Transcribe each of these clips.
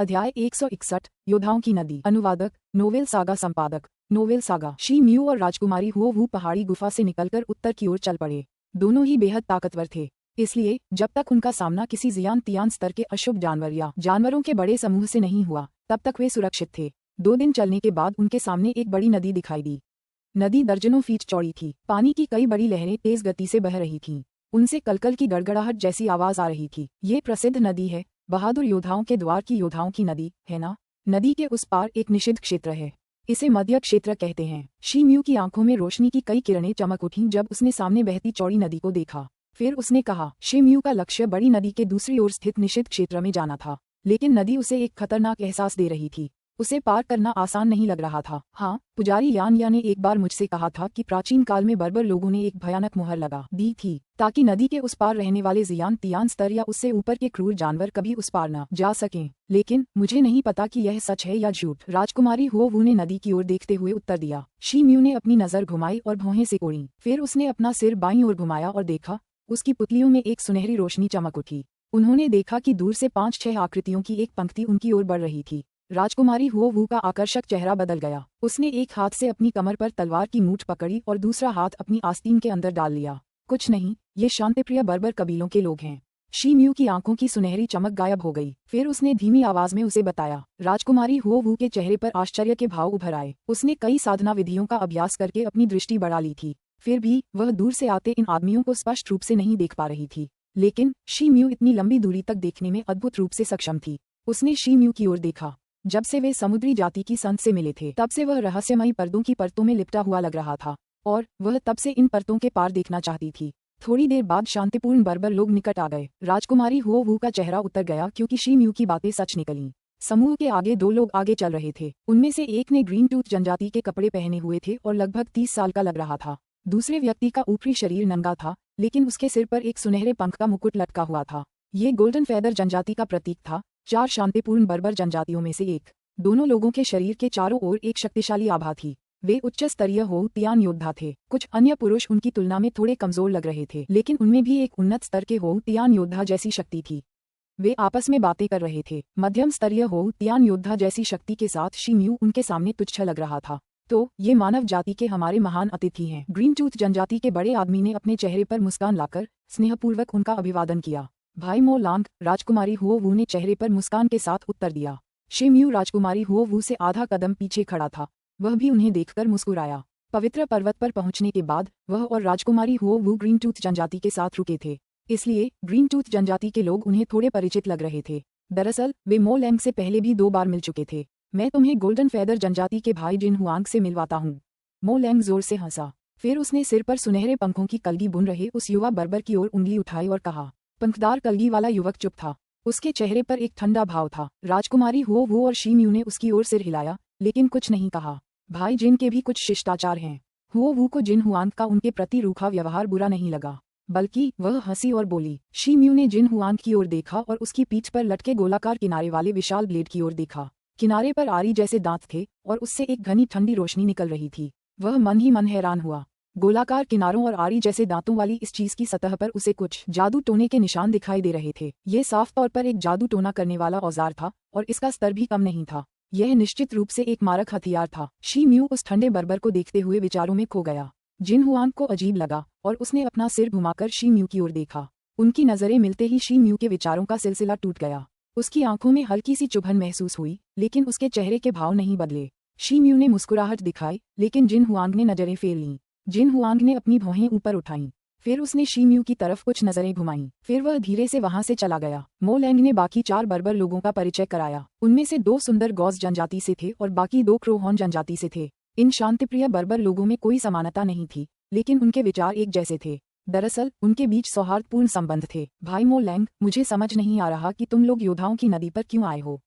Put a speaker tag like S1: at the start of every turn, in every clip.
S1: अध्याय 161 योद्धाओं की नदी। अनुवादक नोवेल सागा। संपादक नोवेल सागा। शी म्यू और राजकुमारी हुओ वू पहाड़ी गुफा से निकलकर उत्तर की ओर चल पड़े। दोनों ही बेहद ताकतवर थे, इसलिए जब तक उनका सामना किसी जियान तियान स्तर के अशुभ जानवर या जानवरों के बड़े समूह से नहीं हुआ, तब तक वे सुरक्षित थे। 2 दिन चलने के बाद उनके सामने एक बड़ी नदी दिखाई दी। नदी दर्जनों फीट चौड़ी थी। पानी की कई बड़ी लहरें तेज गति से बह रही थीं। उनसे कलकल की गड़गड़ाहट जैसी आवाज आ रही थी। ये प्रसिद्ध नदी है, बहादुर योद्धाओं के द्वार की योद्धाओं की नदी, है ना? नदी के उस पार एक निषिद्ध क्षेत्र है, इसे मध्य क्षेत्र कहते हैं। शी म्यू की आंखों में रोशनी की कई किरणें चमक उठीं जब उसने सामने बहती चौड़ी नदी को देखा। फिर उसने कहा, शी म्यू का लक्ष्य बड़ी नदी के दूसरी ओर स्थित निषिद्ध क्षेत्र में जाना था, लेकिन नदी उसे एक खतरनाक एहसास दे रही थी। उसे पार करना आसान नहीं लग रहा था। हाँ, पुजारी यान या ने एक बार मुझसे कहा था कि प्राचीन काल में बर्बर लोगों ने एक भयानक मुहर लगा दी थी, ताकि नदी के उस पार रहने वाले जियान तियान स्तर या उससे ऊपर के क्रूर जानवर कभी उस पार न जा सकें। लेकिन मुझे नहीं पता कि यह सच है या झूठ। राजकुमारी हुओ वू ने नदी की ओर देखते हुए उत्तर दिया। शी म्यू ने अपनी नजर घुमाई और भौहें सिकोड़ी। फिर उसने अपना सिर बाईं ओर घुमाया और देखा, उसकी पुतलियों में एक सुनहरी रोशनी चमक उठी। उन्होंने देखा कि दूर से 5-6 आकृतियों की एक पंक्ति उनकी ओर बढ़ रही थी। राजकुमारी हुओ वू का आकर्षक चेहरा बदल गया। उसने एक हाथ से अपनी कमर पर तलवार की मूठ पकड़ी और दूसरा हाथ अपनी आस्तीन के अंदर डाल लिया। कुछ नहीं, ये शांतिप्रिय बर्बर कबीलों के लोग हैं। शी म्यू की आंखों की सुनहरी चमक गायब हो गई। फिर उसने धीमी आवाज में उसे बताया। राजकुमारी हुओ वू के चेहरे पर आश्चर्य के भाव उभर आए। उसने कई साधना विधियों का अभ्यास करके अपनी दृष्टि बढ़ा ली थी, फिर भी वह दूर से आते इन आदमियों को स्पष्ट रूप से नहीं देख पा रही थी। लेकिन शी म्यू इतनी लंबी दूरी तक देखने में अद्भुत रूप से सक्षम थी। उसने शी म्यू की ओर देखा। जब से वे समुद्री जाति की संत से मिले थे, तब से वह रहस्यमयी पर्दों की परतों में लिपटा हुआ लग रहा था, और वह तब से इन परतों के पार देखना चाहती थी। थोड़ी देर बाद शांतिपूर्ण बर्बर लोग निकट आ गए। राजकुमारी हुओ वू का चेहरा उतर गया क्योंकि शी म्यू की बातें सच निकलीं। समूह के आगे 2 लोग आगे चल रहे थे। उनमें से एक ने ग्रीन टूथ जनजाति के कपड़े पहने हुए थे और लगभग 30 साल का लग रहा था। दूसरे व्यक्ति का ऊपरी शरीर नंगा था, लेकिन उसके सिर पर एक सुनहरे पंख का मुकुट लटका हुआ था। ये गोल्डन फेदर जनजाति का प्रतीक था, 4 शांतिपूर्ण बर्बर जनजातियों में से एक। दोनों लोगों के शरीर के चारों ओर एक शक्तिशाली आभा थी। वे उच्च स्तरीय होउ तियान योद्धा थे। कुछ अन्य पुरुष उनकी तुलना में थोड़े कमजोर लग रहे थे, लेकिन उनमें भी एक उन्नत स्तर के होउ तियान योद्धा जैसी शक्ति थी। वे आपस में बातें कर रहे थे। मध्यम स्तरीय होउ तियान योद्धा जैसी शक्ति के साथ शी म्यू उनके सामने तुच्छ लग रहा था। तो ये मानव जाति के हमारे महान अतिथि हैं। ग्रीन टूथ जनजाति के बड़े आदमी ने अपने चेहरे पर मुस्कान लाकर स्नेहपूर्वक उनका अभिवादन किया। भाई मो लांग, राजकुमारी हुओ वू ने चेहरे पर मुस्कान के साथ उत्तर दिया। शी म्यू राजकुमारी हुओ वू से आधा कदम पीछे खड़ा था। वह भी उन्हें देखकर मुस्कुराया। पवित्र पर्वत पर पहुंचने के बाद वह और राजकुमारी हुओ वू ग्रीन टूथ जनजाति के साथ रुके थे, इसलिए ग्रीन टूथ जनजाति के लोग उन्हें थोड़े परिचित लग रहे थे। दरअसल वे मो लैंग से पहले भी 2 बार मिल चुके थे। मैं तुम्हें गोल्डन फेदर जनजाति के भाई जिन हुआंग से मिलवाता हूँ। मो लैंग जोर से हंसा। फिर उसने सिर पर सुनहरे पंखों की कलगी बुन रहे उस युवा बर्बर की ओर उंगली उठाई और कहा। पंखदार कलगी वाला युवक चुप था। उसके चेहरे पर एक ठंडा भाव था। राजकुमारी हुओ वू और शी म्यू ने उसकी ओर सिर हिलाया, लेकिन कुछ नहीं कहा। भाई जिन के भी कुछ शिष्टाचार हैं। हुओ वू को जिन हुआंग का उनके प्रति रूखा व्यवहार बुरा नहीं लगा, बल्कि वह हंसी और बोली। शी म्यू ने जिन हुआंग की ओर देखा और उसकी पीठ पर लटके गोलाकार किनारे वाले विशाल ब्लेड की ओर देखा। किनारे पर आरी जैसे दांत थे और उससे एक घनी ठंडी रोशनी निकल रही थी। वह मन ही मन हैरान हुआ। गोलाकार किनारों और आरी जैसे दांतों वाली इस चीज की सतह पर उसे कुछ जादू टोने के निशान दिखाई दे रहे थे। ये साफ तौर पर एक जादू टोना करने वाला औजार था, और इसका स्तर भी कम नहीं था। यह निश्चित रूप से एक मारक हथियार था। शी म्यू उस ठंडे बर्बर को देखते हुए विचारों में खो गया। जिन हुआंग को अजीब लगा और उसने अपना सिर घुमाकर शी म्यू की ओर देखा। उनकी नजरें मिलते ही शी म्यू के विचारों का सिलसिला टूट गया। उसकी आंखों में हल्की सी चुभन महसूस हुई, लेकिन उसके चेहरे के भाव नहीं बदले। शी म्यू ने मुस्कुराहट दिखाई, लेकिन जिन हुआंग ने नजरें फेर लीं। जिन हुआंग ने अपनी भौहें ऊपर उठाईं। फिर उसने शी म्यू की तरफ कुछ नजरें घुमाईं। फिर वह धीरे से वहां से चला गया। मो लैंग ने बाकी 4 बर्बर लोगों का परिचय कराया। उनमें से 2 सुंदर गौज जनजाति से थे और बाकी 2 क्रोहॉन जनजाति से थे। इन शांतिप्रिय बर्बर लोगों में कोई समानता नहीं थी, लेकिन उनके विचार एक जैसे थे। दरअसल उनके बीच सौहार्दपूर्ण संबंध थे। भाई मो लैंग, मुझे समझ नहीं आ रहा कि तुम लोग योद्धाओं की नदी पर क्यों आए हो।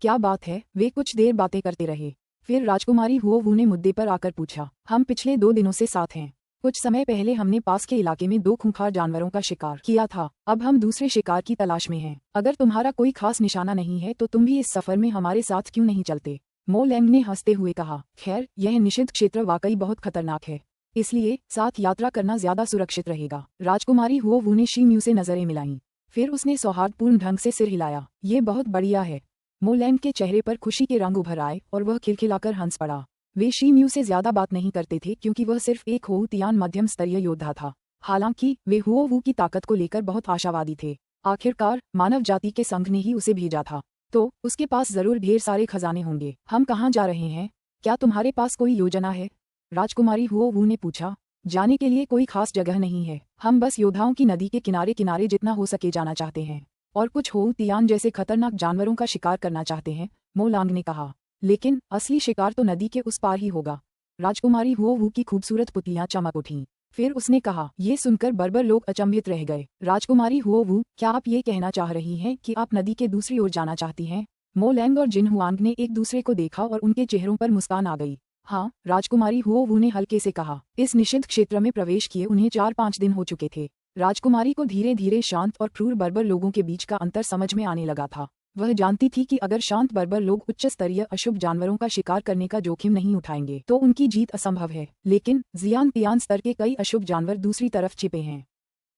S1: क्या बात है? वे कुछ देर बातें करते रहे। फिर राजकुमारी हुओ वू ने मुद्दे पर आकर पूछा। हम पिछले 2 दिनों से साथ हैं। कुछ समय पहले हमने पास के इलाके में 2 खूंखार जानवरों का शिकार किया था। अब हम दूसरे शिकार की तलाश में हैं। अगर तुम्हारा कोई खास निशाना नहीं है तो तुम भी इस सफर में हमारे साथ क्यों नहीं चलते? मो लैंग ने हंसते हुए कहा। खैर, यह निषिद्ध क्षेत्र वाकई बहुत खतरनाक है, इसलिए साथ यात्रा करना ज्यादा सुरक्षित रहेगा। राजकुमारी हुओ वू ने शी म्यू से नजरें मिलाईं। फिर उसने सौहार्दपूर्ण ढंग से सिर हिलाया। ये बहुत बढ़िया है। मोलैंग के चेहरे पर खुशी के रंग उभर आए और वह खिलखिलाकर हंस पड़ा। वे शी म्यू से ज्यादा बात नहीं करते थे क्योंकि वह सिर्फ एक होutian मध्यम स्तरीय योद्धा था। हालांकि वे हुओ वू की ताकत को लेकर बहुत आशावादी थे। आखिरकार मानव जाति के संघ ने ही उसे भेजा था, तो उसके पास जरूर ढेर सारे खजाने होंगे। हम कहाँ जा रहे हैं? क्या तुम्हारे पास कोई योजना है? राजकुमारी हुओ वू ने पूछा। जाने के लिए कोई खास जगह नहीं है, हम बस योद्धाओं की नदी के किनारे किनारे जितना हो सके जाना चाहते हैं और कुछ होutian जैसे खतरनाक जानवरों का शिकार करना चाहते हैं, मोलांग ने कहा। लेकिन असली शिकार तो नदी के उस पार ही होगा। राजकुमारी हुओ वू की खूबसूरत पुतलियां चमक उठीं। फिर उसने कहा। ये सुनकर बर्बर लोग अचंभित रह गए। राजकुमारी हुओ वू, क्या आप ये कहना चाह रही हैं कि आप नदी के दूसरी ओर जाना चाहती हैं? मोलैंग और जिन हुआंग ने एक दूसरे को देखा और उनके चेहरों पर मुस्कान आ गई। हाँ, राजकुमारी हुओ वू ने हल्के से कहा। इस निषिद्ध क्षेत्र में प्रवेश किए उन्हें 4-5 दिन हो चुके थे। राजकुमारी को धीरे धीरे शांत और क्रूर बर्बर लोगों के बीच का अंतर समझ में आने लगा था। वह जानती थी कि अगर शांत बर्बर लोग उच्च स्तरीय अशुभ जानवरों का शिकार करने का जोखिम नहीं उठाएंगे तो उनकी जीत असंभव है। लेकिन जियान स्तर के कई अशुभ जानवर दूसरी तरफ छिपे हैं।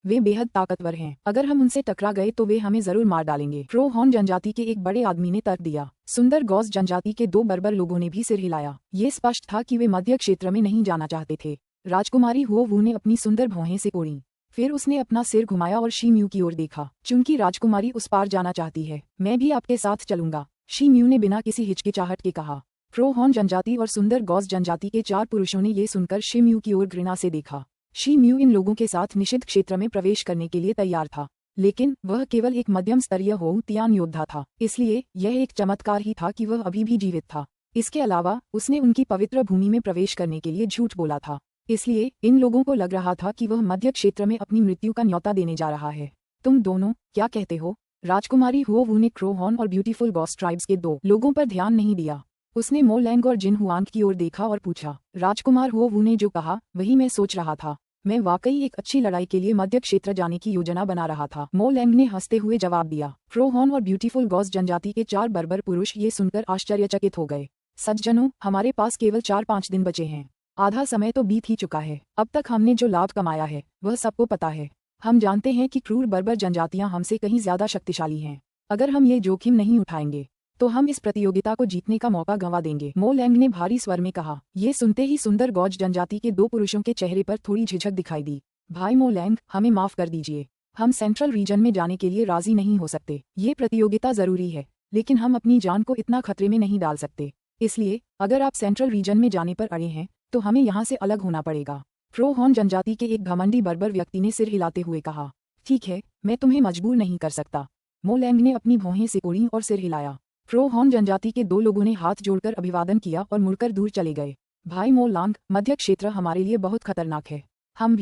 S1: वे बेहद ताकतवर हैं। अगर हम उनसे टकरा गए तो वे हमें जरूर मार डालेंगे। क्रो हॉर्न जनजाति के एक बड़े आदमी ने तर्क दिया। सुंदर गॉज जनजाति के 2 बर्बर लोगों ने भी सिर हिलाया। ये स्पष्ट था कि वे मध्य क्षेत्र में नहीं जाना चाहते थे। राजकुमारी हुओ वू ने अपनी सुंदर भौहें से ओढ़ी। फिर उसने अपना सिर घुमाया और शी म्यू की ओर देखा। चूंकि राजकुमारी उस पार जाना चाहती है, मैं भी आपके साथ चलूंगा, शी म्यू ने बिना किसी हिचकिचाहट के कहा। क्रो हॉर्न जनजाति और सुंदर गॉज जनजाति के 4 पुरुषों ने ये सुनकर शी म्यू की ओर घृणा से देखा। शी म्यू इन लोगों के साथ निषिद्ध क्षेत्र में प्रवेश करने के लिए तैयार था, लेकिन वह केवल एक मध्यम स्तरीय होutian योद्धा था, इसलिए यह एक चमत्कार ही था कि वह अभी भी जीवित था। इसके अलावा उसने उनकी पवित्र भूमि में प्रवेश करने के लिए झूठ बोला था, इसलिए इन लोगों को लग रहा था कि वह मध्य क्षेत्र में अपनी मृत्यु का न्योता देने जा रहा है। तुम दोनों क्या कहते हो? राजकुमारी हुओ वू ने क्रो हॉर्न और ब्यूटीफुल गॉस ट्राइब्स के 2 लोगों पर ध्यान नहीं दिया। उसने मोलैंग और जिन हुआंग की ओर देखा और पूछा। राजकुमार हुओ वू ने जो कहा वही मैं सोच रहा था। मैं वाकई एक अच्छी लड़ाई के लिए मध्य क्षेत्र जाने की योजना बना रहा था, मोलैंग ने हंसते हुए जवाब दिया। क्रो हॉर्न और ब्यूटीफुल गॉस जनजाति के 4 बर्बर पुरुष ये सुनकर आश्चर्यचकित हो गए। सज्जनों, हमारे पास केवल 4-5 दिन बचे हैं। आधा समय तो बीत ही चुका है। अब तक हमने जो लाभ कमाया है वह सबको पता है। हम जानते हैं कि क्रूर बर्बर जनजातियां हमसे कहीं ज्यादा शक्तिशाली हैं। अगर हम ये जोखिम नहीं उठाएंगे तो हम इस प्रतियोगिता को जीतने का मौका गंवा देंगे, मोलैंग ने भारी स्वर में कहा। ये सुनते ही सुंदर गॉज जनजाति के 2 पुरुषों के चेहरे पर थोड़ी झिझक दिखाई दी। भाई मोलैंग, हमें माफ कर दीजिए, हम सेंट्रल रीजन में जाने के लिए राजी नहीं हो सकते। ये प्रतियोगिता जरूरी है, लेकिन हम अपनी जान को इतना खतरे में नहीं डाल सकते। इसलिए अगर आप सेंट्रल रीजन में जाने पर अड़े हैं तो हमें यहाँ से अलग होना पड़ेगा। क्रो हॉर्न जनजाति के एक घमंडी बर्बर व्यक्ति ने सिर हिलाते हुए कहा। ठीक है, मैं तुम्हें मजबूर नहीं कर सकता, मोलैंग ने अपनी भौहें सिकोड़ी और सिर हिलाया। क्रो हॉर्न जनजाति के 2 लोगों ने हाथ जोड़कर अभिवादन किया और मुड़कर दूर चले गए। भाई मोलांग, मध्य क्षेत्र हमारे लिए बहुत खतरनाक है। हम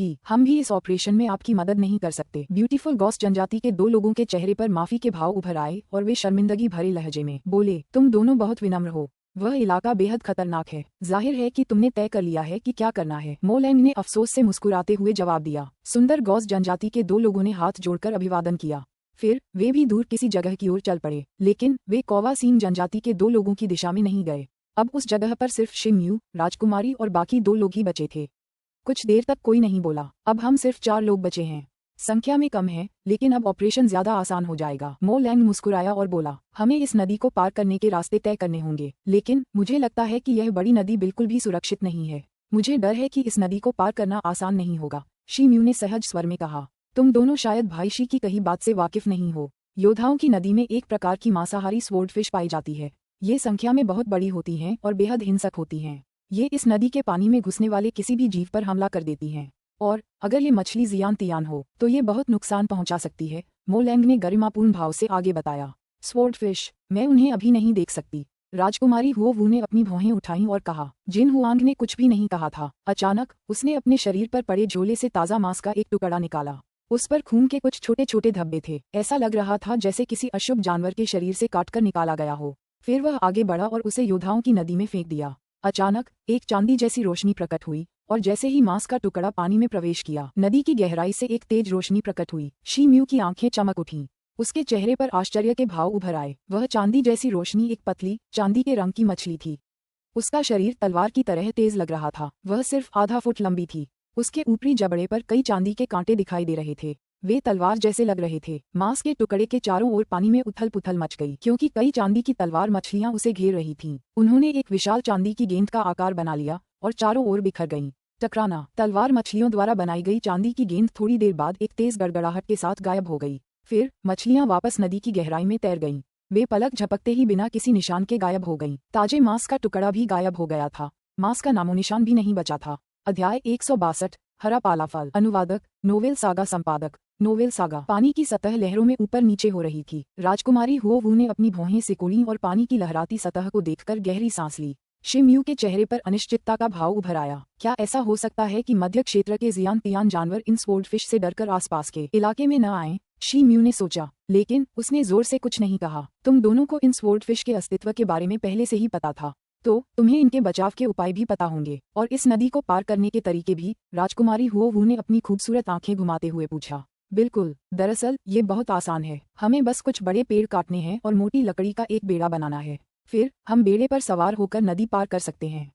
S1: भी इस ऑपरेशन में आपकी मदद नहीं कर सकते। ब्यूटीफुल गॉस जनजाति के 2 लोगों के चेहरे पर माफी के भाव उभर आए और वे शर्मिंदगी भरे लहजे में बोले, तुम दोनों बहुत विनम्र हो। वह इलाका बेहद खतरनाक है। जाहिर है कि तुमने तय कर लिया है कि क्या करना है, मोलैंग ने अफसोस से मुस्कुराते हुए जवाब दिया। सुंदर गॉस जनजाति के 2 लोगों ने हाथ जोड़कर अभिवादन किया। फिर वे भी दूर किसी जगह की ओर चल पड़े, लेकिन वे कौवासीन जनजाति के 2 लोगों की दिशा में नहीं गए। अब उस जगह पर सिर्फ शी म्यू, राजकुमारी और बाकी 2 लोग ही बचे थे। कुछ देर तक कोई नहीं बोला। अब हम सिर्फ 4 लोग बचे हैं। संख्या में कम है, लेकिन अब ऑपरेशन ज्यादा आसान हो जाएगा। मोलैंग मुस्कुराया और बोला, हमें इस नदी को पार करने के रास्ते तय करने होंगे, लेकिन मुझे लगता है कि यह बड़ी नदी बिल्कुल भी सुरक्षित नहीं है। मुझे डर है कि इस नदी को पार करना आसान नहीं होगा, शी म्यू ने सहज स्वर में कहा। तुम दोनों शायद भाई शी की कही बात से वाकिफ नहीं हो। योद्धाओं की नदी में एक प्रकार की मांसाहारी स्वॉर्डफिश पाई जाती है। ये संख्या में बहुत बड़ी होती हैं और बेहद हिंसक होती हैं। ये इस नदी के पानी में घुसने वाले किसी भी जीव पर हमला कर देती हैं, और अगर ये मछली जियान हो तो ये बहुत नुकसान पहुंचा सकती है, मोलैंग ने गरिमापूर्ण भाव से आगे बताया। स्वॉर्डफिश, मैं उन्हें अभी नहीं देख सकती। राजकुमारी हुओ वू ने अपनी भौहें उठाईं और कहा। जिन हुआंग ने कुछ भी नहीं कहा था। अचानक उसने अपने शरीर पर पड़े झोले से ताज़ा मांस का एक टुकड़ा निकाला। उस पर खून के कुछ छोटे छोटे धब्बे थे। ऐसा लग रहा था जैसे किसी अशुभ जानवर के शरीर से काटकर निकाला गया हो। फिर वह आगे बढ़ा और उसे योद्धाओं की नदी में फेंक दिया। अचानक एक चांदी जैसी रोशनी प्रकट हुई और जैसे ही मांस का टुकड़ा पानी में प्रवेश किया, नदी की गहराई से एक तेज रोशनी प्रकट हुई। शी म्यू की आंखें चमक उठीं। उसके चेहरे पर आश्चर्य के भाव उभर आए। वह चांदी जैसी रोशनी एक पतली चांदी के रंग की मछली थी। उसका शरीर तलवार की तरह तेज लग रहा था। वह सिर्फ आधा फुट लंबी थी। उसके ऊपरी जबड़े पर कई चांदी के कांटे दिखाई दे रहे थे। वे तलवार जैसे लग रहे थे। मांस के टुकड़े के चारों ओर पानी में उथल पुथल मच गई, क्योंकि कई चांदी की तलवार मछलियां उसे घेर रही थीं। उन्होंने एक विशाल चांदी की गेंद का आकार बना लिया और चारों ओर बिखर गईं। टकराना। तलवार मछलियों द्वारा बनाई गई चांदी की गेंद थोड़ी देर बाद एक तेज गड़गड़ाहट के साथ गायब हो गई। फिर मछलियां वापस नदी की गहराई में तैर गईं। वे पलक झपकते ही बिना किसी निशान के गायब हो गईं। ताजे मांस का टुकड़ा भी गायब हो गया था। मांस का नामोनिशान भी नहीं बचा था। अध्याय 162। हरा पाला फल। अनुवादक नोवेल सागा संपादक नोवेल सागा। पानी की सतह लहरों में ऊपर नीचे हो रही थी। राजकुमारी हुओवू ने अपनी भौहें सिकोड़ी और पानी की लहराती सतह को देखकर गहरी सांस ली। शिम्यू के चेहरे पर अनिश्चितता का भाव उभर आया। क्या ऐसा हो सकता है कि मध्य क्षेत्र के जियान तियान जानवर इन स्वॉर्डफिश से डरकर आसपास के इलाके में न आएं? शिम्यू ने सोचा, लेकिन उसने जोर से कुछ नहीं कहा। तुम दोनों को इन स्वॉर्डफिश के अस्तित्व के बारे में पहले से ही पता था, तो तुम्हें इनके बचाव के उपाय भी पता होंगे, और इस नदी को पार करने के तरीके भी। राजकुमारी हुओवू ने अपनी खूबसूरत आंखें घुमाते हुए पूछा। बिल्कुल, दरअसल ये बहुत आसान है। हमें बस कुछ बड़े पेड़ काटने हैं और मोटी लकड़ी का एक बेड़ा बनाना है। फिर हम बेड़े पर सवार होकर नदी पार कर सकते हैं।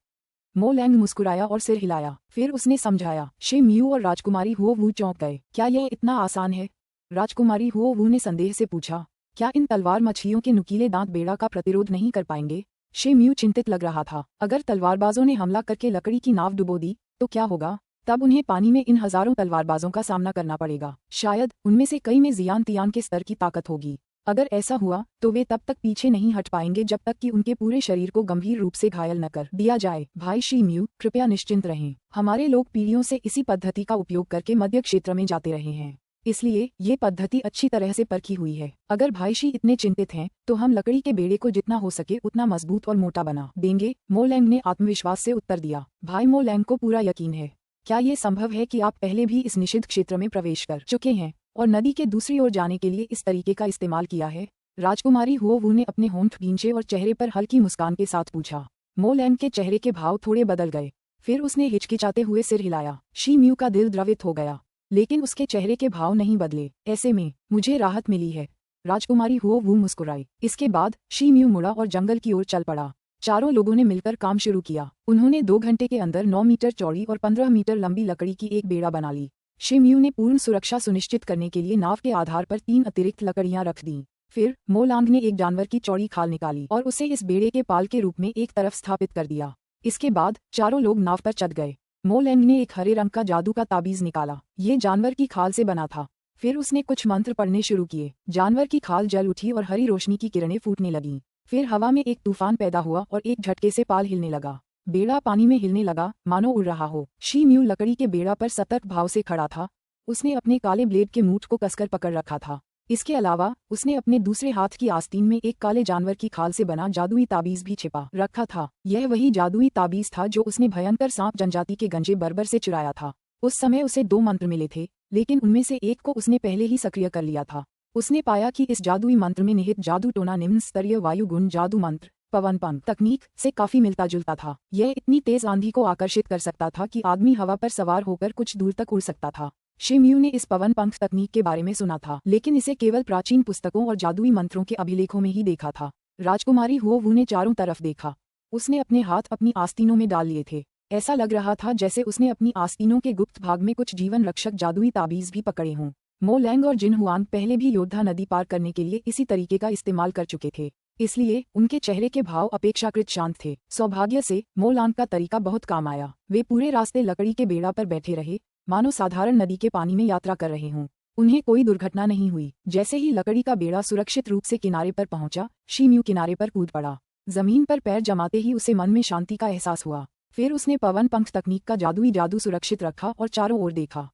S1: मो लैंग मुस्कुराया और सिर हिलाया। फिर उसने समझाया। शिम्यू और राजकुमारी हुओवू चौंक गए। क्या यह इतना आसान है? राजकुमारी हुओवू ने संदेह से पूछा। क्या इन तलवार मछलियों के नुकीले दांत बेड़ा का प्रतिरोध नहीं कर पाएंगे? शिम्यू चिंतित लग रहा था। अगर तलवारबाजों ने हमला करके लकड़ी की नाव डुबो दी तो क्या होगा? तब उन्हें पानी में इन हजारों तलवारबाजों का सामना करना पड़ेगा। शायद उनमें से कई में जियान तियान के स्तर की ताकत होगी। अगर ऐसा हुआ तो वे तब तक पीछे नहीं हट पाएंगे जब तक कि उनके पूरे शरीर को गंभीर रूप से घायल न कर दिया जाए। भाई शिम्यू, कृपया निश्चिंत रहें। हमारे लोग पीढ़ियों से इसी पद्धति का उपयोग करके मध्य क्षेत्र में जाते रहे हैं, इसलिए ये पद्धति अच्छी तरह से परखी हुई है। अगर भाई शी इतने चिंतित हैं, तो हम लकड़ी के बेड़े को जितना हो सके उतना मजबूत और मोटा बना देंगे। मो लैंग ने आत्मविश्वास से उत्तर दिया। भाई मो लैंग को पूरा यकीन है। क्या ये संभव है कि आप पहले भी इस निषिद्ध क्षेत्र में प्रवेश कर चुके हैं और नदी के दूसरी ओर जाने के लिए इस तरीके का इस्तेमाल किया है? राजकुमारी हुओवू ने अपने होंठ भींचे और चेहरे पर हल्की मुस्कान के साथ पूछा। मो लैंग के चेहरे के भाव थोड़े बदल गए। फिर उसने हिचकिचाते हुए सिर हिलाया। शिम्यू का दिल द्रवित हो गया, लेकिन उसके चेहरे के भाव नहीं बदले। ऐसे में मुझे राहत मिली है। राजकुमारी हुओवू मुस्कुराई। इसके बाद शिम्यू मुड़ा और जंगल की ओर चल पड़ा। चारों लोगों ने मिलकर काम शुरू किया। उन्होंने 2 घंटे के अंदर 9 मीटर चौड़ी और 15 मीटर लंबी लकड़ी की एक बेड़ा बना ली। शिम्यू ने पूर्ण सुरक्षा सुनिश्चित करने के लिए नाव के आधार पर 3 अतिरिक्त लकड़ियां रख दीं। फिर मो लैंग ने एक जानवर की चौड़ी खाल निकाली और उसे इस बेड़े के पाल के रूप में एक तरफ स्थापित कर दिया। इसके बाद चारों लोग नाव पर चढ़ गए। मो लैंग ने एक हरे रंग का जादू का ताबीज निकाला। ये जानवर की खाल से बना था। फिर उसने कुछ मंत्र पढ़ने शुरू किए। जानवर की खाल जल उठी और हरी रोशनी की किरणें फूटने लगीं। फिर हवा में एक तूफान पैदा हुआ और एक झटके से पाल हिलने लगा। बेड़ा पानी में हिलने लगा, मानो उड़ रहा हो। शिम्यू लकड़ी के बेड़ा पर सतर्क भाव से खड़ा था। उसने अपने काले ब्लेड के मूठ को कसकर पकड़ रखा था। इसके अलावा उसने अपने दूसरे हाथ की आस्तीन में एक काले जानवर की खाल से बना जादुई ताबीज भी छिपा रखा था। यह वही जादुई ताबीज था जो उसने भयंकर सांप जनजाति के गंजे बर्बर से चुराया था। उस समय उसे 2 मंत्र मिले थे, लेकिन उनमें से एक को उसने पहले ही सक्रिय कर लिया था। उसने पाया कि इस जादुई मंत्र में निहित जादू टोना निम्न स्तरीय वायु गुण जादू मंत्र पवन पंख तकनीक से काफी मिलता जुलता था। यह इतनी तेज आंधी को आकर्षित कर सकता था कि आदमी हवा पर सवार होकर कुछ दूर तक उड़ सकता था। शिम्यू ने इस पवन पंख तकनीक के बारे में सुना था, लेकिन इसे केवल प्राचीन पुस्तकों और जादुई मंत्रों के अभिलेखों में ही देखा था। राजकुमारी हुओवू ने चारों तरफ देखा। उसने अपने हाथ अपनी आस्तीनों में डाल लिए थे। ऐसा लग रहा था जैसे उसने अपनी आस्तीनों के गुप्त भाग में कुछ जीवन रक्षक जादुई ताबीज भी पकड़े हों। मो लैंग और जिन हुआंग पहले भी योद्धा नदी पार करने के लिए इसी तरीके का इस्तेमाल कर चुके थे, इसलिए उनके चेहरे के भाव अपेक्षाकृत शांत थे। सौभाग्य से मो लैंग का तरीका बहुत काम आया। वे पूरे रास्ते लकड़ी के बेड़ा पर बैठे रहे, मानो साधारण नदी के पानी में यात्रा कर रहे हों। उन्हें कोई दुर्घटना नहीं हुई। जैसे ही लकड़ी का बेड़ा सुरक्षित रूप से किनारे पर पहुंचा, शिम्यू किनारे पर कूद पड़ा। जमीन पर पैर जमाते ही उसे मन में शांति का एहसास हुआ। फिर उसने पवन पंख तकनीक का जादुई जादू सुरक्षित रखा और चारों ओर देखा।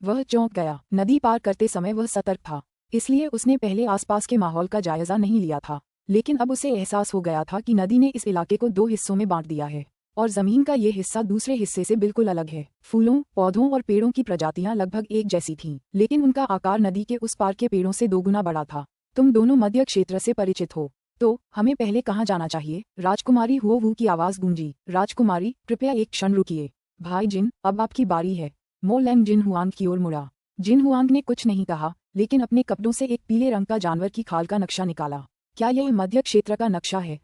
S1: वह चौंक गया। नदी पार करते समय वह सतर्क था, इसलिए उसने पहले आसपास के माहौल का जायजा नहीं लिया था। लेकिन अब उसे एहसास हो गया था कि नदी ने इस इलाके को 2 हिस्सों में बांट दिया है, और जमीन का ये हिस्सा दूसरे हिस्से से बिल्कुल अलग है। फूलों, पौधों और पेड़ों की प्रजातियां लगभग एक जैसी थीं, लेकिन उनका आकार नदी के उस पार के पेड़ों से 2 गुना बड़ा था। तुम दोनों मध्य क्षेत्र से परिचित हो, तो हमें पहले कहाँ जाना चाहिए? राजकुमारी हुओवू की आवाज गूंजी। राजकुमारी, कृपया एक क्षण रुकिए। भाई जिन, अब आपकी बारी है। मो लैंग जिन हुआंग की ओर मुड़ा। जिन हुआंग ने कुछ नहीं कहा, लेकिन अपने कपड़ों से एक पीले रंग का जानवर की खाल का नक्शा निकाला। क्या यह मध्य क्षेत्र का नक्शा है?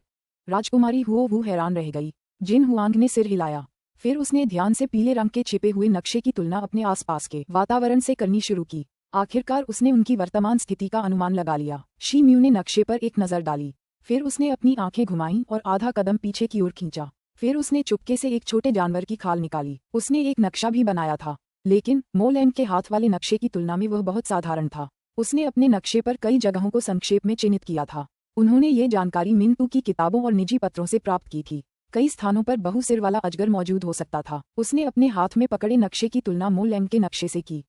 S1: राजकुमारी हुओवू हैरान रह गई। जिन हुआंग ने सिर हिलाया। फिर उसने ध्यान से पीले रंग के छिपे हुए नक्शे की तुलना अपने आसपास के वातावरण से करनी शुरू की। आखिरकार उसने उनकी वर्तमान स्थिति का अनुमान लगा लिया। शी म्यू ने नक्शे पर एक नज़र डाली, फिर उसने अपनी आंखें घुमाईं और आधा कदम पीछे की ओर खींचा। फिर उसने चुपके से एक छोटे जानवर की खाल निकाली। उसने एक नक्शा भी बनाया था, लेकिन मो लैंग के हाथ वाले नक्शे की तुलना में वह बहुत साधारण था। उसने अपने नक्शे पर कई जगहों को संक्षेप में चिन्हित किया था। उन्होंने ये जानकारी मिंतू की किताबों और निजी पत्रों से प्राप्त की थी। कई स्थानों पर बहुसिर वाला अजगर मौजूद हो सकता था। उसने अपने हाथ में पकड़े नक्शे की तुलना मो लैंग के नक्शे से की।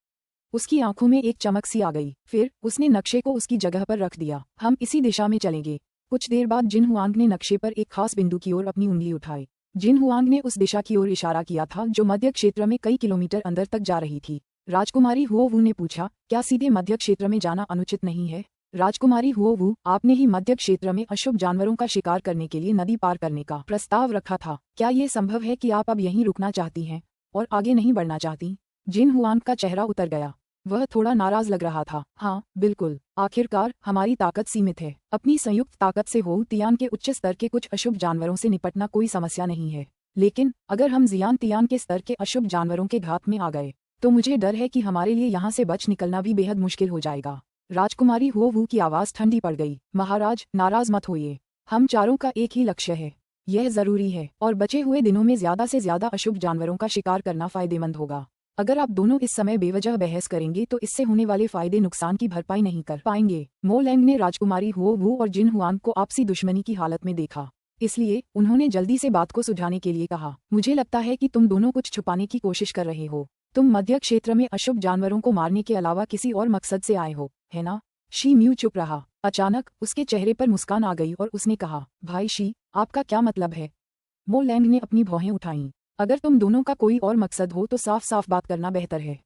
S1: उसकी आंखों में एक चमक सी आ गई। फिर उसने नक्शे को उसकी जगह पर रख दिया। हम इसी दिशा में चलेंगे। कुछ देर बाद जिन हुआंग ने नक्शे पर एक खास बिंदु की ओर अपनी उंगली उठाई। जिन हुआंग ने उस दिशा की ओर इशारा किया था जो मध्य क्षेत्र में कई किलोमीटर अंदर तक जा रही थी। राजकुमारी हुओवू ने पूछा, क्या सीधे मध्य क्षेत्र में जाना अनुचित नहीं है? राजकुमारी हुओवू, आपने ही मध्य क्षेत्र में अशुभ जानवरों का शिकार करने के लिए नदी पार करने का प्रस्ताव रखा था। क्या ये संभव है कि आप अब यहीं रुकना चाहती हैं और आगे नहीं बढ़ना चाहती? जिन हुआंग का चेहरा उतर गया। वह थोड़ा नाराज लग रहा था। हाँ, बिल्कुल। आखिरकार हमारी ताकत सीमित है। अपनी संयुक्त ताकत से हो तियान के उच्च स्तर के कुछ अशुभ जानवरों से निपटना कोई समस्या नहीं है, लेकिन अगर हम जियान तियान के स्तर के अशुभ जानवरों के घात में आ गए तो मुझे डर है कि हमारे लिए यहाँ से बच निकलना भी बेहद मुश्किल हो जाएगा। राजकुमारी हुओवू की आवाज ठंडी पड़ गई। महाराज, नाराज मत होइए। हम चारों का एक ही लक्ष्य है। यह जरूरी है और बचे हुए दिनों में ज्यादा से ज्यादा अशुभ जानवरों का शिकार करना फायदेमंद होगा। अगर आप दोनों इस समय बेवजह बहस करेंगे तो इससे होने वाले फायदे नुकसान की भरपाई नहीं कर पाएंगे। मो लैंग ने राजकुमारी हुओवू और जिन हुआंग को आपसी दुश्मनी की हालत में देखा, इसलिए उन्होंने जल्दी से बात को सुलझाने के लिए कहा, मुझे लगता है कि तुम दोनों कुछ छुपाने की कोशिश कर रहे हो। तुम मध्य क्षेत्र में अशुभ जानवरों को मारने के अलावा किसी और मकसद से आए हो, है ना? शी म्यू चुप रहा। अचानक उसके चेहरे पर मुस्कान आ गई और उसने कहा, भाई शी, आपका क्या मतलब है? मो लैंग ने अपनी भौहें उठाईं। अगर तुम दोनों का कोई और मकसद हो तो साफ साफ बात करना बेहतर है,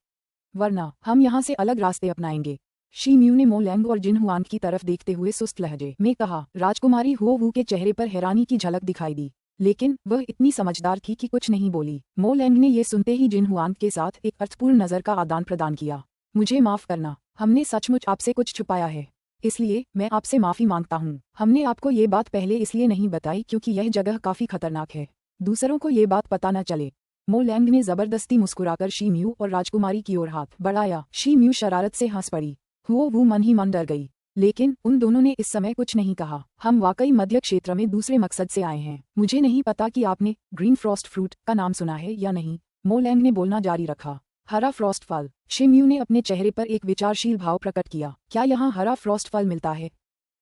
S1: वरना हम यहाँ से अलग रास्ते अपनाएंगे। शी म्यू ने मो लैंग और जिन हुआंग की तरफ देखते हुए सुस्त लहजे में कहा। राजकुमारी हुओवू के चेहरे पर हैरानी की झलक दिखाई दी, लेकिन वह इतनी समझदार थी कि कुछ नहीं बोली। मो लैंग ने ये सुनते ही जिन हुआंग के साथ एक अर्थपूर्ण नजर का आदान प्रदान किया। मुझे माफ करना, हमने सचमुच आपसे कुछ छुपाया है, इसलिए मैं आपसे माफी मांगता हूँ। हमने आपको ये बात पहले इसलिए नहीं बताई क्योंकि यह जगह काफी खतरनाक है, दूसरों को ये बात पता न चले। मो लैंग ने जबरदस्ती मुस्कुराकर शी म्यू और राजकुमारी की ओर हाथ बढ़ाया। शी म्यू शरारत से हंस पड़ी। हुओवू मन ही मन डर गई, लेकिन उन दोनों ने इस समय कुछ नहीं कहा। हम वाकई मध्य क्षेत्र में दूसरे मकसद से आए हैं। मुझे नहीं पता कि आपने ग्रीन फ्रॉस्ट फ्रूट का नाम सुना है या नहीं, मो लैंग ने बोलना जारी रखा। हरा फ्रॉस्ट फल। शी म्यू ने अपने चेहरे पर एक विचारशील भाव प्रकट किया। क्या यहाँ हरा फ्रॉस्ट फल मिलता है?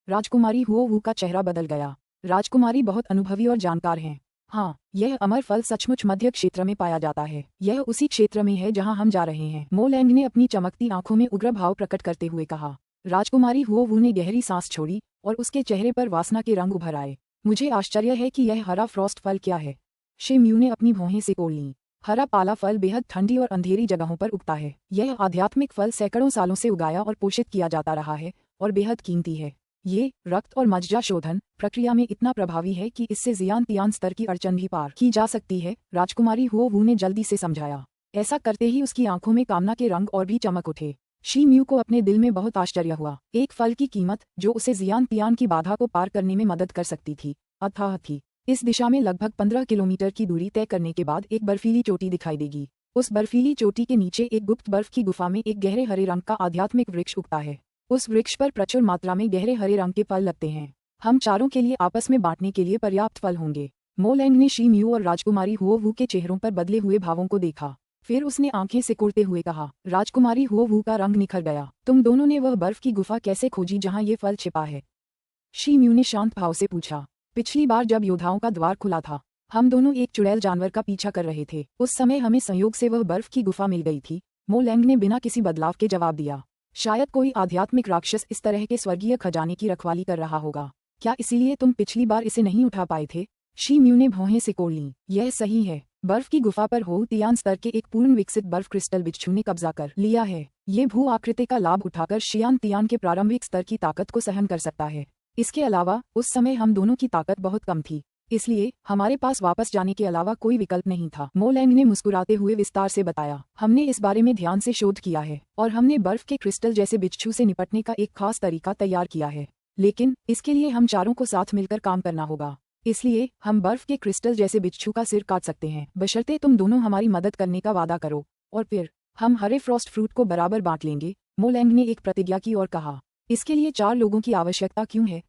S1: राजकुमारी हुओवू का चेहरा बदल गया। राजकुमारी बहुत अनुभवी और जानकार हैं। हाँ, यह अमर फल सचमुच मध्य क्षेत्र में पाया जाता है। यह उसी क्षेत्र में है जहाँ हम जा रहे हैं, मो लैंग ने अपनी चमकती आंखों में उग्र भाव प्रकट करते हुए कहा। राजकुमारी हुओवू ने गहरी सांस छोड़ी और उसके चेहरे पर वासना के रंग उभर आए। मुझे आश्चर्य है कि यह हरा फ्रॉस्ट फल क्या है? शी म्यू ने अपनी भौहें सिकोड़ लीं। हरा पाला फल बेहद ठंडी और अंधेरी जगहों पर उगता है। यह आध्यात्मिक फल सैकड़ों सालों से उगाया और पोषित किया जाता रहा है और बेहद कीमती है। ये रक्त और मज्जा शोधन प्रक्रिया में इतना प्रभावी है कि इससे जियान तियान स्तर की अड़चन भी पार की जा सकती है, राजकुमारी हुओवू ने जल्दी से समझाया। ऐसा करते ही उसकी आंखों में कामना के रंग और भी चमक उठे। शी म्यू को अपने दिल में बहुत आश्चर्य हुआ। एक फल की कीमत जो उसे जियान तियान की बाधा को पार करने में मदद कर सकती थी, अथाह थी। इस दिशा में लगभग 15 किलोमीटर की दूरी तय करने के बाद एक बर्फीली चोटी दिखाई देगी। उस बर्फीली चोटी के नीचे एक गुप्त बर्फ की गुफा में एक गहरे हरे रंग का आध्यात्मिक वृक्ष उगता है। उस वृक्ष पर प्रचुर मात्रा में गहरे हरे रंग के फल लगते हैं। हम चारों के लिए आपस में बांटने के लिए पर्याप्त फल होंगे। मो लैंग ने शी म्यू और राजकुमारी हुओवू के चेहरों पर बदले हुए भावों को देखा। फिर उसने आंखें सिकुड़ते हुए कहा। राजकुमारी हुओवू का रंग निखर गया। तुम दोनों ने वह बर्फ की गुफा कैसे खोजी जहाँ ये फल छिपा है? शी म्यू ने शांत भाव से पूछा। पिछली बार जब योद्धाओं का द्वार खुला था, हम दोनों एक चुड़ैल जानवर का पीछा कर रहे थे। उस समय हमें संयोग से वह बर्फ की गुफा मिल गई थी, मो लैंग ने बिना किसी बदलाव के जवाब दिया। शायद कोई आध्यात्मिक राक्षस इस तरह के स्वर्गीय खजाने की रखवाली कर रहा होगा। क्या इसीलिए तुम पिछली बार इसे नहीं उठा पाए थे? शी म्यू ने भौहें सिकोड़ लीं। यह सही है। बर्फ की गुफा पर हो तियान स्तर के एक पूर्ण विकसित बर्फ क्रिस्टल बिच्छू ने कब्जा कर लिया है। ये भू आकृति का लाभ उठाकर शियान तियान के प्रारंभिक स्तर की ताकत को सहन कर सकता है। इसके अलावा उस समय हम दोनों की ताकत बहुत कम थी, इसलिए हमारे पास वापस जाने के अलावा कोई विकल्प नहीं था। मो लैंग ने मुस्कुराते हुए विस्तार से बताया। हमने इस बारे में ध्यान से शोध किया है और हमने बर्फ के क्रिस्टल जैसे बिच्छू से निपटने का एक खास तरीका तैयार किया है, लेकिन इसके लिए हम चारों को साथ मिलकर काम करना होगा। इसलिए हम बर्फ के क्रिस्टल जैसे बिच्छू का सिर काट सकते हैं, बशर्ते तुम दोनों हमारी मदद करने का वादा करो, और फिर हम हरे फ्रॉस्ट फ्रूट को बराबर बांट लेंगे। मोलैंग ने एक प्रतिज्ञा की और कहा, इसके लिए 4 लोगों की आवश्यकता क्यों है?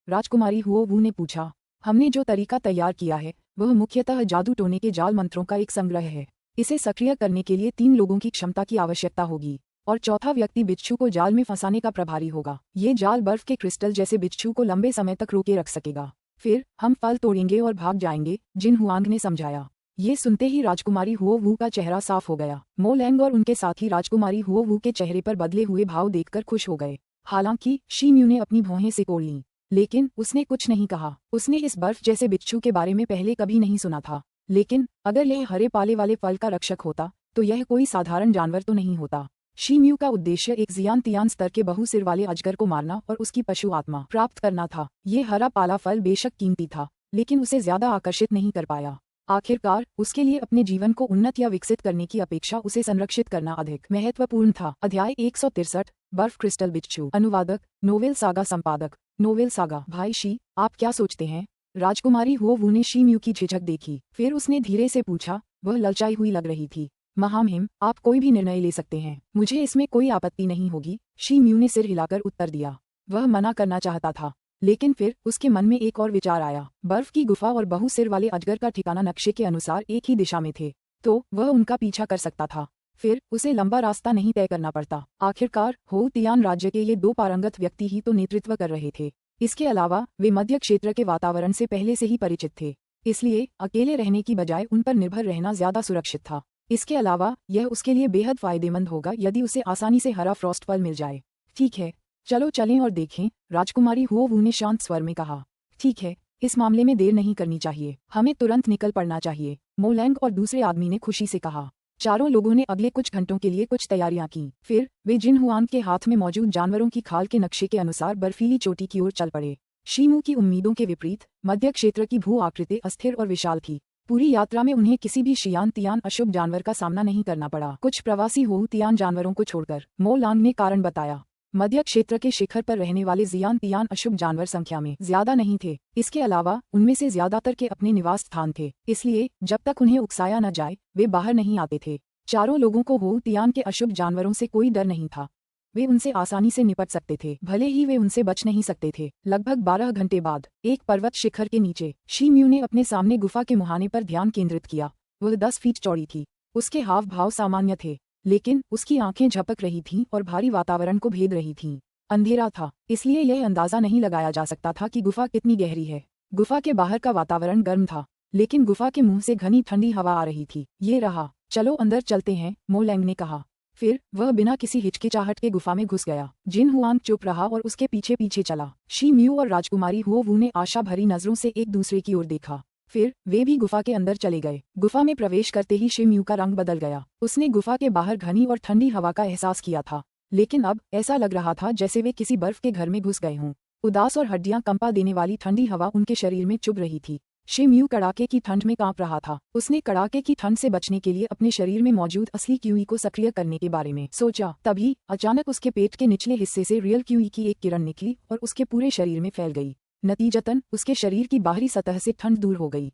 S1: राजकुमारी हुओ वू ने पूछा। हमने जो तरीका तैयार किया है वह मुख्यतः जादू टोने के जाल मंत्रों का एक संग्रह है। इसे सक्रिय करने के लिए 3 लोगों की क्षमता की आवश्यकता होगी और चौथा व्यक्ति बिच्छू को जाल में फंसाने का प्रभारी होगा। ये जाल बर्फ के क्रिस्टल जैसे बिच्छू को लंबे समय तक रोके रख सकेगा। फिर हम फल तोड़ेंगे और भाग जाएंगे, जिन हुआंग ने समझाया। ये सुनते ही राजकुमारी हुओ वू का चेहरा साफ हो गया। मोलैंग और उनके साथी राजकुमारी हुओ वू के चेहरे पर बदले हुए भाव देखकर खुश हो गए। हालांकि शी म्यू ने अपनी भौहें सिकोड़ लीं, लेकिन उसने कुछ नहीं कहा। उसने इस बर्फ जैसे बिच्छू के बारे में पहले कभी नहीं सुना था। लेकिन अगर यह हरे पाले वाले फल का रक्षक होता तो यह कोई साधारण जानवर तो नहीं होता। शी म्यू का उद्देश्य एक जियान तियान स्तर के बहुसिर वाले अजगर को मारना और उसकी पशु आत्मा प्राप्त करना था। ये हरा पाला फल बेशक कीमती था, लेकिन उसे ज्यादा आकर्षित नहीं कर पाया। आखिरकार उसके लिए अपने जीवन को उन्नत या विकसित करने की अपेक्षा उसे संरक्षित करना अधिक महत्वपूर्ण था। अध्याय 163 बर्फ क्रिस्टल बिच्छू। अनुवादक नोवेल सागा संपादक नोवेल सागा। भाई शी, आप क्या सोचते हैं? राजकुमारी हुओ वू ने शी म्यू की झिझक देखी। फिर उसने धीरे से पूछा। वह ललचाई हुई लग रही थी। महामहिम, आप कोई भी निर्णय ले सकते हैं, मुझे इसमें कोई आपत्ति नहीं होगी। शी म्यू ने सिर हिलाकर उत्तर दिया। वह मना करना चाहता था, लेकिन फिर उसके मन में एक और विचार आया। बर्फ की गुफा और बहुसिर वाले अजगर का ठिकाना नक्शे के अनुसार एक ही दिशा में थे, तो वह उनका पीछा कर सकता था। फिर उसे लंबा रास्ता नहीं तय करना पड़ता। आखिरकार हो तियान राज्य के ये 2 पारंगत व्यक्ति ही तो नेतृत्व कर रहे थे। इसके अलावा वे मध्य क्षेत्र के वातावरण से पहले से ही परिचित थे, इसलिए अकेले रहने की बजाय उन पर निर्भर रहना ज्यादा सुरक्षित था। इसके अलावा यह उसके लिए बेहद फायदेमंद होगा यदि उसे आसानी से हरा फ्रॉस्ट फल मिल जाए। ठीक है, चलो चलें और देखें, राजकुमारी हुओ वू ने शांत स्वर में कहा। ठीक है, इस मामले में देर नहीं करनी चाहिए, हमें तुरंत निकल पड़ना चाहिए, मोलैंग और दूसरे आदमी ने खुशी से कहा। चारों लोगों ने अगले कुछ घंटों के लिए कुछ तैयारियां की। फिर वे जिन हुआंग के हाथ में मौजूद जानवरों की खाल के नक्शे के अनुसार बर्फीली चोटी की ओर चल पड़े। शीमू की उम्मीदों के विपरीत मध्य क्षेत्र की भू आकृति अस्थिर और विशाल थी। पूरी यात्रा में उन्हें किसी भी शियान तियान अशुभ जानवर का सामना नहीं करना पड़ा, कुछ प्रवासी हो तियान जानवरों को छोड़कर। मोलांग ने कारण बताया। मध्य क्षेत्र के शिखर पर रहने वाले जियान तियान अशुभ जानवर संख्या में ज्यादा नहीं थे। इसके अलावा उनमें से ज्यादातर के अपने निवास स्थान थे, इसलिए जब तक उन्हें उकसाया न जाए वे बाहर नहीं आते थे। चारों लोगों को हो तियान के अशुभ जानवरों से कोई डर नहीं था। वे उनसे आसानी से निपट सकते थे, भले ही वे उनसे बच नहीं सकते थे। लगभग 12 घंटे बाद एक पर्वत शिखर के नीचे शी म्यू ने अपने सामने गुफा के मुहाने पर ध्यान केंद्रित किया। वह 10 फीट चौड़ी थी। उसके हाव भाव सामान्य थे, लेकिन उसकी आंखें झपक रही थीं और भारी वातावरण को भेद रही थीं। अंधेरा था, इसलिए यह अंदाजा नहीं लगाया जा सकता था कि गुफा कितनी गहरी है। गुफा के बाहर का वातावरण गर्म था, लेकिन गुफा के मुंह से घनी ठंडी हवा आ रही थी। ये रहा, चलो अंदर चलते हैं, मोलैंग ने कहा। फिर वह बिना किसी हिचकिचाहट के गुफा में घुस गया। जिन हुआंग चुप रहा और उसके पीछे पीछे चला। शी म्यू और राजकुमारी हुओ वू ने आशा भरी नजरों से एक दूसरे की ओर देखा। फिर वे भी गुफा के अंदर चले गए। गुफा में प्रवेश करते ही शी म्यू का रंग बदल गया। उसने गुफा के बाहर घनी और ठंडी हवा का एहसास किया था, लेकिन अब ऐसा लग रहा था जैसे वे किसी बर्फ के घर में घुस गए हों। उदास और हड्डियां कंपा देने वाली ठंडी हवा उनके शरीर में चुभ रही थी। शी म्यू कड़ाके की ठंड में कांप रहा था। उसने कड़ाके की ठंड से बचने के लिए अपने शरीर में मौजूद असली क्यूई को सक्रिय करने के बारे में सोचा। तभी अचानक उसके पेट के निचले हिस्से से रियल क्यूई की एक किरण निकली और उसके पूरे शरीर में फैल गई। नतीजतन उसके शरीर की बाहरी सतह से ठंड दूर हो गई।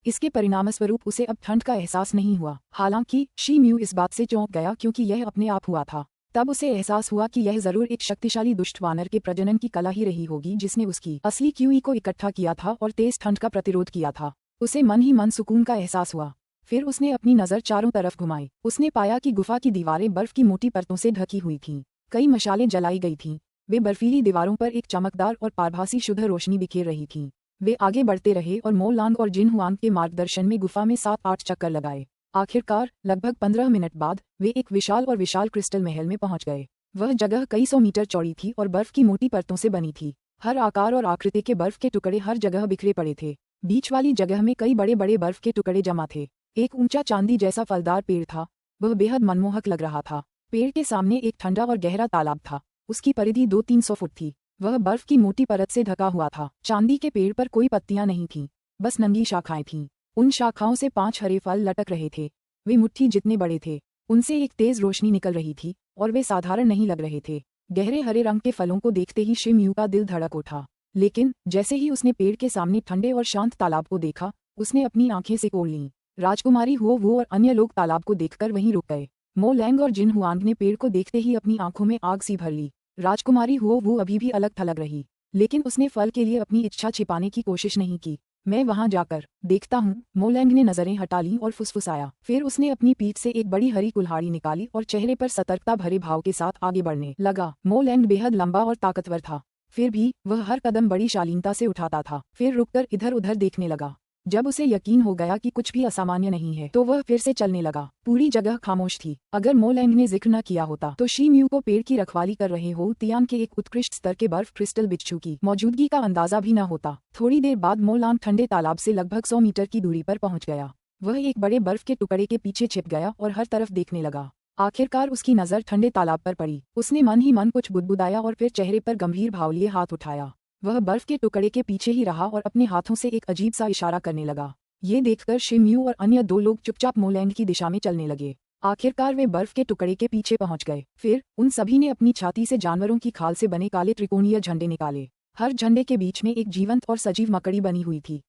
S1: इसके परिणामस्वरूप उसे अब ठंड का एहसास नहीं हुआ। हालांकि शी म्यू इस बात से चौंक गया क्योंकि यह अपने आप हुआ था। तब उसे एहसास हुआ कि यह जरूर एक शक्तिशाली दुष्ट वानर के प्रजनन की कला ही रही होगी जिसने उसकी असली क्यूई को इकट्ठा किया था और तेज ठंड का प्रतिरोध किया था। उसे मन ही मन सुकून का एहसास हुआ। फिर उसने अपनी नजर चारों तरफ घुमाई। उसने पाया कि गुफा की दीवारें बर्फ की मोटी परतों से ढकी हुई थीं। कई मशालें जलाई गई थीं। वे बर्फीली दीवारों पर एक चमकदार और पारभासी शुद्ध रोशनी बिखेर रही थीं। वे आगे बढ़ते रहे और मोलांग और जिन हुआंग के मार्गदर्शन में गुफा में 7-8 चक्कर लगाए। आखिरकार लगभग 15 मिनट बाद वे एक विशाल और विशाल क्रिस्टल महल में पहुंच गए। वह जगह कई 100 मीटर चौड़ी थी और बर्फ की मोटी परतों से बनी थी। हर आकार और आकृति के बर्फ के टुकड़े हर जगह बिखरे पड़े थे। बीच वाली जगह में कई बड़े बड़े बर्फ के टुकड़े जमा थे। एक ऊंचा चांदी जैसा फलदार पेड़ था। वह बेहद मनमोहक लग रहा था। पेड़ के सामने एक ठंडा और गहरा तालाब था। उसकी परिधि 200-300 फुट थी। वह बर्फ की मोटी परत से ढका हुआ था। चांदी के पेड़ पर कोई पत्तियां नहीं थीं, बस नंगी शाखाएं थीं। उन शाखाओं से 5 हरे फल लटक रहे थे। वे मुट्ठी जितने बड़े थे। उनसे एक तेज रोशनी निकल रही थी और वे साधारण नहीं लग रहे थे। गहरे हरे रंग के फलों को देखते ही शी म्यू का दिल धड़क उठा। लेकिन जैसे ही उसने पेड़ के सामने ठंडे और शांत तालाब को देखा, उसने अपनी आंखें सिकोड़ लीं। राजकुमारी हुओ वो और अन्य लोग तालाब को देखकर वहीं रुक गए। मो लैंग और जिन हुआंग ने पेड़ को देखते ही अपनी आंखों में आग सी भर ली। राजकुमारी हुओ वू अभी भी अलग थलग रही, लेकिन उसने फल के लिए अपनी इच्छा छिपाने की कोशिश नहीं की। मैं वहां जाकर देखता हूँ। मो लैंग ने नजरें हटा लीं और फुसफुसाया। फिर उसने अपनी पीठ से एक बड़ी हरी कुल्हाड़ी निकाली और चेहरे पर सतर्कता भरे भाव के साथ आगे बढ़ने लगा। मो लैंग बेहद लंबा और ताकतवर था, फिर भी वह हर कदम बड़ी शालीनता से उठाता था। फिर रुककर इधर उधर देखने लगा। जब उसे यकीन हो गया कि कुछ भी असामान्य नहीं है तो वह फिर से चलने लगा। पूरी जगह खामोश थी। अगर मो लैंग ने जिक्र न किया होता तो शी म्यू को पेड़ की रखवाली कर रहे हो तियान के एक उत्कृष्ट स्तर के बर्फ क्रिस्टल बिच्छू की मौजूदगी का अंदाजा भी न होता। थोड़ी देर बाद मो लैंग ठंडे तालाब से लगभग 100 मीटर की दूरी पर पहुंच गया। वह एक बड़े बर्फ के टुकड़े के पीछे छिप गया और हर तरफ देखने लगा। आखिरकार उसकी नजर ठंडे तालाब पर पड़ी। उसने मन ही मन कुछ बुदबुदाया और फिर चेहरे पर गंभीर भाव लिए हाथ उठाया। वह बर्फ के टुकड़े के पीछे ही रहा और अपने हाथों से एक अजीब सा इशारा करने लगा। ये देखकर शी म्यू और अन्य 2 लोग चुपचाप मो लैंग की दिशा में चलने लगे। आखिरकार वे बर्फ के टुकड़े के पीछे पहुंच गए। फिर उन सभी ने अपनी छाती से जानवरों की खाल से बने काले त्रिकोणीय झंडे निकाले। हर झंडे के बीच में एक जीवंत और सजीव मकड़ी बनी हुई थी।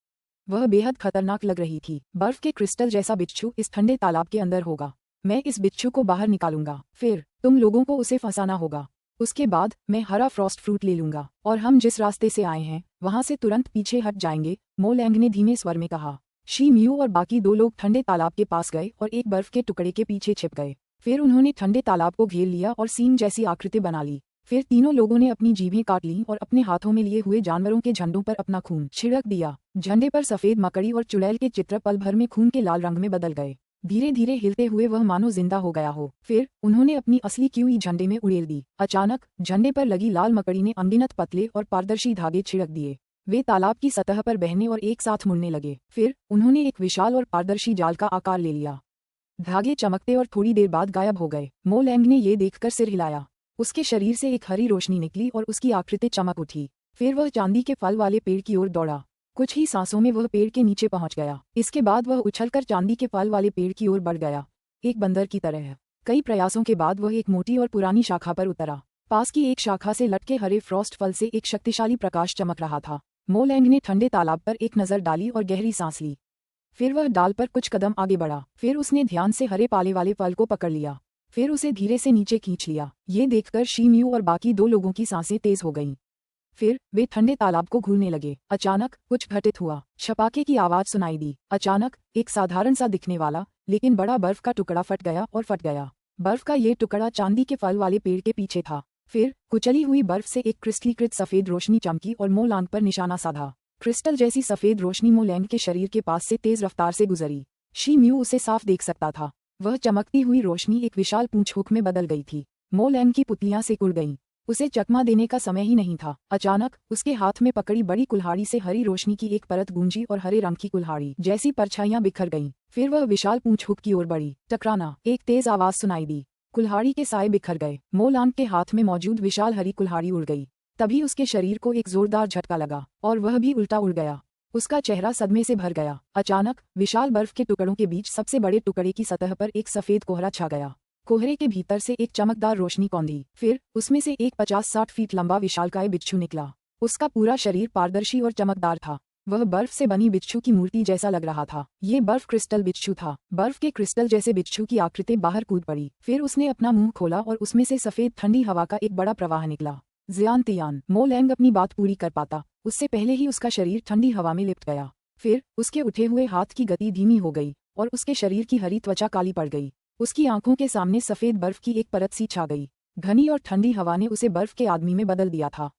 S1: वह बेहद खतरनाक लग रही थी। बर्फ के क्रिस्टल जैसा बिच्छू इस ठंडे तालाब के अंदर होगा। मैं इस बिच्छू को बाहर निकालूंगा, फिर तुम लोगों को उसे फंसाना होगा। उसके बाद मैं हरा फ्रॉस्ट फ्रूट ले लूंगा और हम जिस रास्ते से आए हैं वहां से तुरंत पीछे हट जाएंगे। मो लैंग ने धीमे स्वर में कहा। शी म्यू और बाकी 2 लोग ठंडे तालाब के पास गए और एक बर्फ के टुकड़े के पीछे छिप गए। फिर उन्होंने ठंडे तालाब को घेर लिया और सींग जैसी आकृति बना ली। फिर तीनों लोगों ने अपनी जीभें काट लीं और अपने हाथों में लिए हुए जानवरों के झंडों पर अपना खून छिड़क दिया। झंडे पर सफेद मकड़ी और चुड़ैल के चित्र पल भर में खून के लाल रंग में बदल गए। धीरे धीरे हिलते हुए वह मानो जिंदा हो गया हो। फिर उन्होंने अपनी असली क्यूई झंडे में उड़ेल दी। अचानक झंडे पर लगी लाल मकड़ी ने अनगिनत पतले और पारदर्शी धागे छिड़क दिए। वे तालाब की सतह पर बहने और एक साथ मुड़ने लगे। फिर उन्होंने एक विशाल और पारदर्शी जाल का आकार ले लिया। धागे चमकते और थोड़ी देर बाद गायब हो गए। मो लैंग ने ये देखकर सिर हिलाया। उसके शरीर से एक हरी रोशनी निकली और उसकी आकृति चमक उठी। फिर वह चांदी के फल वाले पेड़ की ओर दौड़ा। कुछ ही सांसों में वह पेड़ के नीचे पहुंच गया। इसके बाद वह उछलकर चांदी के फल वाले पेड़ की ओर बढ़ गया, एक बंदर की तरह। कई प्रयासों के बाद वह एक मोटी और पुरानी शाखा पर उतरा। पास की एक शाखा से लटके हरे फ्रॉस्ट फल से एक शक्तिशाली प्रकाश चमक रहा था। मो लैंग ने ठंडे तालाब पर एक नजर डाली और गहरी सांस ली। फिर वह डाल पर कुछ कदम आगे बढ़ा। फिर उसने ध्यान से हरे पाले वाले फल को पकड़ लिया। फिर उसे धीरे से नीचे खींच लिया। ये देखकर शी म्यू और बाकी 2 लोगों की सांसें तेज हो गईं। फिर वे ठंडे तालाब को घूरने लगे। अचानक कुछ घटित हुआ। छपाके की आवाज सुनाई दी। अचानक एक साधारण सा दिखने वाला लेकिन बड़ा बर्फ का टुकड़ा फट गया। बर्फ का ये टुकड़ा चांदी के फल वाले पेड़ के पीछे था। फिर कुचली हुई बर्फ से एक क्रिस्टलीकृत सफेद रोशनी चमकी और मो लैंग पर निशाना साधा। क्रिस्टल जैसी सफेद रोशनी मो लैंग के शरीर के पास से तेज रफ्तार से गुजरी। शी म्यू उसे साफ देख सकता था। वह चमकती हुई रोशनी एक विशाल पूंछहुक में बदल गई थी। मो लैंग की पुतलियां सिकुड़ गईं। उसे चकमा देने का समय ही नहीं था। अचानक उसके हाथ में पकड़ी बड़ी कुल्हाड़ी से हरी रोशनी की एक परत गूंजी और हरे रंग की कुल्हाड़ी जैसी परछाइयां बिखर गईं। फिर वह विशाल पूंछहुक की ओर बढ़ी। टकराना, एक तेज आवाज सुनाई दी। कुल्हाड़ी के साए बिखर गए। मो लैंग के हाथ में मौजूद विशाल हरी कुल्हाड़ी उड़ गई। तभी उसके शरीर को एक जोरदार झटका लगा और वह भी उल्टा उड़ गया। उसका चेहरा सदमे से भर गया। अचानक विशाल बर्फ के टुकड़ों के बीच सबसे बड़े टुकड़े की सतह पर एक सफेद कोहरा छा गया। कोहरे के भीतर से एक चमकदार रोशनी कौंधी। फिर उसमें से एक 50-60 फीट लंबा विशालकाय बिच्छू निकला। उसका पूरा शरीर पारदर्शी और चमकदार था। वह बर्फ से बनी बिच्छू की मूर्ति जैसा लग रहा था। ये बर्फ क्रिस्टल बिच्छू था। बर्फ के क्रिस्टल जैसे बिच्छू की आकृति बाहर कूद पड़ी। फिर उसने अपना मुंह खोला और उसमें से सफेद ठंडी हवा का एक बड़ा प्रवाह निकला। जियान तियान। मो लैंग अपनी बात पूरी कर पाता उससे पहले ही उसका शरीर ठंडी हवा में लिपट गया। फिर उसके उठे हुए हाथ की गति धीमी हो गई और उसके शरीर की हरी त्वचा काली पड़ गई। उसकी आंखों के सामने सफेद बर्फ की एक परत सी छा गई। घनी और ठंडी हवा ने उसे बर्फ के आदमी में बदल दिया था।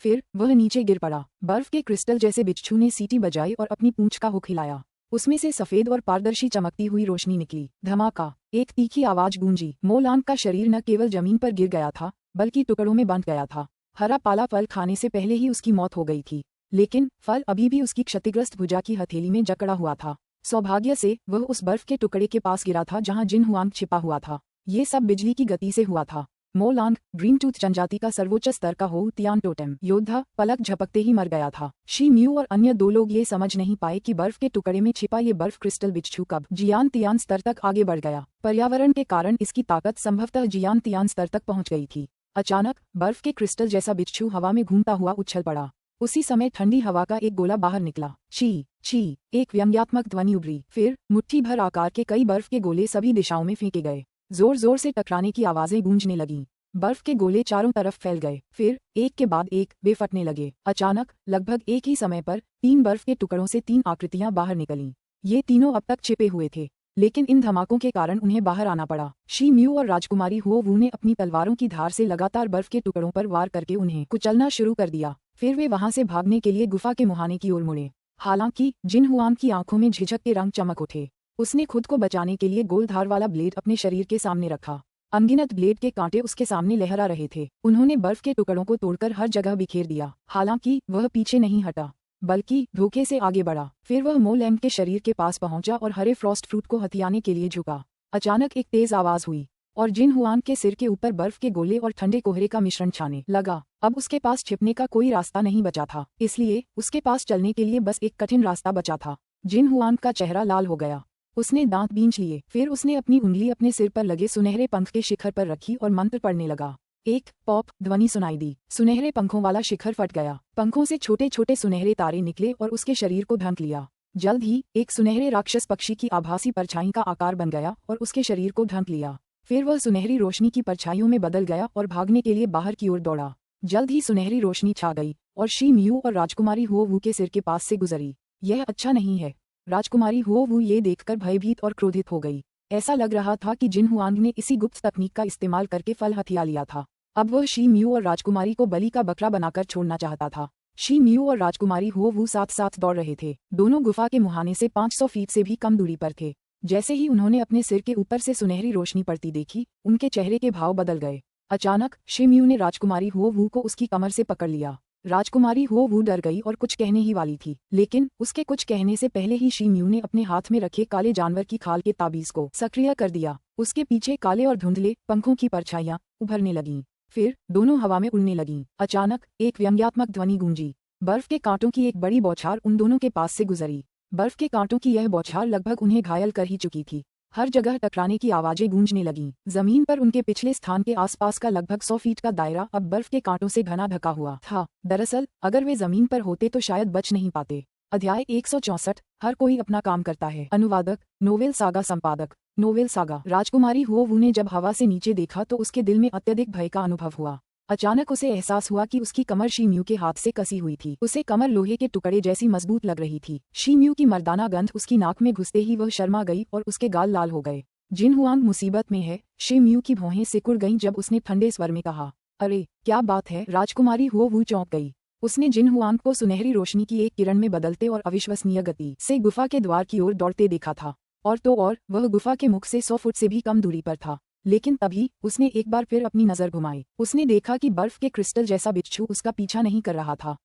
S1: फिर वह नीचे गिर पड़ा। बर्फ के क्रिस्टल जैसे बिच्छू ने सीटी बजाई और अपनी पूंछ का हुक हिलाया। उसमें से सफेद और पारदर्शी चमकती हुई रोशनी निकली। धमाका, एक तीखी आवाज गूंजी। मो लैंग का शरीर न केवल जमीन पर गिर गया था बल्कि टुकड़ों में बंट गया था। हरा पाला फल खाने से पहले ही उसकी मौत हो गई थी, लेकिन फल अभी भी उसकी क्षतिग्रस्त भुजा की हथेली में जकड़ा हुआ था। सौभाग्य से वह उस बर्फ के टुकड़े के पास गिरा था जहां जिन हुआंग छिपा हुआ था। ये सब बिजली की गति से हुआ था। मो लैंग ग्रीन टूथ जनजाति का सर्वोच्च स्तर का हो तियान टोटेम योद्धा पलक झपकते ही मर गया था। शी म्यू और अन्य 2 लोग ये समझ नहीं पाए कि बर्फ के टुकड़े में छिपा ये बर्फ क्रिस्टल बिच्छू कब जियान तियान स्तर तक आगे बढ़ गया। पर्यावरण के कारण इसकी ताकत संभवतः जियान तियान स्तर तक पहुंच गई थी। अचानक बर्फ के क्रिस्टल जैसा बिच्छू हवा में घूमता हुआ उछल पड़ा। उसी समय ठंडी हवा का एक गोला बाहर निकला। छी छी, एक व्यंग्यात्मक ध्वनि उभरी। फिर मुट्ठी भर आकार के कई बर्फ के गोले सभी दिशाओं में फेंके गए। जोर जोर से टकराने की आवाजें गूंजने लगीं। बर्फ के गोले चारों तरफ फैल गए। फिर एक के बाद एक वे फटने लगे। अचानक लगभग एक ही समय पर 3 बर्फ के टुकड़ों से 3 आकृतियां बाहर निकलीं। ये तीनों अब तक छिपे हुए थे, लेकिन इन धमाकों के कारण उन्हें बाहर आना पड़ा। शी म्यू और राजकुमारी हुओ वू ने अपनी तलवारों की धार से लगातार बर्फ के टुकड़ों पर वार करके उन्हें कुचलना शुरू कर दिया। फिर वे वहां से भागने के लिए गुफा के मुहाने की ओर मुड़े। हालांकि जिन हुआन की आंखों में झिझक के रंग चमक उठे। उसने खुद को बचाने के लिए गोल धार वाला ब्लेड अपने शरीर के सामने रखा। अनगिनत ब्लेड के कांटे उसके सामने लहरा रहे थे। उन्होंने बर्फ के टुकड़ों को तोड़कर हर जगह बिखेर दिया। हालांकि वह पीछे नहीं हटा, बल्कि धोखे से आगे बढ़ा। फिर वह मो लैंग के शरीर के पास पहुंचा और हरे फ्रॉस्ट फ्रूट को हथियाने के लिए झुका। अचानक एक तेज आवाज हुई और जिन हुआन के सिर के ऊपर बर्फ के गोले और ठंडे कोहरे का मिश्रण छाने लगा। अब उसके पास छिपने का कोई रास्ता नहीं बचा था, इसलिए उसके पास चलने के लिए बस एक कठिन रास्ता बचा था। जिन हुआन का चेहरा लाल हो गया। उसने दांत बींच लिए। फिर उसने अपनी उंगली अपने सिर पर लगे सुनहरे पंख के शिखर पर रखी और मंत्र पढ़ने लगा। एक पॉप ध्वनि सुनाई दी। सुनहरे पंखों वाला शिखर फट गया। पंखों से छोटे छोटे सुनहरे तारे निकले और उसके शरीर को ढक लिया। जल्द ही एक सुनहरे राक्षस पक्षी की आभासी परछाई का आकार बन गया और उसके शरीर को ढक लिया। फिर वह सुनहरी रोशनी की परछाइयों में बदल गया और भागने के लिए बाहर की ओर दौड़ा। जल्द ही सुनहरी रोशनी छा गई और शी म्यू और राजकुमारी हुओ वू के सिर के पास से गुजरी। यह अच्छा नहीं है। राजकुमारी हुओ वू ये देखकर भयभीत और क्रोधित हो गई। ऐसा लग रहा था कि जिन हुआंग ने इसी गुप्त तकनीक का इस्तेमाल करके फल हथिया लिया था। अब वह शी म्यू और राजकुमारी को बलि का बकरा बनाकर छोड़ना चाहता था। शी म्यू और राजकुमारी हुओ वू साथ साथ दौड़ रहे थे। दोनों गुफा के मुहाने से 500 फीट से भी कम दूरी पर थे। जैसे ही उन्होंने अपने सिर के ऊपर से सुनहरी रोशनी पड़ती देखी, उनके चेहरे के भाव बदल गए। अचानक शी म्यू ने राजकुमारी हुओ वू को उसकी कमर से पकड़ लिया। राजकुमारी हुओ वू डर गई और कुछ कहने ही वाली थी, लेकिन उसके कुछ कहने से पहले ही शी म्यू ने अपने हाथ में रखे काले जानवर की खाल के ताबीज को सक्रिय कर दिया। उसके पीछे काले और धुंधले पंखों की परछाइयां उभरने लगीं। फिर दोनों हवा में उड़ने लगीं। अचानक एक व्यंग्यात्मक ध्वनि गूंजी। बर्फ के कांटों की एक बड़ी बौछार उन दोनों के पास से गुजरी। बर्फ के कांटों की यह बौछार लगभग उन्हें घायल कर ही चुकी थी। हर जगह टकराने की आवाजें गूंजने लगीं। जमीन पर उनके पिछले स्थान के आसपास का लगभग 100 फीट का दायरा अब बर्फ के कांटों से घना ढका हुआ था। दरअसल अगर वे जमीन पर होते तो शायद बच नहीं पाते। अध्याय 164 हर कोई अपना काम करता है। अनुवादक नोवेल सागा संपादक नोवेल सागा। राजकुमारी हुओ वू ने जब हवा से नीचे देखा तो उसके दिल में अत्यधिक भय का अनुभव हुआ। अचानक उसे एहसास हुआ कि उसकी कमर शी म्यू के हाथ से कसी हुई थी। उसे कमर लोहे के टुकड़े जैसी मजबूत लग रही थी। शी म्यू की मर्दाना गंध उसकी नाक में घुसते ही वह शर्मा गई और उसके गाल लाल हो गए। जिन हुआंग मुसीबत में है। शी म्यू की भौहें सिकुड़ गईं जब उसने ठंडे स्वर में कहा, अरे क्या बात है। राजकुमारी हुओ वू चौंक गई। उसने जिन हुआंग को सुनहरी रोशनी की एक किरण में बदलते और अविश्वसनीय गति से गुफा के द्वार की ओर दौड़ते देखा था। और तो और वह गुफा के मुख से 100 फुट से भी कम दूरी पर था। लेकिन तभी उसने एक बार फिर अपनी नजर घुमाई। उसने देखा कि बर्फ के क्रिस्टल जैसा बिच्छू उसका पीछा नहीं कर रहा था।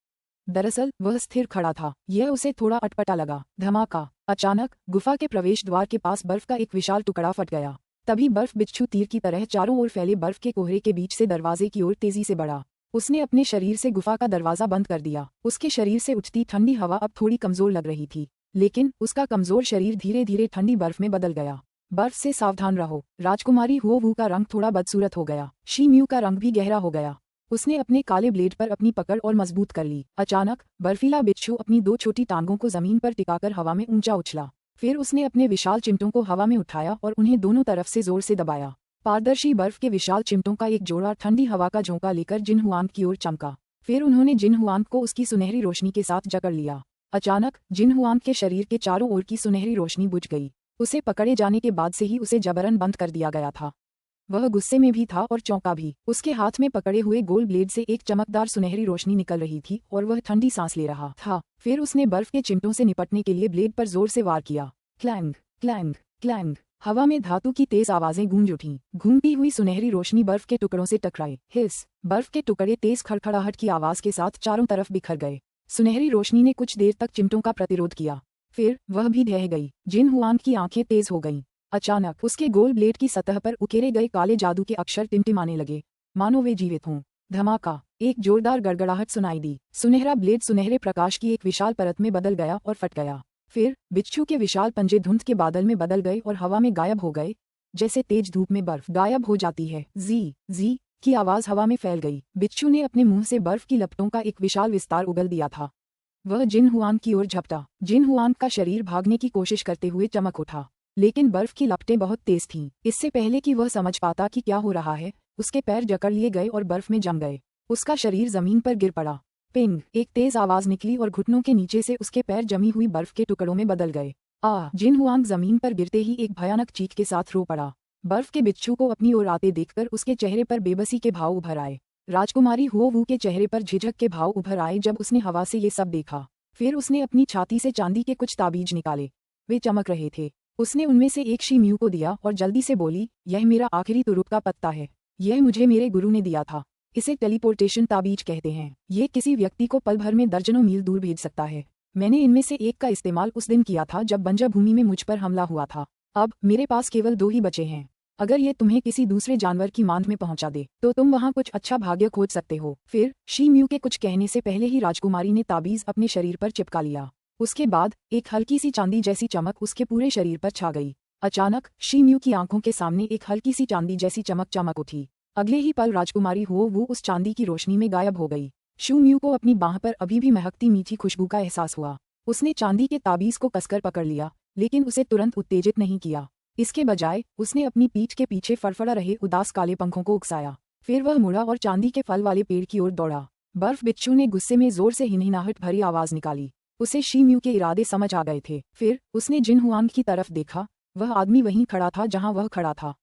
S1: दरअसल वह स्थिर खड़ा था। यह उसे थोड़ा अटपटा लगा। धमाका। अचानक गुफा के प्रवेश द्वार के पास बर्फ का एक विशाल टुकड़ा फट गया। तभी बर्फ बिच्छू तीर की तरह चारों ओर फैले बर्फ के कोहरे के बीच से दरवाजे की ओर तेजी से बढ़ा। उसने अपने शरीर से गुफा का दरवाजा बंद कर दिया। उसके शरीर से उठती ठंडी हवा अब थोड़ी कमजोर लग रही थी, लेकिन उसका कमजोर शरीर धीरे धीरे ठंडी बर्फ में बदल गया। बर्फ से सावधान रहो। राजकुमारी हुओ वू का रंग थोड़ा बदसूरत हो गया। शी म्यू का रंग भी गहरा हो गया। उसने अपने काले ब्लेड पर अपनी पकड़ और मजबूत कर ली। अचानक बर्फीला बिच्छू अपनी 2 छोटी टांगों को जमीन पर टिकाकर हवा में ऊंचा उछला। फिर उसने अपने विशाल चिमटों को हवा में उठाया और उन्हें दोनों तरफ से जोर से दबाया। पारदर्शी बर्फ के विशाल चिमटों का एक जोड़ा ठंडी हवा का झोंका लेकर जिन हुआंग की ओर चमका। फिर उन्होंने जिन हुआंग को उसकी सुनहरी रोशनी के साथ जकड़ लिया। अचानक जिन हुआंग के शरीर के चारों ओर की सुनहरी रोशनी बुझ गई। उसे पकड़े जाने के बाद से ही उसे जबरन बंद कर दिया गया था। वह गुस्से में भी था और चौंका भी। उसके हाथ में पकड़े हुए गोल ब्लेड से एक चमकदार सुनहरी रोशनी निकल रही थी और वह ठंडी सांस ले रहा था। फिर उसने बर्फ के चिमटों से निपटने के लिए ब्लेड पर जोर से वार किया। Clang clang clang. हवा में धातु की तेज आवाजें गूंज उठीं। घूमती हुई सुनहरी रोशनी बर्फ के टुकड़ों से टकराई। हिस। बर्फ के टुकड़े तेज खड़खड़ाहट की आवाज के साथ चारों तरफ बिखर गए। सुनहरी रोशनी ने कुछ देर तक चिमटों का प्रतिरोध किया, फिर वह भी ढह गई। जिन हुआंग की आंखें तेज हो गईं। अचानक उसके गोल ब्लेड की सतह पर उकेरे गए काले जादू के अक्षर टिमटिमाने लगे, मानो वे जीवित हों। धमाका। एक जोरदार गड़गड़ाहट सुनाई दी। सुनहरा ब्लेड सुनहरे प्रकाश की एक विशाल परत में बदल गया और फट गया। फिर बिच्छू के विशाल पंजे धुंध के बादल में बदल गए और हवा में गायब हो गए, जैसे तेज धूप में बर्फ गायब हो जाती है। जी जी की आवाज हवा में फैल गई। बिच्छू ने अपने मुंह से बर्फ की लपटों का एक विशाल विस्तार उगल दिया था। वह जिन हुआंग की ओर झपटा। जिन हुआंग का शरीर भागने की कोशिश करते हुए चमक उठा। लेकिन बर्फ की लपटें बहुत तेज थीं। इससे पहले कि वह समझ पाता कि क्या हो रहा है, उसके पैर जकड़ लिए गए और बर्फ में जम गए। उसका शरीर जमीन पर गिर पड़ा। पिंग! एक तेज आवाज निकली और घुटनों के नीचे से उसके पैर जमी हुई बर्फ के टुकड़ों में बदल गए। जिन हुआंग जमीन पर गिरते ही एक भयानक चीख के साथ रो पड़ा। बर्फ के बिच्छू को अपनी ओर आते देखकर उसके चेहरे पर बेबसी के भाव उभर आए। राजकुमारी हुओ वू के चेहरे पर झिझक के भाव उभर आए जब उसने हवा से ये सब देखा। फिर उसने अपनी छाती से चांदी के कुछ ताबीज निकाले। वे चमक रहे थे। उसने उनमें से एक शी म्यू को दिया और जल्दी से बोली, यह मेरा आखिरी तुरुप का पत्ता है। यह मुझे मेरे गुरु ने दिया था। इसे टेलीपोर्टेशन ताबीज कहते हैं। ये किसी व्यक्ति को पल भर में दर्जनों मील दूर भेज सकता है। मैंने इनमें से एक का इस्तेमाल उस दिन किया था जब बंजर भूमि में मुझ पर हमला हुआ था। अब मेरे पास केवल 2 ही बचे हैं। अगर ये तुम्हें किसी दूसरे जानवर की मांद में पहुंचा दे तो तुम वहां कुछ अच्छा भाग्य खोज सकते हो। फिर शी म्यू के कुछ कहने से पहले ही राजकुमारी ने ताबीज अपने शरीर पर चिपका लिया। उसके बाद एक हल्की सी चांदी जैसी चमक उसके पूरे शरीर पर छा गई। अचानक शी म्यू की आंखों के सामने एक हल्की सी चांदी जैसी चमक उठी। अगले ही पल राजकुमारी हुओ वू उस चांदी की रोशनी में गायब हो गई। शू म्यू को अपनी बाह पर अभी भी महकती मीठी खुशबू का एहसास हुआ। उसने चांदी के ताबीज को कसकर पकड़ लिया, लेकिन उसे तुरंत उत्तेजित नहीं किया। इसके बजाय उसने अपनी पीठ के पीछे फड़फड़ा रहे उदास काले पंखों को उकसाया। फिर वह मुड़ा और चांदी के फल वाले पेड़ की ओर दौड़ा। बर्फ बिच्छू ने गुस्से में जोर से हिनहिनाहट भरी आवाज निकाली। उसे शी म्यू के इरादे समझ आ गए थे। फिर उसने जिन हुआंग की तरफ देखा। वह आदमी वहीं खड़ा था जहां वह खड़ा था।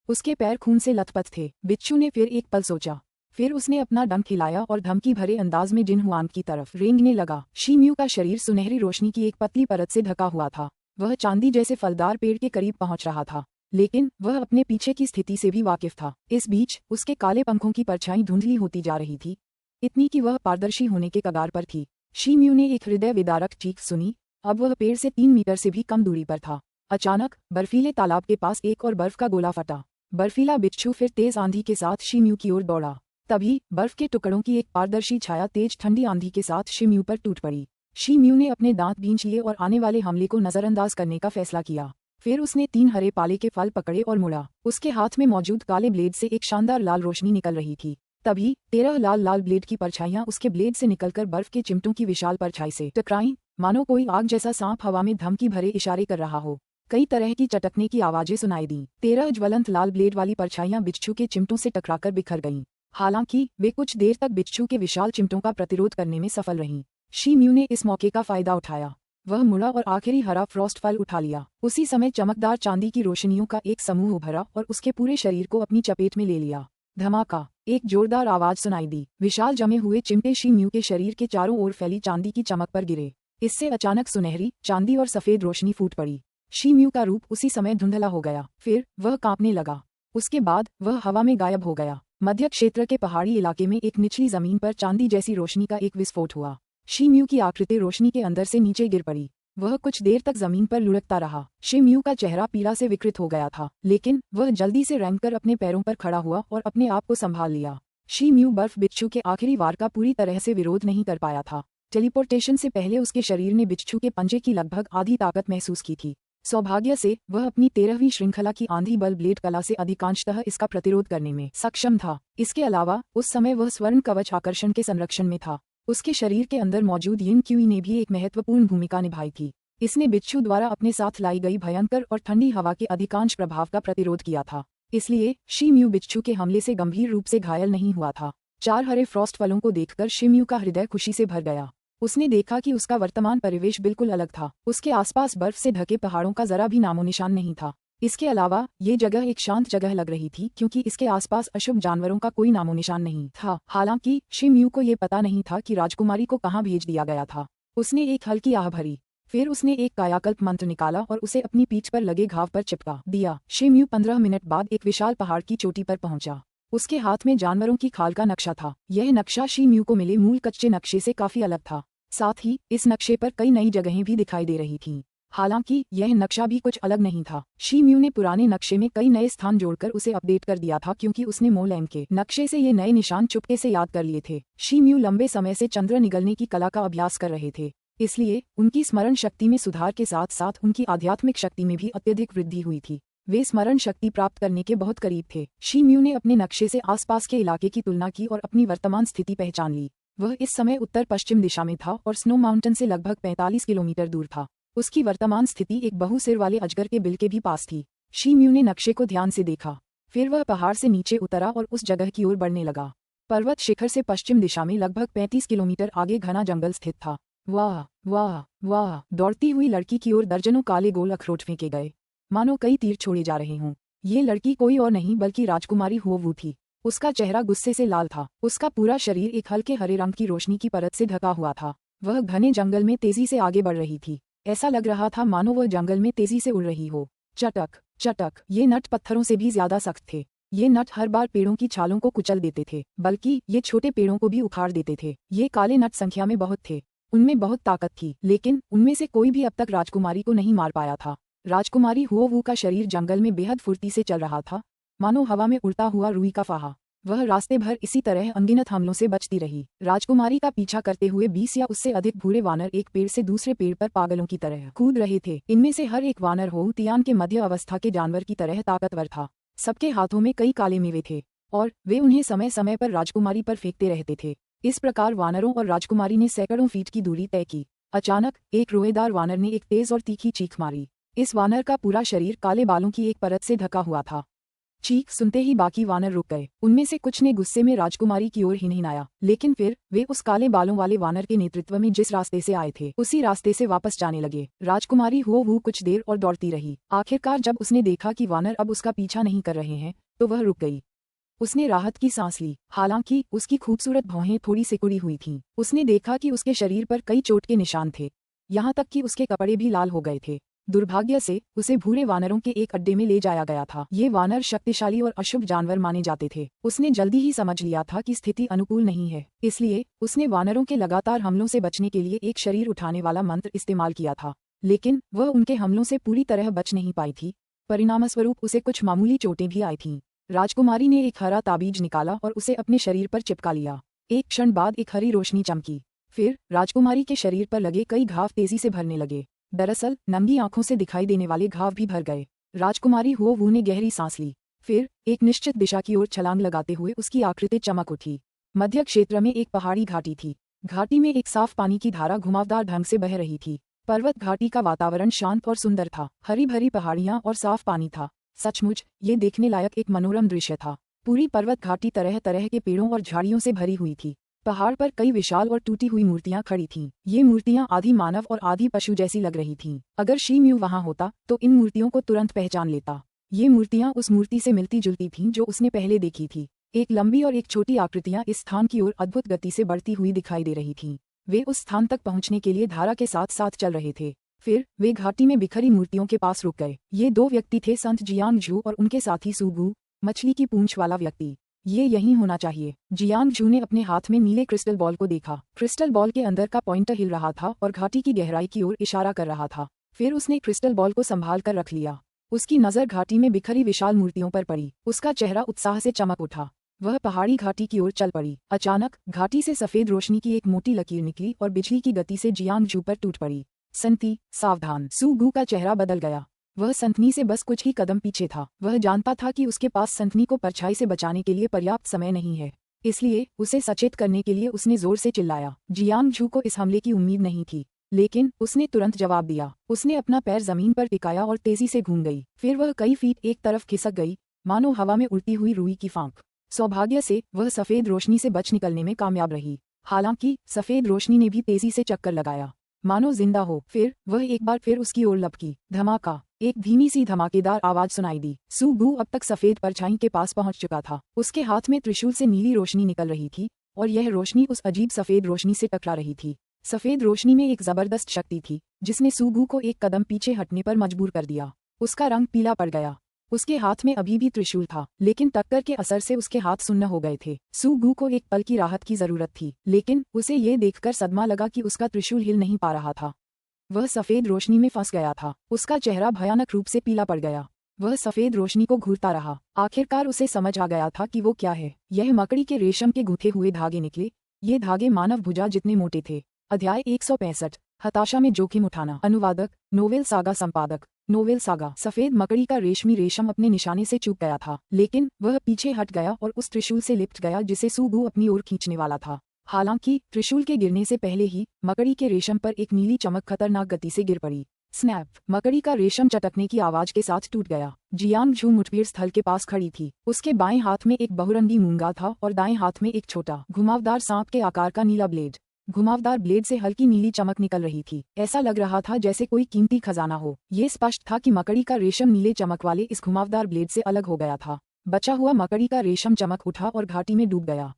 S1: उसके पैर खून से लथपथ थे। बिच्छू ने फिर एक पल सोचा। फिर उसने अपना डंक हिलाया और धमकी भरे अंदाज में जिन हुआंग की तरफ रेंगने लगा। शी म्यू का शरीर सुनहरी रोशनी की एक पतली परत से ढका हुआ था। वह चांदी जैसे फलदार पेड़ के करीब पहुंच रहा था, लेकिन वह अपने पीछे की स्थिति से भी वाकिफ था। इस बीच उसके काले पंखों की परछाई धुंधली होती जा रही थी, इतनी कि वह पारदर्शी होने के कगार पर थी। शी म्यू ने एक हृदय विदारक चीख सुनी। अब वह पेड़ से 3 मीटर से भी कम दूरी पर था। अचानक बर्फीले तालाब के पास एक और बर्फ का गोला फटा। बर्फीला बिच्छू फिर तेज आंधी के साथ शी म्यू की ओर दौड़ा। तभी बर्फ के टुकड़ों की एक पारदर्शी छाया तेज ठंडी आंधी के साथ शी म्यू पर टूट पड़ी। शी म्यू ने अपने दांत बींच लिए और आने वाले हमले को नजरअंदाज करने का फैसला किया। फिर उसने 3 हरे पाले के फल पकड़े और मुड़ा। उसके हाथ में मौजूद काले ब्लेड से एक शानदार लाल रोशनी निकल रही थी। तभी 13 लाल ब्लेड की परछाइयां उसके ब्लेड से निकलकर बर्फ के चिमटों की विशाल परछाई से टकराईं, मानो कोई आग जैसा सांप हवा में धमकी भरे इशारे कर रहा हो। कई तरह की चटकने की आवाजें सुनाई दी। 13 ज्वलंत लाल ब्लेड वाली परछाइयां बिच्छू के चिमटों से टकराकर बिखर गईं। हालांकि वे कुछ देर तक बिच्छू के विशाल चिमटों का प्रतिरोध करने में सफल रहीं। शी म्यू ने इस मौके का फायदा उठाया। वह मुड़ा और आखिरी हरा फ्रॉस्ट फल उठा लिया। उसी समय चमकदार चांदी की रोशनियों का एक समूह उभरा और उसके पूरे शरीर को अपनी चपेट में ले लिया। धमाका! एक जोरदार आवाज सुनाई दी। विशाल जमे हुए चिमटे शी म्यू के शरीर के चारों ओर फैली चांदी की चमक पर गिरे। इससे अचानक सुनहरी, चांदी और सफेद रोशनी फूट पड़ी। शी म्यू का रूप उसी समय धुंधला हो गया। फिर वह कांपने लगा। उसके बाद वह हवा में गायब हो गया। मध्य क्षेत्र के पहाड़ी इलाके में एक निचली जमीन पर चांदी जैसी रोशनी का एक विस्फोट हुआ। शी म्यू की आकृति रोशनी के अंदर से नीचे गिर पड़ी। वह कुछ देर तक जमीन पर लुढ़कता रहा। शी म्यू का चेहरा पीड़ा से विकृत हो गया था, लेकिन वह जल्दी से रेंगकर अपने पैरों पर खड़ा हुआ और अपने आप को संभाल लिया। शी म्यू बर्फ बिच्छू के आखिरी वार का पूरी तरह से विरोध नहीं कर पाया था। टेलीपोर्टेशन से पहले उसके शरीर ने बिच्छू के पंजे की लगभग आधी ताकत महसूस की थी। सौभाग्य से वह अपनी 13वीं श्रृंखला की आंधी बल ब्लेड कला से अधिकांशतः इसका प्रतिरोध करने में सक्षम था। इसके अलावा उस समय वह स्वर्ण कवच आकर्षण के संरक्षण में था। उसके शरीर के अंदर मौजूद यिन क्यूई ने भी एक महत्वपूर्ण भूमिका निभाई थी। इसने बिच्छू द्वारा अपने साथ लाई गई भयंकर और ठंडी हवा के अधिकांश प्रभाव का प्रतिरोध किया था। इसलिए शी म्यू बिच्छू के हमले से गंभीर रूप से घायल नहीं हुआ था। 4 हरे फ्रॉस्ट फलों को देखकर शी म्यू का हृदय खुशी से भर गया। उसने देखा कि उसका वर्तमान परिवेश बिल्कुल अलग था। उसके आसपास बर्फ से ढके पहाड़ों का जरा भी नामोनिशान नहीं था। इसके अलावा ये जगह एक शांत जगह लग रही थी, क्योंकि इसके आसपास अशुभ जानवरों का कोई नामोनिशान नहीं था। हालांकि शी म्यू को ये पता नहीं था कि राजकुमारी को कहाँ भेज दिया गया था। उसने एक हल्की आह भरी। फिर उसने एक कायाकल्प मंत्र निकाला और उसे अपनी पीठ पर लगे घाव पर चिपका दिया। शी म्यू 15 मिनट बाद एक विशाल पहाड़ की चोटी पर पहुंचा। उसके हाथ में जानवरों की खाल का नक्शा था। यह नक्शा शी म्यू को मिले मूल कच्चे नक्शे से काफी अलग था। साथ ही इस नक्शे पर कई नई जगहें भी दिखाई दे रही थीं। हालांकि यह नक्शा भी कुछ अलग नहीं था। शी म्यू ने पुराने नक्शे में कई नए स्थान जोड़कर उसे अपडेट कर दिया था, क्योंकि उसने मोलैम के नक्शे से ये नए निशान चुपके से याद कर लिए थे। शी म्यू लंबे समय से चंद्र निगलने की कला का अभ्यास कर रहे थे, इसलिए उनकी स्मरण शक्ति में सुधार के साथ साथ उनकी आध्यात्मिक शक्ति में भी अत्यधिक वृद्धि हुई थी। वे स्मरण शक्ति प्राप्त करने के बहुत करीब थे। शी म्यू ने अपने नक्शे से आसपास के इलाके की तुलना की और अपनी वर्तमान स्थिति पहचान ली। वह इस समय उत्तर पश्चिम दिशा में था और स्नो माउंटेन से लगभग 45 किलोमीटर दूर था। उसकी वर्तमान स्थिति एक बहुसिर वाले अजगर के बिल के भी पास थी। शी म्यू ने नक्शे को ध्यान से देखा, फिर वह पहाड़ से नीचे उतरा और उस जगह की ओर बढ़ने लगा। पर्वत शिखर से पश्चिम दिशा में लगभग 35 किलोमीटर आगे घना जंगल स्थित था। वाह वाह वाह! दौड़ती हुई लड़की की ओर दर्जनों काले गोल अखरोट फेंके गए, मानो कई तीर छोड़े जा रहे हों। ये लड़की कोई और नहीं बल्कि राजकुमारी हुओ वू थी। उसका चेहरा गुस्से से लाल था, उसका पूरा शरीर एक हल्के हरे रंग की रोशनी की परत से ढका हुआ था। वह घने जंगल में तेजी से आगे बढ़ रही थी, ऐसा लग रहा था मानो वह जंगल में तेजी से उड़ रही हो। चटक चटक! ये नट पत्थरों से भी ज्यादा सख्त थे। ये नट हर बार पेड़ों की छालों को कुचल देते थे, बल्कि ये छोटे पेड़ों को भी उखाड़ देते थे। ये काले नट संख्या में बहुत थे, उनमें बहुत ताकत थी, लेकिन उनमें से कोई भी अब तक राजकुमारी को नहीं मार पाया था। राजकुमारी हुओ वू का शरीर जंगल में बेहद फुर्ती से चल रहा था, मानो हवा में उड़ता हुआ रुई का फाहा। वह रास्ते भर इसी तरह अनगिनत हमलों से बचती रही। राजकुमारी का पीछा करते हुए 20 या उससे अधिक भूरे वानर एक पेड़ से दूसरे पेड़ पर पागलों की तरह कूद रहे थे। इनमें से हर एक वानर हो तियान के मध्य अवस्था के जानवर की तरह ताकतवर था। सबके हाथों में कई काले मेवे थे और वे उन्हें समय समय पर राजकुमारी पर फेंकते रहते थे। इस प्रकार वानरों और राजकुमारी ने सैकड़ों फीट की दूरी तय की। अचानक एक रोएदार वानर ने एक तेज और तीखी चीख मारी। इस वानर का पूरा शरीर काले बालों की एक परत से ढका हुआ था। चीख सुनते ही बाकी वानर रुक गए। उनमें से कुछ ने गुस्से में राजकुमारी की ओर हिनहिनाया, लेकिन फिर वे उस काले बालों वाले वानर के नेतृत्व में जिस रास्ते से आए थे उसी रास्ते से वापस जाने लगे। राजकुमारी हुओ वू कुछ देर और दौड़ती रही। आखिरकार जब उसने देखा कि वानर अब उसका पीछा नहीं कर रहे हैं, तो वह रुक गई। उसने राहत की सांस ली, हालांकि उसकी खूबसूरत भौहें थोड़ी सिकुड़ी हुई थीं। उसने देखा कि उसके शरीर पर कई चोट के निशान थे, यहाँ तक कि उसके कपड़े भी लाल हो गए थे। दुर्भाग्य से उसे भूरे वानरों के एक अड्डे में ले जाया गया था। ये वानर शक्तिशाली और अशुभ जानवर माने जाते थे। उसने जल्दी ही समझ लिया था कि स्थिति अनुकूल नहीं है, इसलिए उसने वानरों के लगातार हमलों से बचने के लिए एक शरीर उठाने वाला मंत्र इस्तेमाल किया था। लेकिन वह उनके हमलों से पूरी तरह बच नहीं पाई थी। परिणामस्वरूप उसे कुछ मामूली चोटें भी आई थीं। राजकुमारी ने एक हरा ताबीज निकाला और उसे अपने शरीर पर चिपका लिया। एक क्षण बाद एक हरी रोशनी चमकी, फिर राजकुमारी के शरीर पर लगे कई घाव तेजी से भरने लगे। दरअसल नंगी आंखों से दिखाई देने वाले घाव भी भर गए। राजकुमारी हुओ वू ने गहरी सांस ली, फिर एक निश्चित दिशा की ओर छलांग लगाते हुए उसकी आकृति चमक उठी। मध्य क्षेत्र में एक पहाड़ी घाटी थी। घाटी में एक साफ पानी की धारा घुमावदार ढंग से बह रही थी। पर्वत घाटी का वातावरण शांत और सुंदर था। हरी भरी पहाड़ियां और साफ पानी था। सचमुच ये देखने लायक एक मनोरम दृश्य था। पूरी पर्वत घाटी तरह तरह के पेड़ों और झाड़ियों से भरी हुई थी। पहाड़ पर कई विशाल और टूटी हुई मूर्तियां खड़ी थीं। ये मूर्तियां आधी मानव और आधी पशु जैसी लग रही थीं। अगर शी म्यू वहां होता तो इन मूर्तियों को तुरंत पहचान लेता। ये मूर्तियां उस मूर्ति से मिलती जुलती थीं जो उसने पहले देखी थी। एक लंबी और एक छोटी आकृतियां इस स्थान की ओर अद्भुत गति से बढ़ती हुई दिखाई दे रही थीं। वे उस स्थान तक पहुंचने के लिए धारा के साथ साथ चल रहे थे। फिर वे घाटी में बिखरी मूर्तियों के पास रुक गए। ये दो व्यक्ति थे, संत जियांग झू और उनके साथी सूगू, मछली की पूंछ वाला व्यक्ति। ये यही होना चाहिए। जियांग झू ने अपने हाथ में नीले क्रिस्टल बॉल को देखा। क्रिस्टल बॉल के अंदर का पॉइंटर हिल रहा था और घाटी की गहराई की ओर इशारा कर रहा था। फिर उसने क्रिस्टल बॉल को संभाल कर रख लिया। उसकी नजर घाटी में बिखरी विशाल मूर्तियों पर पड़ी। उसका चेहरा उत्साह से चमक उठा। वह पहाड़ी घाटी की ओर चल पड़ी। अचानक घाटी से सफेद रोशनी की एक मोटी लकीर निकली और बिजली की गति से जियांग झू पर टूट पड़ी। संती, सावधान! सूगू का चेहरा बदल गया। वह संतनी से बस कुछ ही कदम पीछे था। वह जानता था कि उसके पास संतनी को परछाई से बचाने के लिए पर्याप्त समय नहीं है, इसलिए उसे सचेत करने के लिए उसने जोर से चिल्लाया। जियांग झू को इस हमले की उम्मीद नहीं थी, लेकिन उसने तुरंत जवाब दिया। उसने अपना पैर जमीन पर टिकाया और तेजी से घूम गई। फिर वह कई फीट एक तरफ खिसक गई, मानो हवा में उड़ती हुई रुई की फांक। सौभाग्य से वह सफेद रोशनी से बच निकलने में कामयाब रही। हालांकि सफेद रोशनी ने भी तेजी से चक्कर लगाया, मानो जिंदा हो। फिर वह एक बार फिर उसकी ओर लपकी। धमाका! एक धीमी सी धमाकेदार आवाज सुनाई दी। सूगू अब तक सफेद परछाई के पास पहुंच चुका था। उसके हाथ में त्रिशूल से नीली रोशनी निकल रही थी और यह रोशनी उस अजीब सफेद रोशनी से टकरा रही थी। सफेद रोशनी में एक जबरदस्त शक्ति थी जिसने सूगू को एक कदम पीछे हटने पर मजबूर कर दिया। उसका रंग पीला पड़ गया। उसके हाथ में अभी भी त्रिशूल था, लेकिन टक्कर के असर से उसके हाथ सुन्न हो गए थे। सूगू को एक पल की राहत की जरूरत थी, लेकिन उसे ये देखकर सदमा लगा कि उसका त्रिशूल हिल नहीं पा रहा था। वह सफेद रोशनी में फंस गया था। उसका चेहरा भयानक रूप से पीला पड़ गया। वह सफेद रोशनी को घूरता रहा। आखिरकार उसे समझ आ गया था कि वो क्या है। यह मकड़ी के रेशम के गूंथे हुए धागे निकले। ये धागे मानव भुजा जितने मोटे थे। अध्याय 165, हताशा में जोखिम उठाना। अनुवादक, नोवेल सागा संपादक, नोवेल सागा। सफेद मकड़ी का रेशमी रेशम अपने निशाने से चूक गया था, लेकिन वह पीछे हट गया और उस त्रिशूल से लिपट गया जिसे सूगू अपनी ओर खींचने वाला था। हालांकि त्रिशूल के गिरने से पहले ही मकड़ी के रेशम पर एक नीली चमक खतरनाक गति से गिर पड़ी। स्नैप, मकड़ी का रेशम चटकने की आवाज के साथ टूट गया। जियांग झू मुठभेड़ स्थल के पास खड़ी थी। उसके बाएं हाथ में एक बहुरंगी मूंगा था और दाएं हाथ में एक छोटा घुमावदार सांप के आकार का नीला ब्लेड। घुमावदार ब्लेड से हल्की नीली चमक निकल रही थी। ऐसा लग रहा था जैसे कोई कीमती खजाना हो। ये स्पष्ट था कि मकड़ी का रेशम नीले चमक वाले इस घुमावदार ब्लेड से अलग हो गया था। बचा हुआ मकड़ी का रेशम चमक उठा और घाटी में डूब गया।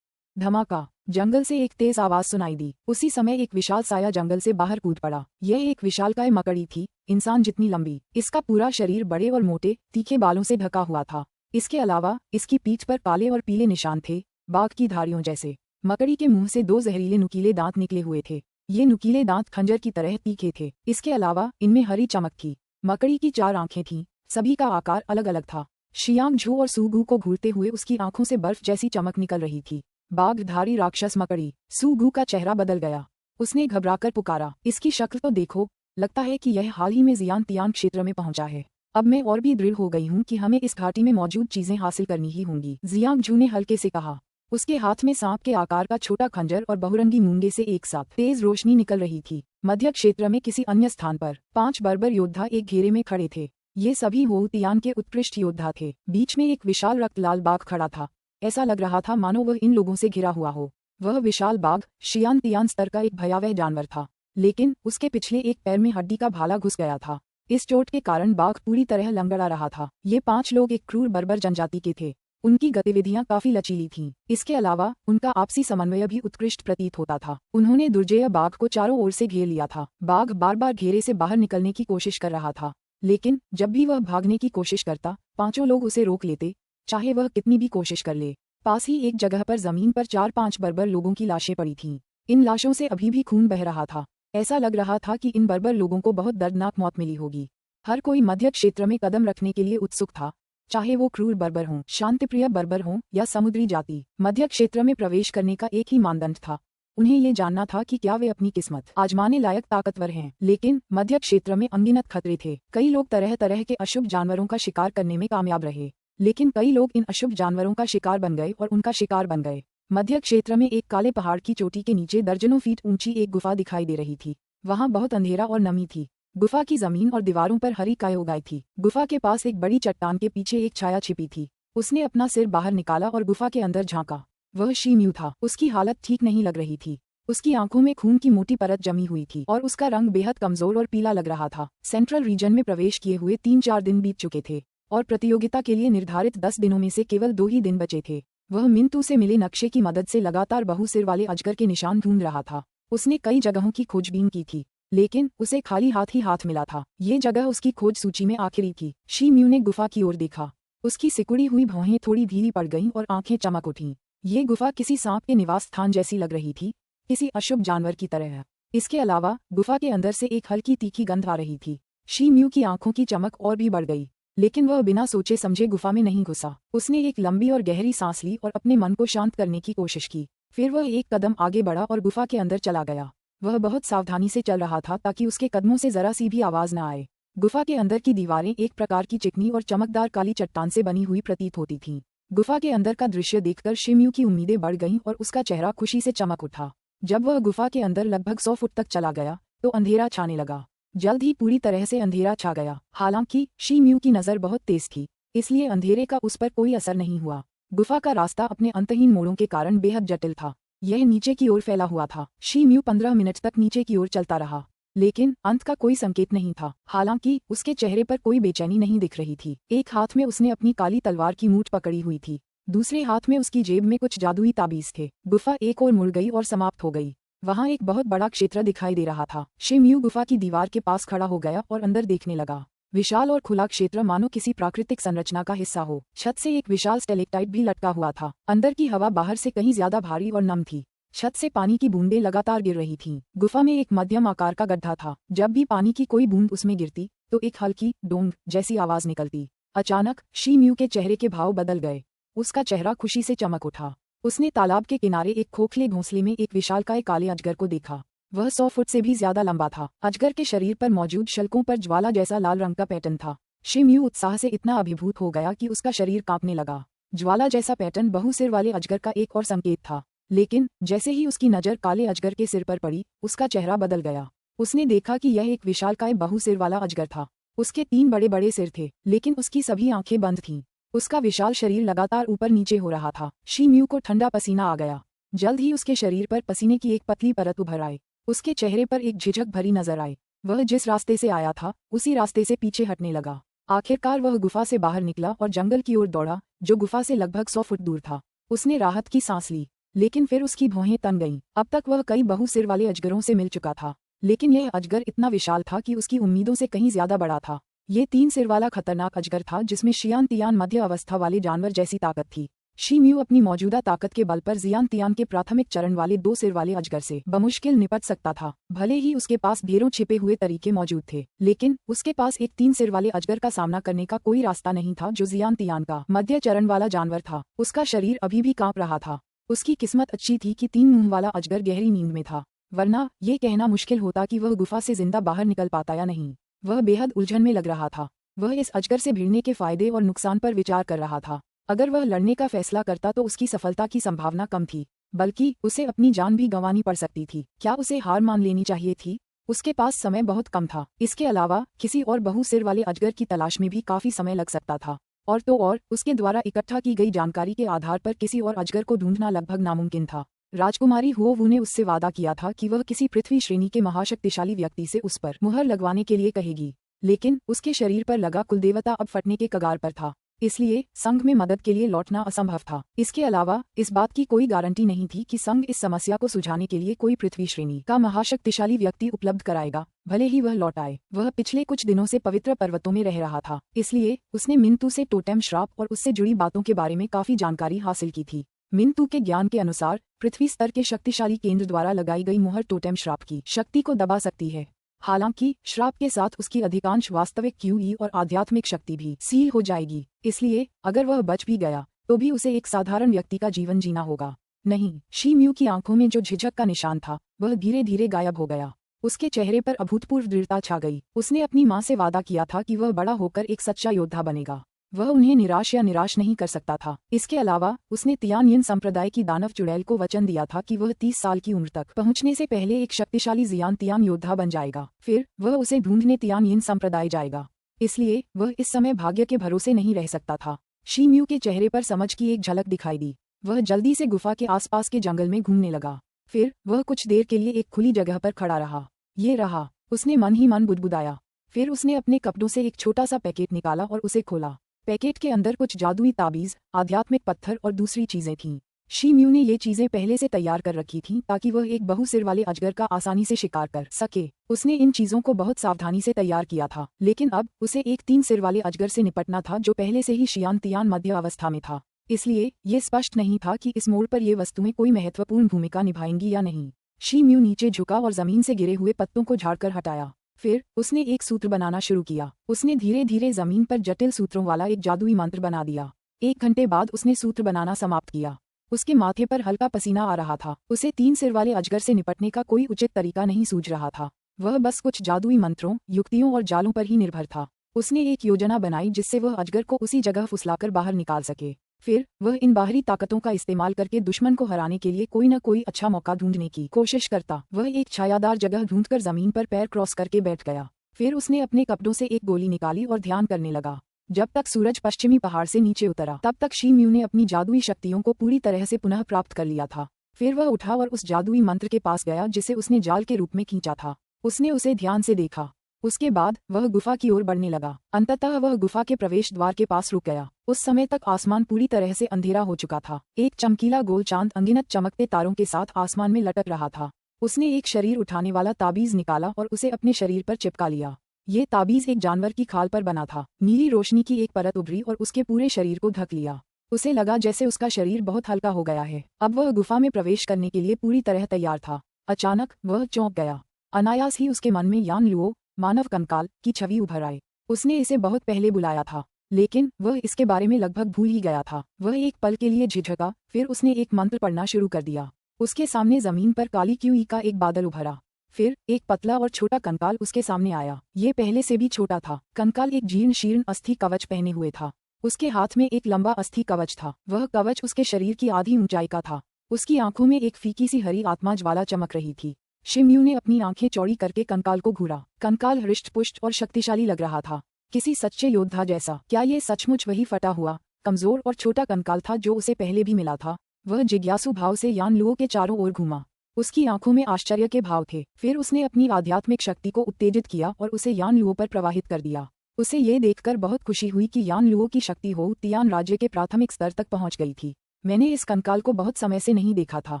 S1: धमाका, जंगल से एक तेज आवाज सुनाई दी। उसी समय एक विशाल साया जंगल से बाहर कूद पड़ा। यह एक विशालकाय मकड़ी थी, इंसान जितनी लंबी। इसका पूरा शरीर बड़े और मोटे तीखे बालों से ढका हुआ था। इसके अलावा इसकी पीठ पर काले और पीले निशान थे, बाघ की धारियों जैसे। मकड़ी के मुंह से 2 जहरीले नुकीले दांत निकले हुए थे। ये नुकीले दांत खंजर की तरह तीखे थे। इसके अलावा इनमें हरी चमक थी। मकड़ी की 4 आंखें थीं, सभी का आकार अलग अलग था। शियांग झू और सूगू को घूरते हुए उसकी आंखों से बर्फ जैसी चमक निकल रही थी। बाघधारी राक्षस मकड़ी। सूगू का चेहरा बदल गया। उसने घबराकर पुकारा, इसकी शक्ल तो देखो, लगता है कि यह हाल ही में जियांग क्षेत्र में पहुंचा है। अब मैं और भी दृढ़ हो गई हूं कि हमें इस घाटी में मौजूद चीजें हासिल करनी ही होंगी, जियांग झू ने हल्के से कहा। उसके हाथ में सांप के आकार का छोटा खंजर और बहुरंगी मूंगे से एक साथ तेज रोशनी निकल रही थी। मध्य क्षेत्र में किसी अन्य स्थान पर 5 बर्बर योद्धा एक घेरे में खड़े थे। ये सभी होutian के उत्कृष्ट योद्धा थे। बीच में एक विशाल रक्तलाल बाघ खड़ा था। ऐसा लग रहा था मानो वह इन लोगों से घिरा हुआ हो। वह विशाल बाघ शियांग स्तर का एक भयावह जानवर था, लेकिन उसके पिछले एक पैर में हड्डी का भाला घुस गया था। इस चोट के कारण बाघ पूरी तरह लंगड़ा रहा था। ये 5 लोग एक क्रूर बर्बर जनजाति के थे। उनकी गतिविधियां काफी लचीली थीं। इसके अलावा उनका आपसी समन्वय भी उत्कृष्ट प्रतीत होता था। उन्होंने दुर्जेय बाघ को चारों ओर से घेर लिया था। बाघ बार बार घेरे से बाहर निकलने की कोशिश कर रहा था, लेकिन जब भी वह भागने की कोशिश करता, 5 लोग उसे रोक लेते, चाहे वह कितनी भी कोशिश कर ले। पास ही एक जगह पर जमीन पर 4-5 बर्बर लोगों की लाशें पड़ी थीं। इन लाशों से अभी भी खून बह रहा था। ऐसा लग रहा था कि इन बर्बर लोगों को बहुत दर्दनाक मौत मिली होगी। हर कोई मध्य क्षेत्र में कदम रखने के लिए उत्सुक था, चाहे वो क्रूर बर्बर हों, शांतिप्रिय बर्बर हों या समुद्री जाति। मध्य क्षेत्र में प्रवेश करने का एक ही मानदंड था, उन्हें ये जानना था कि क्या वे अपनी किस्मत आजमाने लायक ताकतवर हैं। लेकिन मध्य क्षेत्र में अनगिनत खतरे थे। कई लोग तरह तरह के अशुभ जानवरों का शिकार करने में कामयाब रहे, लेकिन कई लोग इन अशुभ जानवरों का शिकार बन गए और उनका शिकार बन गए। मध्य क्षेत्र में एक काले पहाड़ की चोटी के नीचे दर्जनों फीट ऊंची एक गुफा दिखाई दे रही थी। वहां बहुत अंधेरा और नमी थी। गुफा की जमीन और दीवारों पर हरी काय उगाई थी। गुफा के पास एक बड़ी चट्टान के पीछे एक छाया छिपी थी। उसने अपना सिर बाहर निकाला और गुफा के अंदर झांका। वह शीम्यू था। उसकी हालत ठीक नहीं लग रही थी। उसकी आंखों में खून की मोटी परत जमी हुई थी और उसका रंग बेहद कमजोर और पीला लग रहा था। सेंट्रल रीजन में प्रवेश किए हुए 3-4 दिन बीत चुके थे और प्रतियोगिता के लिए निर्धारित 10 दिनों में से केवल 2 ही दिन बचे थे। वह मिंतू से मिले नक्शे की मदद से लगातार बहुसिर वाले अजगर के निशान ढूंढ रहा था। उसने कई जगहों की खोजबीन की थी, लेकिन उसे खाली हाथ ही हाथ मिला था। ये जगह उसकी खोज सूची में आखिरी थी। शीम्यू ने गुफा की ओर देखा। उसकी सिकुड़ी हुई भौहें थोड़ी ढीली पड़ गईं और आंखें चमक उठीं। ये गुफा किसी सांप के निवास स्थान जैसी लग रही थी, किसी अशुभ जानवर की तरह। इसके अलावा गुफा के अंदर से एक हल्की तीखी गंध आ रही थी। शीम्यू की आंखों की चमक और भी बढ़ गई, लेकिन वह बिना सोचे समझे गुफा में नहीं घुसा। उसने एक लंबी और गहरी सांस ली और अपने मन को शांत करने की कोशिश की। फिर वह एक कदम आगे बढ़ा और गुफा के अंदर चला गया। वह बहुत सावधानी से चल रहा था ताकि उसके कदमों से जरा सी भी आवाज न आए। गुफा के अंदर की दीवारें एक प्रकार की चिकनी और चमकदार काली चट्टान से बनी हुई प्रतीत होती थीं। गुफा के अंदर का दृश्य देखकर शीम्यू की उम्मीदें बढ़ गईं और उसका चेहरा खुशी से चमक उठा। जब वह गुफा के अंदर लगभग 100 फुट तक चला गया तो अंधेरा छाने लगा। जल्द ही पूरी तरह से अंधेरा छा गया। हालांकि शीम्यू की नजर बहुत तेज थी, इसलिए अंधेरे का उस पर कोई असर नहीं हुआ। गुफा का रास्ता अपने अंतहीन मोड़ों के कारण बेहद जटिल था। यह नीचे की ओर फैला हुआ था। शीम्यू 15 मिनट तक नीचे की ओर चलता रहा, लेकिन अंत का कोई संकेत नहीं था। हालांकि उसके चेहरे पर कोई बेचैनी नहीं दिख रही थी। एक हाथ में उसने अपनी काली तलवार की मूठ पकड़ी हुई थी, दूसरे हाथ में उसकी जेब में कुछ जादुई ताबीज थे। गुफा एक ओर मुड़ गई और समाप्त हो गई। वहां एक बहुत बड़ा क्षेत्र दिखाई दे रहा था। शीम्यू गुफा की दीवार के पास खड़ा हो गया और अंदर देखने लगा। विशाल और खुला क्षेत्र मानो किसी प्राकृतिक संरचना का हिस्सा हो। छत से एक विशाल स्टेलेक्टाइट भी लटका हुआ था। अंदर की हवा बाहर से कहीं ज्यादा भारी और नम थी। छत से पानी की बूंदें लगातार गिर रही थीं। गुफा में एक मध्यम आकार का गड्ढा था। जब भी पानी की कोई बूंद उसमें गिरती तो एक हल्की डोंग जैसी आवाज निकलती। अचानक शीम्यू के चेहरे के भाव बदल गए। उसका चेहरा खुशी से चमक उठा। उसने तालाब के किनारे एक खोखले घोंसले में एक विशालकाय काले अजगर को देखा। वह 100 फुट से भी ज्यादा लंबा था। अजगर के शरीर पर मौजूद शल्कों पर ज्वाला जैसा लाल रंग का पैटर्न था। शीम्यू उत्साह से इतना अभिभूत हो गया कि उसका शरीर कांपने लगा। ज्वाला जैसा पैटर्न बहुसिर वाले अजगर का एक और संकेत था, लेकिन जैसे ही उसकी नजर काले अजगर के सिर पर पड़ी, उसका चेहरा बदल गया। उसने देखा कि यह एक विशालकाय बहुसिर वाला अजगर था। उसके 3 बड़े बड़े सिर थे, लेकिन उसकी सभी आंखें बंद थीं। उसका विशाल शरीर लगातार ऊपर नीचे हो रहा था। शी म्यू को ठंडा पसीना आ गया। जल्द ही उसके शरीर पर पसीने की एक पतली परत उभर आई। उसके चेहरे पर एक झिझक भरी नजर आई। वह जिस रास्ते से आया था उसी रास्ते से पीछे हटने लगा। आखिरकार वह गुफा से बाहर निकला और जंगल की ओर दौड़ा, जो गुफा से लगभग 100 फुट दूर था। उसने राहत की सांस ली, लेकिन फिर उसकी भौहें तन गईं। अब तक वह कई बहुसिर वाले अजगरों से मिल चुका था, लेकिन यह अजगर इतना विशाल था कि उसकी उम्मीदों से कहीं ज्यादा बड़ा था। ये 3 सिर वाला खतरनाक अजगर था जिसमें शियान तियान मध्य अवस्था वाले जानवर जैसी ताकत थी। शी म्यू अपनी मौजूदा ताकत के बल पर जियान तियान के प्राथमिक चरण वाले 2 सिर वाले अजगर से बमुश्किल निपट सकता था। भले ही उसके पास ढेरों छिपे हुए तरीके मौजूद थे, लेकिन उसके पास एक 3 सिर वाले अजगर का सामना करने का कोई रास्ता नहीं था जो जियान तियान का मध्य चरण वाला जानवर था। उसका शरीर अभी भी कांप रहा था। उसकी किस्मत अच्छी थी कि 3 मुंह वाला अजगर गहरी नींद में था, वरना ये कहना मुश्किल होता कि वह गुफा से जिंदा बाहर निकल पाता या नहीं। वह बेहद उलझन में लग रहा था। वह इस अजगर से भिड़ने के फायदे और नुकसान पर विचार कर रहा था। अगर वह लड़ने का फैसला करता तो उसकी सफलता की संभावना कम थी, बल्कि उसे अपनी जान भी गंवानी पड़ सकती थी। क्या उसे हार मान लेनी चाहिए थी? उसके पास समय बहुत कम था। इसके अलावा किसी और बहुसिर वाले अजगर की तलाश में भी काफी समय लग सकता था, और तो और उसके द्वारा इकट्ठा की गई जानकारी के आधार पर किसी और अजगर को ढूंढना लगभग नामुमकिन था। राजकुमारी हुओ वू ने उससे वादा किया था कि वह किसी पृथ्वी श्रेणी के महाशक्तिशाली व्यक्ति से उस पर मुहर लगवाने के लिए कहेगी, लेकिन उसके शरीर पर लगा कुलदेवता अब फटने के कगार पर था, इसलिए संघ में मदद के लिए लौटना असंभव था। इसके अलावा इस बात की कोई गारंटी नहीं थी कि संघ इस समस्या को सुझाने के लिए कोई पृथ्वी श्रेणी का महाशक्तिशाली व्यक्ति उपलब्ध कराएगा, भले ही वह लौट आए। वह पिछले कुछ दिनों से पवित्र पर्वतों में रह रहा था, इसलिए उसने मिंतू से टोटेम श्राप और उससे जुड़ी बातों के बारे में काफी जानकारी हासिल की थी। मिंतू के ज्ञान के अनुसार पृथ्वी स्तर के शक्तिशाली केंद्र द्वारा लगाई गई मुहर टोटेम श्राप की शक्ति को दबा सकती है। हालांकि श्राप के साथ उसकी अधिकांश वास्तविक क्यूई और आध्यात्मिक शक्ति भी सील हो जाएगी, इसलिए अगर वह बच भी गया तो भी उसे एक साधारण व्यक्ति का जीवन जीना होगा। नहीं, शी म्यू की आंखों में जो झिझक का निशान था वह धीरे धीरे गायब हो गया। उसके चेहरे पर अभूतपूर्व दृढ़ता छा गई। उसने अपनी माँ से वादा किया था कि वह बड़ा होकर एक सच्चा योद्धा बनेगा। वह उन्हें निराश नहीं कर सकता था। इसके अलावा उसने तियानयिन संप्रदाय की दानव चुड़ैल को वचन दिया था कि वह 30 साल की उम्र तक पहुंचने से पहले एक शक्तिशाली जियान तियान योद्धा बन जाएगा। फिर वह उसे ढूंढने तियानयिन संप्रदाय जाएगा, इसलिए वह इस समय भाग्य के भरोसे नहीं रह सकता था। शी म्यू के चेहरे पर समझ की एक झलक दिखाई दी। वह जल्दी से गुफा के आसपास के जंगल में घूमने लगा। फिर वह कुछ देर के लिए एक खुली जगह पर खड़ा रहा। ये रहा, उसने मन ही मन बुदबुदाया। फिर उसने अपने कपड़ों से एक छोटा सा पैकेट निकाला और उसे खोला। पैकेट के अंदर कुछ जादुई ताबीज, आध्यात्मिक पत्थर और दूसरी चीजें थीं। शी म्यू ने ये चीजें पहले से तैयार कर रखी थीं ताकि वह एक बहुसिर वाले अजगर का आसानी से शिकार कर सके। उसने इन चीजों को बहुत सावधानी से तैयार किया था, लेकिन अब उसे एक 3 सिर वाले अजगर से निपटना था जो पहले से ही शियान तियान मध्य अवस्था में था। इसलिए ये स्पष्ट नहीं था कि इस मोड़ पर ये वस्तुएं कोई महत्वपूर्ण भूमिका निभाएंगी या नहीं। शी म्यू नीचे झुका और जमीन से गिरे हुए पत्तों को झाड़कर हटाया। फिर उसने एक सूत्र बनाना शुरू किया। उसने धीरे धीरे जमीन पर जटिल सूत्रों वाला एक जादुई मंत्र बना दिया। 1 घंटे बाद उसने सूत्र बनाना समाप्त किया। उसके माथे पर हल्का पसीना आ रहा था। उसे 3 सिर वाले अजगर से निपटने का कोई उचित तरीका नहीं सूझ रहा था। वह बस कुछ जादुई मंत्रों, युक्तियों और जालों पर ही निर्भर था। उसने एक योजना बनाई जिससे वह अजगर को उसी जगह फुसलाकर बाहर निकाल सके। फिर वह इन बाहरी ताकतों का इस्तेमाल करके दुश्मन को हराने के लिए कोई न कोई अच्छा मौका ढूंढने की कोशिश करता। वह एक छायादार जगह ढूंढकर जमीन पर पैर क्रॉस करके बैठ गया। फिर उसने अपने कपड़ों से एक गोली निकाली और ध्यान करने लगा। जब तक सूरज पश्चिमी पहाड़ से नीचे उतरा तब तक शी म्यू ने अपनी जादुई शक्तियों को पूरी तरह से पुनः प्राप्त कर लिया था। फिर वह उठा और उस जादुई मंत्र के पास गया जिसे उसने जाल के रूप में खींचा था। उसने उसे ध्यान से देखा। उसके बाद वह गुफा की ओर बढ़ने लगा। अंततः वह गुफा के प्रवेश द्वार के पास रुक गया। उस समय तक आसमान पूरी तरह से अंधेरा हो चुका था। एक चमकीला गोल चांद अनगिनत चमकते तारों के साथ आसमान में लटक रहा था। उसने एक शरीर उठाने वाला ताबीज निकाला और उसे अपने शरीर पर चिपका लिया। ये ताबीज एक जानवर की खाल पर बना था। नीली रोशनी की एक परत उभरी और उसके पूरे शरीर को ढक लिया। उसे लगा जैसे उसका शरीर बहुत हल्का हो गया है। अब वह गुफा में प्रवेश करने के लिए पूरी तरह तैयार था। अचानक वह चौंक गया। अनायास ही उसके मन में यान लुओ, मानव कंकाल की छवि उभर आई। उसने इसे बहुत पहले बुलाया था, लेकिन वह इसके बारे में लगभग भूल ही गया था। वह एक पल के लिए झिझका, फिर उसने एक मंत्र पढ़ना शुरू कर दिया। उसके सामने जमीन पर काली क्यूई का एक बादल उभरा। फिर एक पतला और छोटा कंकाल उसके सामने आया। ये पहले से भी छोटा था। कंकाल एक जीर्ण शीर्ण अस्थि कवच पहने हुए था। उसके हाथ में एक लंबा अस्थि कवच था। वह कवच उसके शरीर की आधी ऊंचाई का था। उसकी आंखों में एक फीकी सी हरी आत्मा ज्वाला चमक रही थी। शिम्यू ने अपनी आंखें चौड़ी करके कंकाल को घूरा। कंकाल हृष्ट-पुष्ट और शक्तिशाली लग रहा था, किसी सच्चे योद्धा जैसा। क्या ये सचमुच वही फटा हुआ, कमजोर और छोटा कंकाल था जो उसे पहले भी मिला था? वह जिज्ञासु भाव से यान लुओ के चारों ओर घूमा। उसकी आंखों में आश्चर्य के भाव थे। फिर उसने अपनी आध्यात्मिक शक्ति को उत्तेजित किया और उसे यान लुओ पर प्रवाहित कर दिया। उसे ये देखकर बहुत खुशी हुई कि यान लुओ की शक्ति हो तियान राज्य के प्राथमिक स्तर तक पहुंच गई थी। मैंने इस कंकाल को बहुत समय से नहीं देखा था,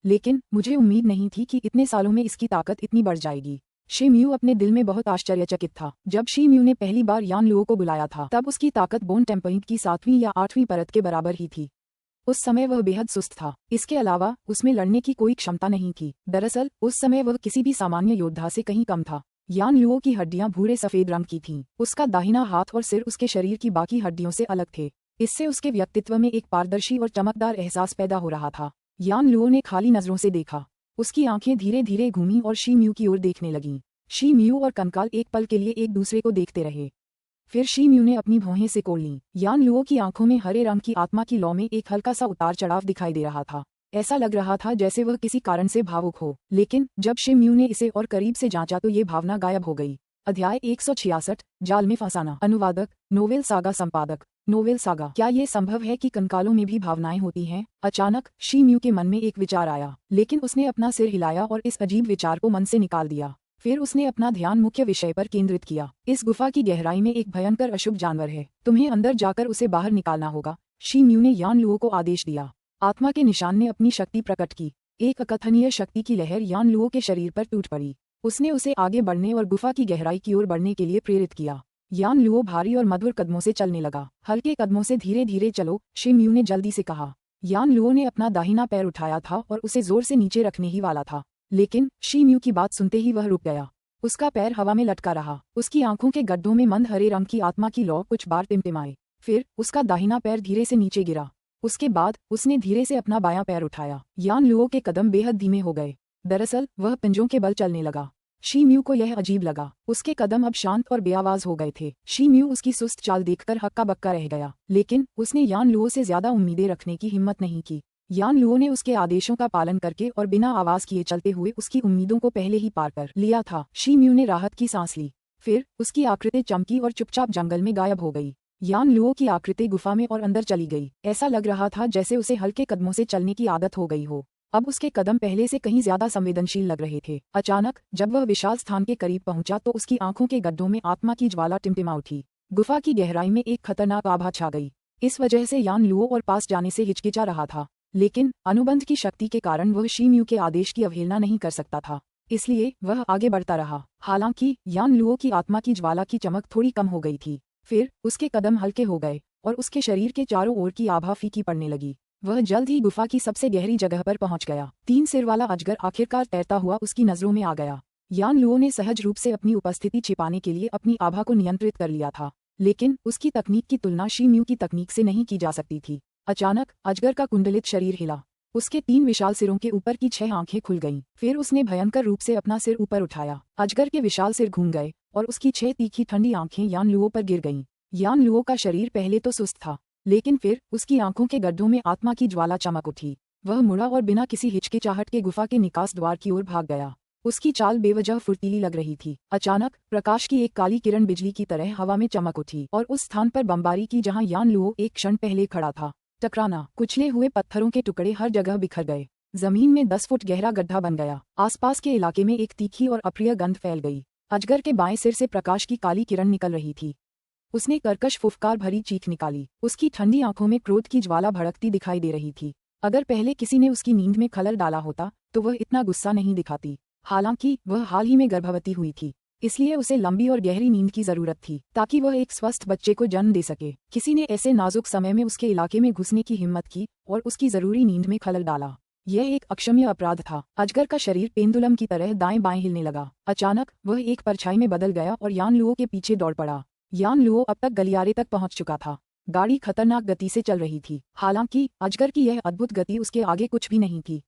S1: लेकिन मुझे उम्मीद नहीं थी कि इतने सालों में इसकी ताकत इतनी बढ़ जाएगी। शिम्यू अपने दिल में बहुत आश्चर्यचकित था। जब शिम्यू ने पहली बार यान लुओ को बुलाया था तब उसकी ताकत बोन टेम्पइंट की 7वीं या 8वीं परत के बराबर ही थी। उस समय वह बेहद सुस्त था। इसके अलावा उसमें लड़ने की कोई क्षमता नहीं थी। दरअसल उस समय वह किसी भी सामान्य योद्धा से कहीं कम था। यान लुओ की हड्डियां भूरे सफेद रंग की थीं। उसका दाहिना हाथ और सिर उसके शरीर की बाकी हड्डियों से अलग थे। इससे उसके व्यक्तित्व में एक पारदर्शी और चमकदार एहसास पैदा हो रहा था। यान लुओ ने खाली नजरों से देखा। उसकी आंखें धीरे धीरे घूमीं और शिम्यू की ओर देखने लगीं। शिम्यू और कंकाल एक पल के लिए एक दूसरे को देखते रहे। फिर शिम्यू ने अपनी भौहें सिकोड़ लीं। यान लुओ की आंखों में हरे रंग की आत्मा की लौ में एक हल्का सा उतार चढ़ाव दिखाई दे रहा था। ऐसा लग रहा था जैसे वह किसी कारण से भावुक हो, लेकिन जब शिम्यू ने इसे और करीब से जांचा तो ये भावना गायब हो गई। अध्याय 166 जाल में फंसाना। अनुवादक नोवेल सागा संपादक नोवेल सागा। क्या ये संभव है कि कंकालों में भी भावनाएं होती हैं? अचानक शिम्यू के मन में एक विचार आया, लेकिन उसने अपना सिर हिलाया और इस अजीब विचार को मन से निकाल दिया। फिर उसने अपना ध्यान मुख्य विषय पर केंद्रित किया। इस गुफा की गहराई में एक भयंकर अशुभ जानवर है, तुम्हें अंदर जाकर उसे बाहर निकालना होगा। शिम्यू ने यान लुओ को आदेश दिया। आत्मा के निशान ने अपनी शक्ति प्रकट की। एक अकथनीय शक्ति की लहर यान लुओ के शरीर पर टूट पड़ी। उसने उसे आगे बढ़ने और गुफा की गहराई की ओर बढ़ने के लिए प्रेरित किया। यान लुओ भारी और मधुर कदमों से चलने लगा। हल्के कदमों से धीरे धीरे चलो, शिम्यू ने जल्दी से कहा। यान लुओ ने अपना दाहिना पैर उठाया था और उसे जोर से नीचे रखने ही वाला था, लेकिन शिम्यू की बात सुनते ही वह रुक गया। उसका पैर हवा में लटका रहा। उसकी आंखों के गड्ढों में मंद हरे रंग की आत्मा की लौ कुछ बार टिमटिमाए। फिर उसका दाहिना पैर धीरे से नीचे गिरा। उसके बाद उसने धीरे से अपना बायां पैर उठाया। यान लुओ के कदम बेहद धीमे हो गए। दरअसल वह पिंजों के बल चलने लगा। शिम्यू को यह अजीब लगा। उसके कदम अब शांत और बेआवाज हो गए थे। शिम्यू उसकी सुस्त चाल देखकर हक्का बक्का रह गया, लेकिन उसने यान लुओ से ज्यादा उम्मीदें रखने की हिम्मत नहीं की। यान लुओ ने उसके आदेशों का पालन करके और बिना आवाज किए चलते हुए उसकी उम्मीदों को पहले ही पार कर लिया था। शिम्यू ने राहत की सांस ली। फिर उसकी आकृति चमकी और चुपचाप जंगल में गायब हो गई। यान लुओ की आकृति गुफा में और अंदर चली गई। ऐसा लग रहा था जैसे उसे हल्के कदमों से चलने की आदत हो गई हो। अब उसके कदम पहले से कहीं ज्यादा संवेदनशील लग रहे थे। अचानक जब वह विशाल स्थान के करीब पहुंचा तो उसकी आंखों के गड्ढों में आत्मा की ज्वाला टिमटिमा उठी। गुफा की गहराई में एक खतरनाक आभा छा गई। इस वजह से यान लुओ और पास जाने से हिचकिचा रहा था, लेकिन अनुबंध की शक्ति के कारण वह शिम्यू के आदेश की अवहेलना नहीं कर सकता था, इसलिए वह आगे बढ़ता रहा। हालांकि यान लुओ की आत्मा की ज्वाला की चमक थोड़ी कम हो गई थी। फिर उसके कदम हल्के हो गए और उसके शरीर के चारों ओर की आभा फीकी पड़ने लगी। वह जल्द ही गुफा की सबसे गहरी जगह पर पहुंच गया। 3 सिर वाला अजगर आखिरकार तैरता हुआ उसकी नजरों में आ गया। यान लुओ ने सहज रूप से अपनी उपस्थिति छिपाने के लिए अपनी आभा को नियंत्रित कर लिया था, लेकिन उसकी तकनीक की तुलना शिम्यू की तकनीक से नहीं की जा सकती थी। अचानक अजगर का कुंडलित शरीर हिला। उसके 3 विशाल सिरों के ऊपर की 6 आंखें खुल गईं। फिर उसने भयंकर रूप से अपना सिर ऊपर उठाया। अजगर के विशाल सिर घूम गए और उसकी 6 तीखी ठंडी आंखें यान लुओ पर गिर गईं। यान लुओ का शरीर पहले तो सुस्त था, लेकिन फिर उसकी आंखों के गड्ढों में आत्मा की ज्वाला चमक उठी। वह मुड़ा और बिना किसी हिचकिचाहट के गुफा के निकास द्वार की ओर भाग गया। उसकी चाल बेवजह फुर्तीली लग रही थी। अचानक प्रकाश की एक काली किरण बिजली की तरह हवा में चमक उठी और उस स्थान पर बमबारी की जहां यान लुओ एक क्षण पहले खड़ा था। टकराना, कुचले हुए पत्थरों के टुकड़े हर जगह बिखर गए। जमीन में 10 फुट गहरा गड्ढा बन गया। आसपास के इलाके में एक तीखी और अप्रिय गंध फैल गई। अजगर के बाएं सिर से प्रकाश की काली किरण निकल रही थी। उसने कर्कश फुफकार भरी चीख निकाली। उसकी ठंडी आंखों में क्रोध की ज्वाला भड़कती दिखाई दे रही थी। अगर पहले किसी ने उसकी नींद में खलल डाला होता तो वह इतना गुस्सा नहीं दिखाती। हालांकि वह हाल ही में गर्भवती हुई थी, इसलिए उसे लंबी और गहरी नींद की जरूरत थी ताकि वह एक स्वस्थ बच्चे को जन्म दे सके। किसी ने ऐसे नाजुक समय में उसके इलाके में घुसने की हिम्मत की और उसकी जरूरी नींद में खलल डाला। यह एक अक्षम्य अपराध था। अजगर का शरीर पेंडुलम की तरह दाएं बाएं हिलने लगा। अचानक वह एक परछाई में बदल गया और यान लुओ के पीछे दौड़ पड़ा। यान लुओ अब तक गलियारे तक पहुंच चुका था। गाड़ी खतरनाक गति से चल रही थी। हालांकि अजगर की यह अद्भुत गति उसके आगे कुछ भी नहीं थी।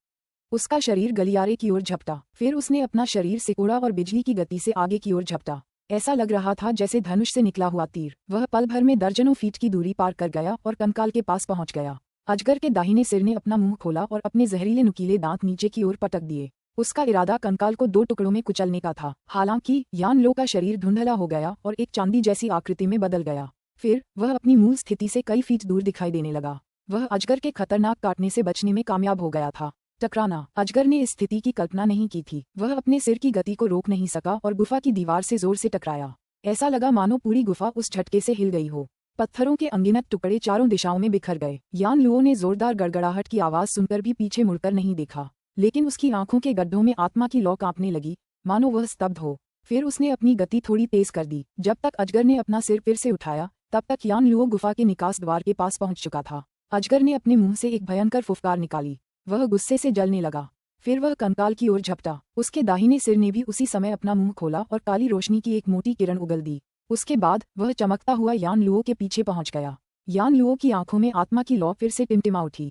S1: उसका शरीर गलियारे की ओर झपटा। फिर उसने अपना शरीर सिकोड़ा और बिजली की गति से आगे की ओर झपटा। ऐसा लग रहा था जैसे धनुष से निकला हुआ तीर। वह पल भर में दर्जनों फीट की दूरी पार कर गया और कंकाल के पास पहुंच गया। अजगर के दाहिने सिर ने अपना मुंह खोला और अपने जहरीले नुकीले दांत नीचे की ओर पटक दिए। उसका इरादा कंकाल को 2 टुकड़ों में कुचलने का था। हालांकि यान लो का शरीर धुंधला हो गया और एक चांदी जैसी आकृति में बदल गया। फिर वह अपनी मूल स्थिति से कई फीट दूर दिखाई देने लगा। वह अजगर के खतरनाक काटने से बचने में कामयाब हो गया था। टकराना। अजगर ने इस स्थिति की कल्पना नहीं की थी। वह अपने सिर की गति को रोक नहीं सका और गुफा की दीवार से जोर से टकराया। ऐसा लगा मानो पूरी गुफा उस झटके से हिल गई हो। पत्थरों के अनगिनत टुकड़े चारों दिशाओं में बिखर गए। यान लुओ ने जोरदार गड़गड़ाहट की आवाज सुनकर भी पीछे मुड़कर नहीं देखा, लेकिन उसकी आंखों के गड्ढों में आत्मा की लौ कांपने लगी, मानो वह स्तब्ध हो। फिर उसने अपनी गति थोड़ी तेज कर दी। जब तक अजगर ने अपना सिर फिर से उठाया, तब तक यान लुओ गुफा के निकास द्वार के पास पहुंच चुका था। अजगर ने अपने मुंह से एक भयंकर फुफकार निकाली। वह गुस्से से जलने लगा। फिर वह कंकाल की ओर झपटा। उसके दाहिने सिर ने भी उसी समय अपना मुंह खोला और काली रोशनी की एक मोटी किरण उगल दी। उसके बाद वह चमकता हुआ यान लुओ के पीछे पहुंच गया। यान लुओ की आंखों में आत्मा की लौ फिर से टिमटिमा उठी।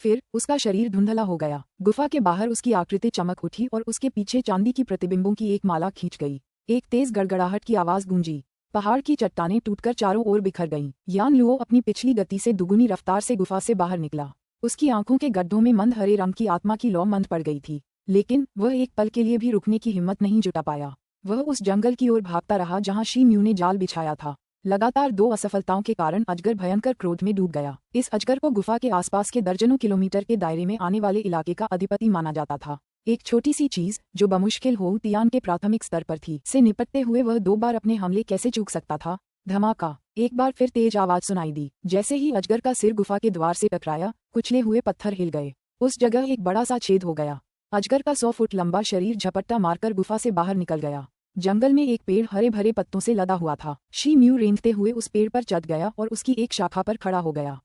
S1: फिर उसका शरीर धुंधला हो गया। गुफा के बाहर उसकी आकृति चमक उठी और उसके पीछे चांदी की प्रतिबिंबों की एक माला खींच गई। एक तेज गड़गड़ाहट की आवाज गूंजी। पहाड़ की चट्टानें टूटकर चारों ओर बिखर गईं। यान लुओ अपनी पिछली गति से दुगुनी रफ्तार से गुफा से बाहर निकला। उसकी आंखों के गड्ढों में मंद हरे रंग की आत्मा की लौ मंद पड़ गई थी, लेकिन वह एक पल के लिए भी रुकने की हिम्मत नहीं जुटा पाया। वह उस जंगल की ओर भागता रहा जहां शी म्यू ने जाल बिछाया था। लगातार 2 असफलताओं के कारण अजगर भयंकर क्रोध में डूब गया। इस अजगर को गुफा के आसपास के दर्जनों किलोमीटर के दायरे में आने वाले इलाके का अधिपति माना जाता था। एक छोटी सी चीज जो बमुश्किल हो तियान के प्राथमिक स्तर पर थी, से निपटते हुए वह 2 बार अपने हमले कैसे चूक सकता था। धमाका। एक बार फिर तेज आवाज सुनाई दी। जैसे ही अजगर का सिर गुफा के द्वार से टकराया, कुचले हुए पत्थर हिल गए। उस जगह एक बड़ा सा छेद हो गया। अजगर का 100 फुट लंबा शरीर झपट्टा मारकर गुफा से बाहर निकल गया। जंगल में एक पेड़ हरे भरे पत्तों से लदा हुआ था। शी म्यू रेंगते हुए उस पेड़ पर चढ़ गया और उसकी एक शाखा पर खड़ा हो गया।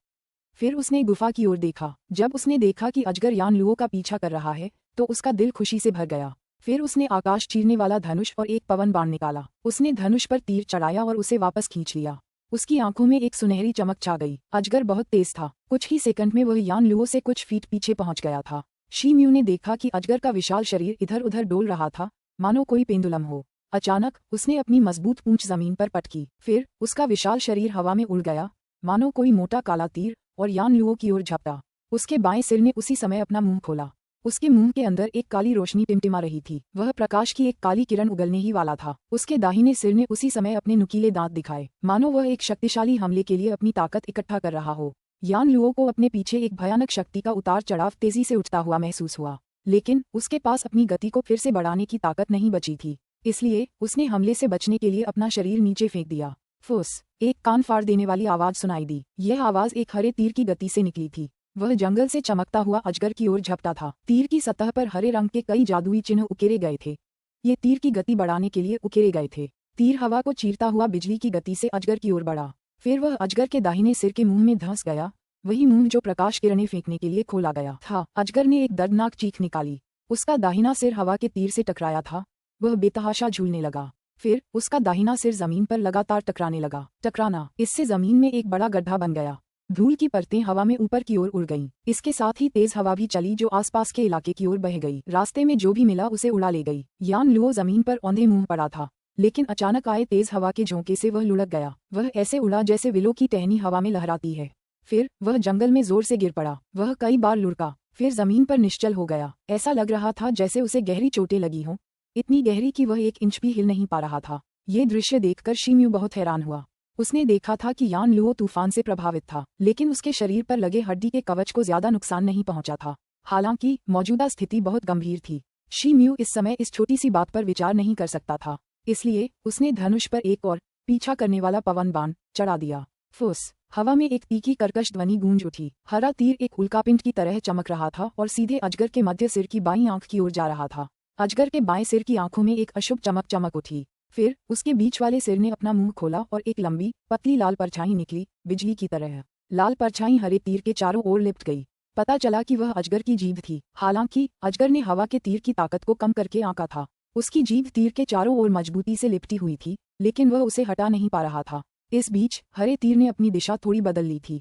S1: फिर उसने गुफा की ओर देखा। जब उसने देखा कि अजगर यान लुओ का पीछा कर रहा है, तो उसका दिल खुशी से भर गया। फिर उसने आकाश चीरने वाला धनुष और एक पवन बाण निकाला। उसने धनुष पर तीर चढ़ाया और उसे वापस खींच लिया। उसकी आंखों में एक सुनहरी चमक छा गई। अजगर बहुत तेज था। कुछ ही सेकंड में वह यान लुओ से कुछ फीट पीछे पहुंच गया था। शी म्यू ने देखा कि अजगर का विशाल शरीर इधर उधर डोल रहा था, मानो कोई पेंडुलम हो। अचानक उसने अपनी मजबूत पूंछ जमीन पर पटकी। फिर उसका विशाल शरीर हवा में उड़ गया, मानो कोई मोटा काला तीर, और यान लुओ की ओर झपटा। उसके बाएं सिर ने उसी समय अपना मुंह खोला। उसके मुंह के अंदर एक काली रोशनी टिमटिमा रही थी। वह प्रकाश की एक काली किरण उगलने ही वाला था। उसके दाहिने सिर ने उसी समय अपने नुकीले दांत दिखाए, मानो वह एक शक्तिशाली हमले के लिए अपनी ताकत इकट्ठा कर रहा हो। यान लुओ को अपने पीछे एक भयानक शक्ति का उतार चढ़ाव तेजी से उठता हुआ महसूस हुआ, लेकिन उसके पास अपनी गति को फिर से बढ़ाने की ताकत नहीं बची थी। इसलिए उसने हमले से बचने के लिए अपना शरीर नीचे फेंक दिया। फुस। एक कान फाड़ देने वाली आवाज सुनाई दी। यह आवाज एक हरे तीर की गति से निकली थी। वह जंगल से चमकता हुआ अजगर की ओर झपटा था। तीर की सतह पर हरे रंग के कई जादुई चिन्ह उकेरे गए थे। ये तीर की गति बढ़ाने के लिए उकेरे गए थे। तीर हवा को चीरता हुआ बिजली की गति से अजगर की ओर बढ़ा। फिर वह अजगर के दाहिने सिर के मुंह में धंस गया, वही मुंह जो प्रकाश किरणें फेंकने के लिए खोला गया था। अजगर ने एक दर्दनाक चीख निकाली। उसका दाहिना सिर हवा के तीर से टकराया था। वह बेतहाशा झूलने लगा। फिर उसका दाहिना सिर जमीन पर लगातार टकराने लगा। टकराना। इससे जमीन में एक बड़ा गड्ढा बन गया। धूल की परतें हवा में ऊपर की ओर उड़ गईं। इसके साथ ही तेज हवा भी चली जो आसपास के इलाके की ओर बह गई। रास्ते में जो भी मिला उसे उड़ा ले गई। यान लुओ जमीन पर औंधे मुंह पड़ा था, लेकिन अचानक आए तेज हवा के झोंके से वह लुढ़क गया। वह ऐसे उड़ा जैसे विलो की टहनी हवा में लहराती है। फिर वह जंगल में जोर से गिर पड़ा। वह कई बार लुढ़का, फिर जमीन पर निश्चल हो गया। ऐसा लग रहा था जैसे उसे गहरी चोटें लगी हों, इतनी गहरी कि वह 1 इंच भी हिल नहीं पा रहा था। ये दृश्य देखकर शी म्यू बहुत हैरान हुआ। उसने देखा था कि यान लुओ तूफान से प्रभावित था, लेकिन उसके शरीर पर लगे हड्डी के कवच को ज्यादा नुकसान नहीं पहुंचा था। हालांकि मौजूदा स्थिति बहुत गंभीर थी। शी म्यू इस समय इस छोटी सी बात पर विचार नहीं कर सकता था, इसलिए उसने धनुष पर एक और पीछा करने वाला पवन बाण चढ़ा दिया। फुस। हवा में एक तीखी कर्कश ध्वनि गूंज उठी। हरा तीर एक उल्कापिंड की तरह चमक रहा था और सीधे अजगर के मध्य सिर की बाईं आंख की ओर जा रहा था। अजगर के बाएं सिर की आंखों में एक अशुभ चमक उठी। फिर उसके बीच वाले सिर ने अपना मुंह खोला और एक लंबी पतली लाल परछाई निकली, बिजली की तरह। लाल परछाई हरे तीर के चारों ओर लिपट गई। पता चला कि वह अजगर की जीभ थी। हालांकि अजगर ने हवा के तीर की ताकत को कम करके आंका था। उसकी जीभ तीर के चारों ओर मजबूती से लिपटी हुई थी, लेकिन वह उसे हटा नहीं पा रहा था। इस बीच हरे तीर ने अपनी दिशा थोड़ी बदल ली थी।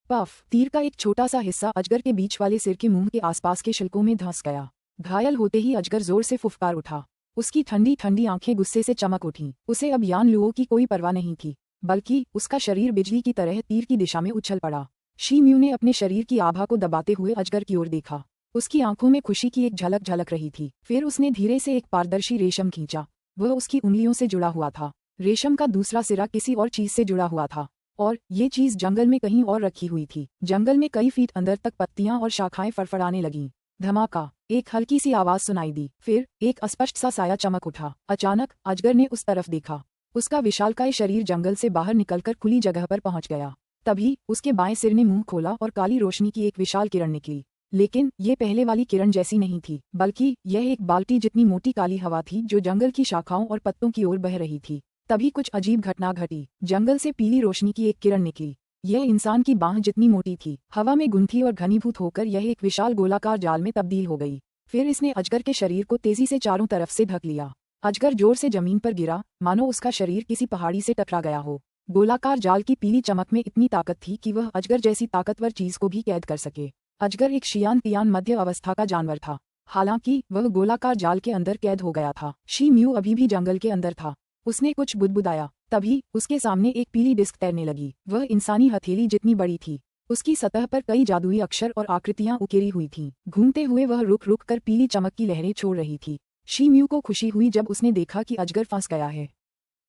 S1: पफ। तीर का एक छोटा सा हिस्सा अजगर के बीच वाले सिर के मुंह के आसपास के शिल्कों में धंस गया। घायल होते ही अजगर जोर से फुफकार उठा। उसकी ठंडी ठंडी आंखें गुस्से से चमक उठीं। उसे अब यान लुओ की कोई परवाह नहीं थी, बल्कि उसका शरीर बिजली की तरह तीर की दिशा में उछल पड़ा। शी म्यू ने अपने शरीर की आभा को दबाते हुए अजगर की ओर देखा। उसकी आंखों में खुशी की एक झलक झलक रही थी। फिर उसने धीरे से एक पारदर्शी रेशम खींचा। वह उसकी उंगलियों से जुड़ा हुआ था। रेशम का दूसरा सिरा किसी और चीज से जुड़ा हुआ था और ये चीज जंगल में कहीं और रखी हुई थी। जंगल में कई फीट अंदर तक पत्तियां और शाखाएं फड़फड़ाने लगीं। धमाका, एक हल्की सी आवाज सुनाई दी। फिर एक अस्पष्ट सा साया चमक उठा। अचानक अजगर ने उस तरफ देखा। उसका विशालकाय शरीर जंगल से बाहर निकलकर खुली जगह पर पहुंच गया। तभी उसके बाएं सिर ने मुंह खोला और काली रोशनी की एक विशाल किरण निकली। लेकिन ये पहले वाली किरण जैसी नहीं थी, बल्कि यह एक बाल्टी जितनी मोटी काली हवा थी जो जंगल की शाखाओं और पत्तों की ओर बह रही थी। तभी कुछ अजीब घटना घटी। जंगल से पीली रोशनी की एक किरण निकली। यह इंसान की बांह जितनी मोटी थी, हवा में गुंथी और घनीभूत होकर यह एक विशाल गोलाकार जाल में तब्दील हो गई। फिर इसने अजगर के शरीर को तेजी से चारों तरफ से ढक लिया। अजगर जोर से जमीन पर गिरा, मानो उसका शरीर किसी पहाड़ी से टकरा गया हो। गोलाकार जाल की पीली चमक में इतनी ताकत थी कि वह अजगर जैसी ताकतवर चीज को भी कैद कर सके। अजगर एक शियान मध्य अवस्था का जानवर था। हालांकि वह गोलाकार जाल के अंदर कैद हो गया था। शी म्यू अभी भी जंगल के अंदर था। उसने कुछ बुदबुदाया। तभी उसके सामने एक पीली डिस्क तैरने लगी। वह इंसानी हथेली जितनी बड़ी थी। उसकी सतह पर कई जादुई अक्षर और आकृतियां उकेरी हुई थीं। घूमते हुए वह रुक रुक कर पीली चमक की लहरें छोड़ रही थी। शी म्यू को खुशी हुई जब उसने देखा कि अजगर फंस गया है।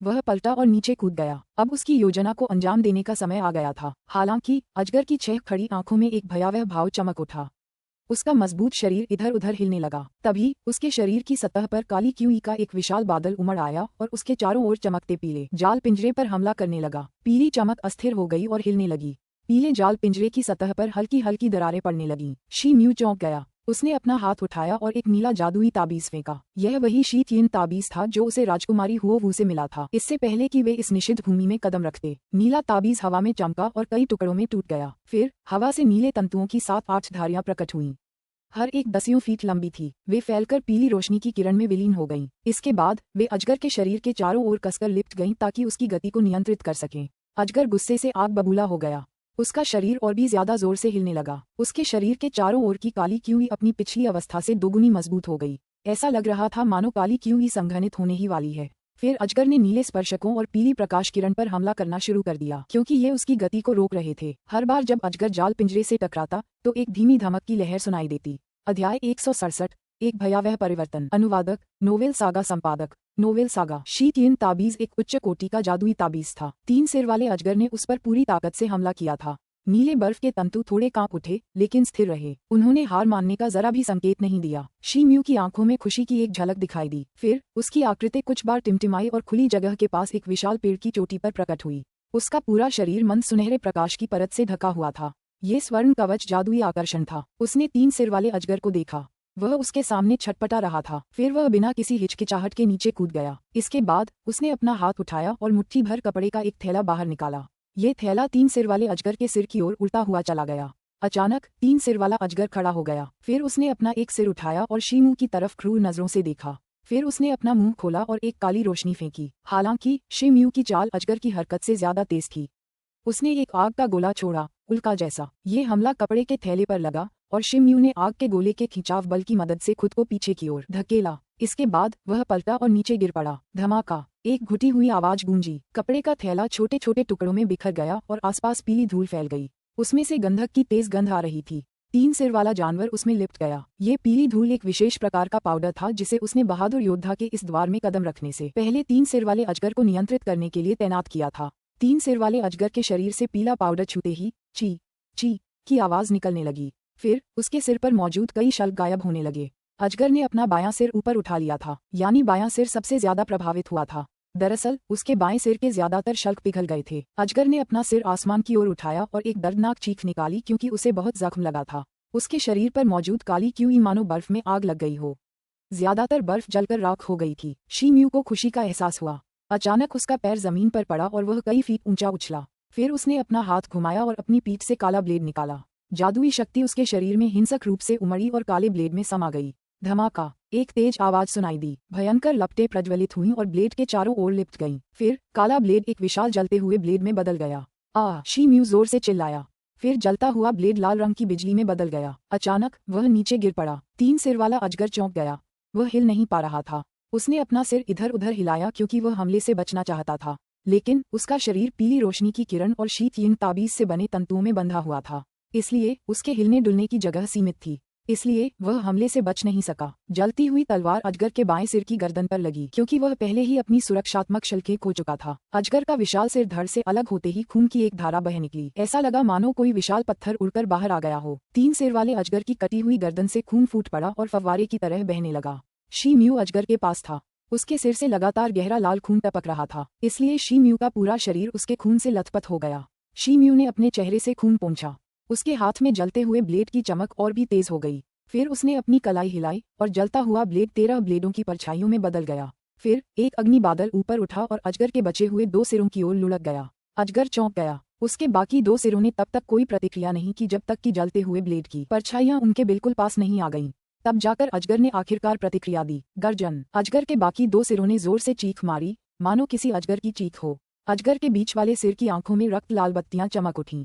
S1: वह पलटा और नीचे कूद गया। अब उसकी योजना को अंजाम देने का समय आ गया था। हालांकि अजगर की 6 खड़ी आंखों में एक भयावह भाव चमक उठा। उसका मजबूत शरीर इधर उधर हिलने लगा। तभी उसके शरीर की सतह पर काली क्यूई का एक विशाल बादल उमड़ आया और उसके चारों ओर चमकते पीले जाल पिंजरे पर हमला करने लगा। पीली चमक अस्थिर हो गई और हिलने लगी। पीले जाल पिंजरे की सतह पर हल्की हल्की दरारें पड़ने लगीं। शी म्यू चौंक गया। उसने अपना हाथ उठाया और एक नीला जादुई ताबीज फेंका। यह वही शी तीन ताबीज था जो उसे राजकुमारी हुओवू से मिला था, इससे पहले कि वे इस निषिद्ध भूमि में कदम रखते। नीला ताबीज हवा में चमका और कई टुकड़ों में टूट गया। फिर हवा से नीले तंतुओं की 7-8 धारियां प्रकट हुईं। हर एक 10 फीट लंबी थी। वे फैलकर पीली रोशनी की किरण में विलीन हो गईं। इसके बाद वे अजगर के शरीर के चारों ओर कसकर लिपट गईं ताकि उसकी गति को नियंत्रित कर सकें। अजगर गुस्से से आग बबूला हो गया। उसका शरीर और भी ज्यादा जोर से हिलने लगा। उसके शरीर के चारों ओर की काली क्यूई अपनी पिछली अवस्था से दोगुनी मजबूत हो गई। ऐसा लग रहा था मानो काली क्यूई संघनित होने ही वाली है। फिर अजगर ने नीले स्पर्शकों और पीली प्रकाश किरण पर हमला करना शुरू कर दिया, क्योंकि ये उसकी गति को रोक रहे थे। हर बार जब अजगर जाल पिंजरे से टकराता तो एक धीमी धमक की लहर सुनाई देती। अध्याय 167, एक भयावह परिवर्तन। अनुवादक, नोवेल सागा संपादक, नोवेल सागा। शी तीन ताबीज एक उच्च कोटि का जादुई ताबीज था। 3 सिर वाले अजगर ने उस पर पूरी ताकत से हमला किया था। नीले बर्फ के तंतु थोड़े कांप उठे, लेकिन स्थिर रहे। उन्होंने हार मानने का जरा भी संकेत नहीं दिया। शी म्यू की आंखों में खुशी की एक झलक दिखाई दी। फिर उसकी आकृति कुछ बार टिमटिमाई और खुली जगह के पास एक विशाल पेड़ की चोटी पर प्रकट हुई। उसका पूरा शरीर मंद सुनहरे प्रकाश की परत से ढका हुआ था। ये स्वर्ण कवच जादुई आकर्षण था। उसने 3 सिर वाले अजगर को देखा। वह उसके सामने छटपटा रहा था। फिर वह बिना किसी हिचकिचाहट के नीचे कूद गया। इसके बाद उसने अपना हाथ उठाया और मुट्ठी भर कपड़े का एक थैला बाहर निकाला। ये थैला 3 सिर वाले अजगर के सिर की ओर उल्टा हुआ चला गया। अचानक 3 सिर वाला अजगर खड़ा हो गया। फिर उसने अपना एक सिर उठाया और शी म्यू की तरफ क्रूर नजरों से देखा। फिर उसने अपना मुंह खोला और एक काली रोशनी फेंकी। हालांकि शी म्यू की चाल अजगर की हरकत से ज्यादा तेज थी। उसने एक आग का गोला छोड़ा, उल्का जैसा। ये हमला कपड़े के थैले पर लगा और शी म्यू ने आग के गोले के खिंचाव बल की मदद से खुद को पीछे की ओर धकेला। इसके बाद वह पलटा और नीचे गिर पड़ा। धमाका, एक घुटी हुई आवाज गूंजी। कपड़े का थैला छोटे छोटे टुकड़ों में बिखर गया और आसपास पीली धूल फैल गई। उसमें से गंधक की तेज गंध आ रही थी। 3 सिर वाला जानवर उसमें लिपट गया। ये पीली धूल एक विशेष प्रकार का पाउडर था जिसे उसने बहादुर योद्धा के इस द्वार में कदम रखने से पहले 3 सिर वाले अजगर को नियंत्रित करने के लिए तैनात किया था। 3 सिर वाले अजगर के शरीर से पीला पाउडर छूते ही ची ची की आवाज निकलने लगी। फिर उसके सिर पर मौजूद कई शल्क गायब होने लगे। अजगर ने अपना बायां सिर ऊपर उठा लिया था, यानी बायां सिर सबसे ज्यादा प्रभावित हुआ था। दरअसल उसके बाएं सिर के ज्यादातर शल्क पिघल गए थे। अजगर ने अपना सिर आसमान की ओर उठाया और एक दर्दनाक चीख निकाली, क्योंकि उसे बहुत जख्म लगा था। उसके शरीर पर मौजूद काली क्यूई मानो बर्फ में आग लग गई हो। ज्यादातर बर्फ जलकर राख हो गई थी। शी म्यू को खुशी का एहसास हुआ। अचानक उसका पैर जमीन पर पड़ा और वह कई फीट ऊंचा उछला। फिर उसने अपना हाथ घुमाया और अपनी पीठ से काला ब्लेड निकाला। जादुई शक्ति उसके शरीर में हिंसक रूप से उमड़ी और काले ब्लेड में समा गई। धमाका, एक तेज आवाज सुनाई दी। भयंकर लपटें प्रज्वलित हुईं और ब्लेड के चारों ओर लिपट गईं। फिर काला ब्लेड एक विशाल जलते हुए ब्लेड में बदल गया। शी म्यू जोर से चिल्लाया। फिर जलता हुआ ब्लेड लाल रंग की बिजली में बदल गया। अचानक वह नीचे गिर पड़ा। 3 सिर वाला अजगर चौंक गया। वह हिल नहीं पा रहा था। उसने अपना सिर इधर उधर हिलाया क्योंकि वह हमले से बचना चाहता था, लेकिन उसका शरीर पीली रोशनी की किरण और शीत यीन ताबीज से बने तंतुओं में बंधा हुआ था, इसलिए उसके हिलने डुलने की जगह सीमित थी। इसलिए वह हमले से बच नहीं सका। जलती हुई तलवार अजगर के बाएं सिर की गर्दन पर लगी, क्योंकि वह पहले ही अपनी सुरक्षात्मक शल्कें खो चुका था। अजगर का विशाल सिर धड़ से अलग होते ही खून की एक धारा बह निकली। ऐसा लगा मानो कोई विशाल पत्थर उड़कर बाहर आ गया हो। 3 सिर वाले अजगर की कटी हुई गर्दन से खून फूट पड़ा और फव्वारे की तरह बहने लगा। शी म्यू अजगर के पास था। उसके सिर से लगातार गहरा लाल खून टपक रहा था, इसलिए शी म्यू का पूरा शरीर उसके खून से लथपथ हो गया। शी म्यू ने अपने चेहरे से खून पोंछा। उसके हाथ में जलते हुए ब्लेड की चमक और भी तेज हो गई। फिर उसने अपनी कलाई हिलाई और जलता हुआ ब्लेड 13 ब्लेडों की परछाइयों में बदल गया। फिर एक अग्नि बादल ऊपर उठा और अजगर के बचे हुए 2 सिरों की ओर लुढ़क गया। अजगर चौंक गया। उसके बाकी 2 सिरों ने तब तक कोई प्रतिक्रिया नहीं की जब तक कि जलते हुए ब्लेड की परछाइयां उनके बिल्कुल पास नहीं आ गईं। तब जाकर अजगर ने आखिरकार प्रतिक्रिया दी, गर्जन। अजगर के बाकी 2 सिरों ने जोर से चीख मारी, मानो किसी अजगर की चीख हो। अजगर के बीच वाले सिर की आंखों में रक्त लाल बत्तियां चमक उठीं।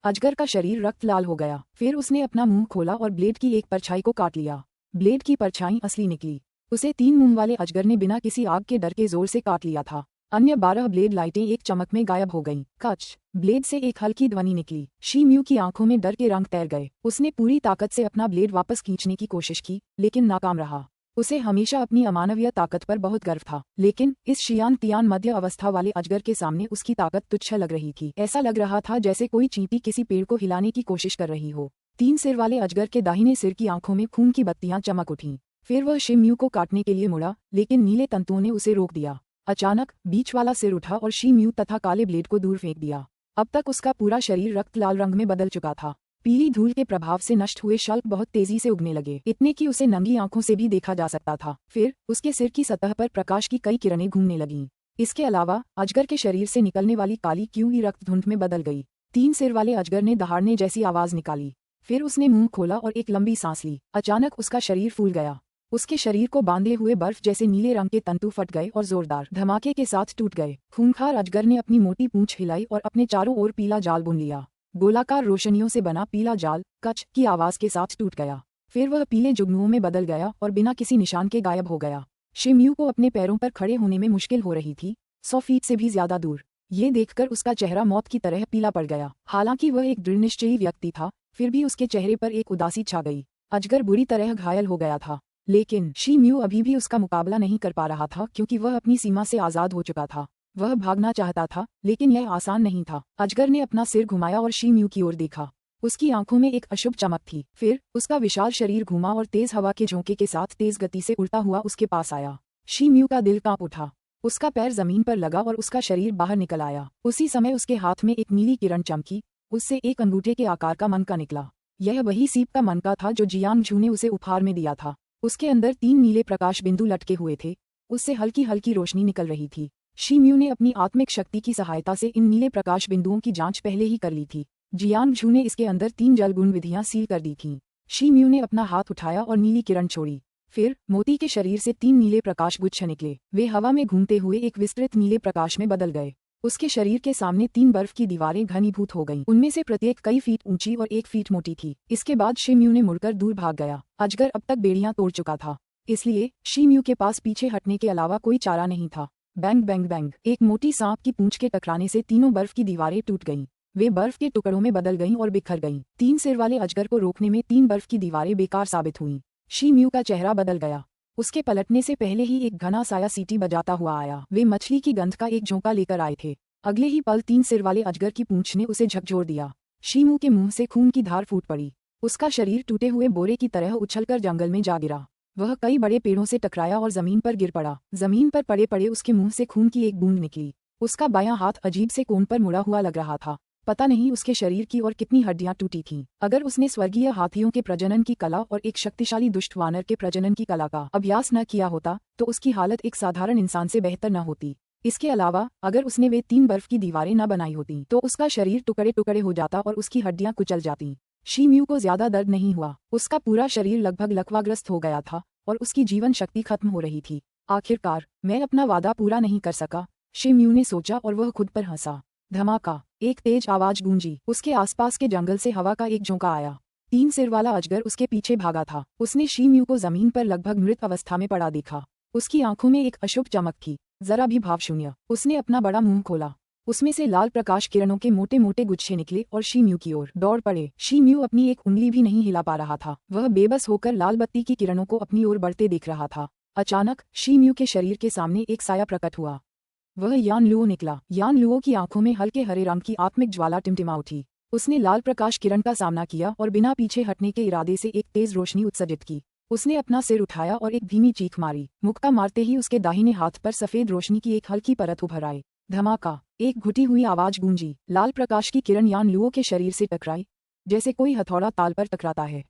S1: अजगर का शरीर रक्त लाल हो गया। फिर उसने अपना मुंह खोला और ब्लेड की एक परछाई को काट लिया। ब्लेड की परछाई असली निकली। उसे 3 मुंह वाले अजगर ने बिना किसी आग के डर के जोर से काट लिया था। अन्य 12 ब्लेड लाइटें एक चमक में गायब हो गईं। कच! ब्लेड से एक हल्की ध्वनि निकली। शी म्यू की आंखों में डर के रंग तैर गए। उसने पूरी ताकत से अपना ब्लेड वापस खींचने की कोशिश की, लेकिन नाकाम रहा। उसे हमेशा अपनी अमानवीय ताकत पर बहुत गर्व था, लेकिन इस शियान तियान मध्य अवस्था वाले अजगर के सामने उसकी ताकत तुच्छ लग रही थी। ऐसा लग रहा था जैसे कोई चींटी किसी पेड़ को हिलाने की कोशिश कर रही हो। 3 सिर वाले अजगर के दाहिने सिर की आंखों में खून की बत्तियां चमक उठीं। फिर वह शी म्यू को काटने के लिए मुड़ा, लेकिन नीले तंतुओं ने उसे रोक दिया। अचानक बीच वाला सिर उठा और शी म्यू तथा काले ब्लेड को दूर फेंक दिया। अब तक उसका पूरा शरीर रक्त लाल रंग में बदल चुका था। पीली धूल के प्रभाव से नष्ट हुए शल्क बहुत तेजी से उगने लगे, इतने कि उसे नंगी आंखों से भी देखा जा सकता था। फिर उसके सिर की सतह पर प्रकाश की कई किरणें घूमने लगीं। इसके अलावा अजगर के शरीर से निकलने वाली काली क्यूई रक्त धुंध में बदल गई। 3 सिर वाले अजगर ने दहाड़ने जैसी आवाज निकाली। फिर उसने मुंह खोला और एक लंबी सांस ली। अचानक उसका शरीर फूल गया। उसके शरीर को बांधे हुए बर्फ जैसे नीले रंग के तंतु फट गए और जोरदार धमाके के साथ टूट गए। खूंखार अजगर ने अपनी मोटी पूंछ हिलाई और अपने चारों ओर पीला जाल बुन लिया। गोलाकार रोशनियों से बना पीला जाल कच की आवाज के साथ टूट गया। फिर वह पीले जुगनुओं में बदल गया और बिना किसी निशान के गायब हो गया। शी म्यू को अपने पैरों पर खड़े होने में मुश्किल हो रही थी, 100 फीट से भी ज्यादा दूर। ये देखकर उसका चेहरा मौत की तरह पीला पड़ गया। हालांकि वह एक दृढ़निश्चयी व्यक्ति था, फिर भी उसके चेहरे पर एक उदासी छा गई। अजगर बुरी तरह घायल हो गया था, लेकिन शी म्यू अभी भी उसका मुकाबला नहीं कर पा रहा था, क्योंकि वह अपनी सीमा से आजाद हो चुका था। वह भागना चाहता था, लेकिन यह आसान नहीं था। अजगर ने अपना सिर घुमाया और शी म्यू की ओर देखा। उसकी आंखों में एक अशुभ चमक थी। फिर उसका विशाल शरीर घूमा और तेज हवा के झोंके के साथ तेज गति से उड़ता हुआ उसके पास आया। शी म्यू का दिल कांप उठा। उसका पैर जमीन पर लगा और उसका शरीर बाहर निकल आया। उसी समय उसके हाथ में एक नीली किरण चमकी। उससे एक अंगूठे के आकार का मनका निकला। यह वही सीप का मनका था जो जियांग झू ने उसे उपहार में दिया था। उसके अंदर 3 नीले प्रकाश बिंदु लटके हुए थे। उससे हल्की हल्की रोशनी निकल रही थी। शी म्यू ने अपनी आत्मिक शक्ति की सहायता से इन नीले प्रकाश बिंदुओं की जांच पहले ही कर ली थी। जियांग झू ने इसके अंदर 3 जल गुण विधियां सील कर दी थीं। शी म्यू ने अपना हाथ उठाया और नीली किरण छोड़ी। फिर मोती के शरीर से 3 नीले प्रकाश गुच्छ निकले। वे हवा में घूमते हुए एक विस्तृत नीले प्रकाश में बदल गए। उसके शरीर के सामने 3 बर्फ की दीवारें घनीभूत हो गईं। उनमें से प्रत्येक कई फीट ऊंची और 1 फीट मोटी थी। इसके बाद शी म्यू ने मुड़कर दूर भाग गया। अजगर अब तक बेड़ियां तोड़ चुका था, इसलिए शी म्यू के पास पीछे हटने के अलावा कोई चारा नहीं था। बैंग बैंग बैंग, एक मोटी सांप की पूंछ के टकराने से तीनों बर्फ की दीवारें टूट गईं। वे बर्फ के टुकड़ों में बदल गईं और बिखर गईं। 3 सिर वाले अजगर को रोकने में 3 बर्फ की दीवारें बेकार साबित हुईं। शी म्यू का चेहरा बदल गया। उसके पलटने से पहले ही एक घना साया सीटी बजाता हुआ आया। वे मछली की गंध का एक झोंका लेकर आए थे। अगले ही पल 3 सिर वाले अजगर की पूंछ ने उसे झकझोर दिया। शी म्यू के मुंह से खून की धार फूट पड़ी। उसका शरीर टूटे हुए बोरे की तरह उछलकर जंगल में जा गिरा। वह कई बड़े पेड़ों से टकराया और जमीन पर गिर पड़ा। जमीन पर पड़े पड़े उसके मुंह से खून की एक बूंद निकली। उसका बायां हाथ अजीब से कोण पर मुड़ा हुआ लग रहा था। पता नहीं उसके शरीर की और कितनी हड्डियां टूटी थीं। अगर उसने स्वर्गीय हाथियों के प्रजनन की कला और एक शक्तिशाली दुष्ट वानर के प्रजनन की कला का अभ्यास न किया होता, तो उसकी हालत एक साधारण इंसान से बेहतर न होती। इसके अलावा अगर उसने वे 3 बर्फ की दीवारें न बनाई होती, तो उसका शरीर टुकड़े टुकड़े हो जाता और उसकी हड्डियां कुचल जाती। शी म्यू को ज्यादा दर्द नहीं हुआ। उसका पूरा शरीर लगभग लकवाग्रस्त हो गया था और उसकी जीवन शक्ति खत्म हो रही थी। आखिरकार मैं अपना वादा पूरा नहीं कर सका, शी म्यू ने सोचा और वह खुद पर हंसा। धमाका! एक तेज आवाज गूंजी। उसके आसपास के जंगल से हवा का एक झोंका आया। 3 सिर वाला अजगर उसके पीछे भागा था। उसने शी म्यू को जमीन पर लगभग मृत अवस्था में पड़ा देखा। उसकी आंखों में एक अशुभ चमक थी, जरा भी भावशून्य। उसने अपना बड़ा मुंह खोला। उसमें से लाल प्रकाश किरणों के मोटे मोटे गुच्छे निकले और शी म्यू की ओर दौड़ पड़े। शी म्यू अपनी एक उंगली भी नहीं हिला पा रहा था। वह बेबस होकर लाल बत्ती की किरणों को अपनी ओर बढ़ते देख रहा था। अचानक शी म्यू के शरीर के सामने एक साया प्रकट हुआ। वह यान लुओ निकला। यान लुओ की आंखों में हल्के हरे रंग की आत्मिक ज्वाला टिमटिमा उठी। उसने लाल प्रकाश किरण का सामना किया और बिना पीछे हटने के इरादे से एक तेज रोशनी उत्सर्जित की। उसने अपना सिर उठाया और एक धीमी चीख मारी। मुक्का मारते ही उसके दाहिने हाथ पर सफेद रोशनी की एक हल्की परत उभर आई। धमाका, एक घुटी हुई आवाज गूंजी। लाल प्रकाश की किरण यान लुओ के शरीर से टकराई, जैसे कोई हथौड़ा ताल पर टकराता है।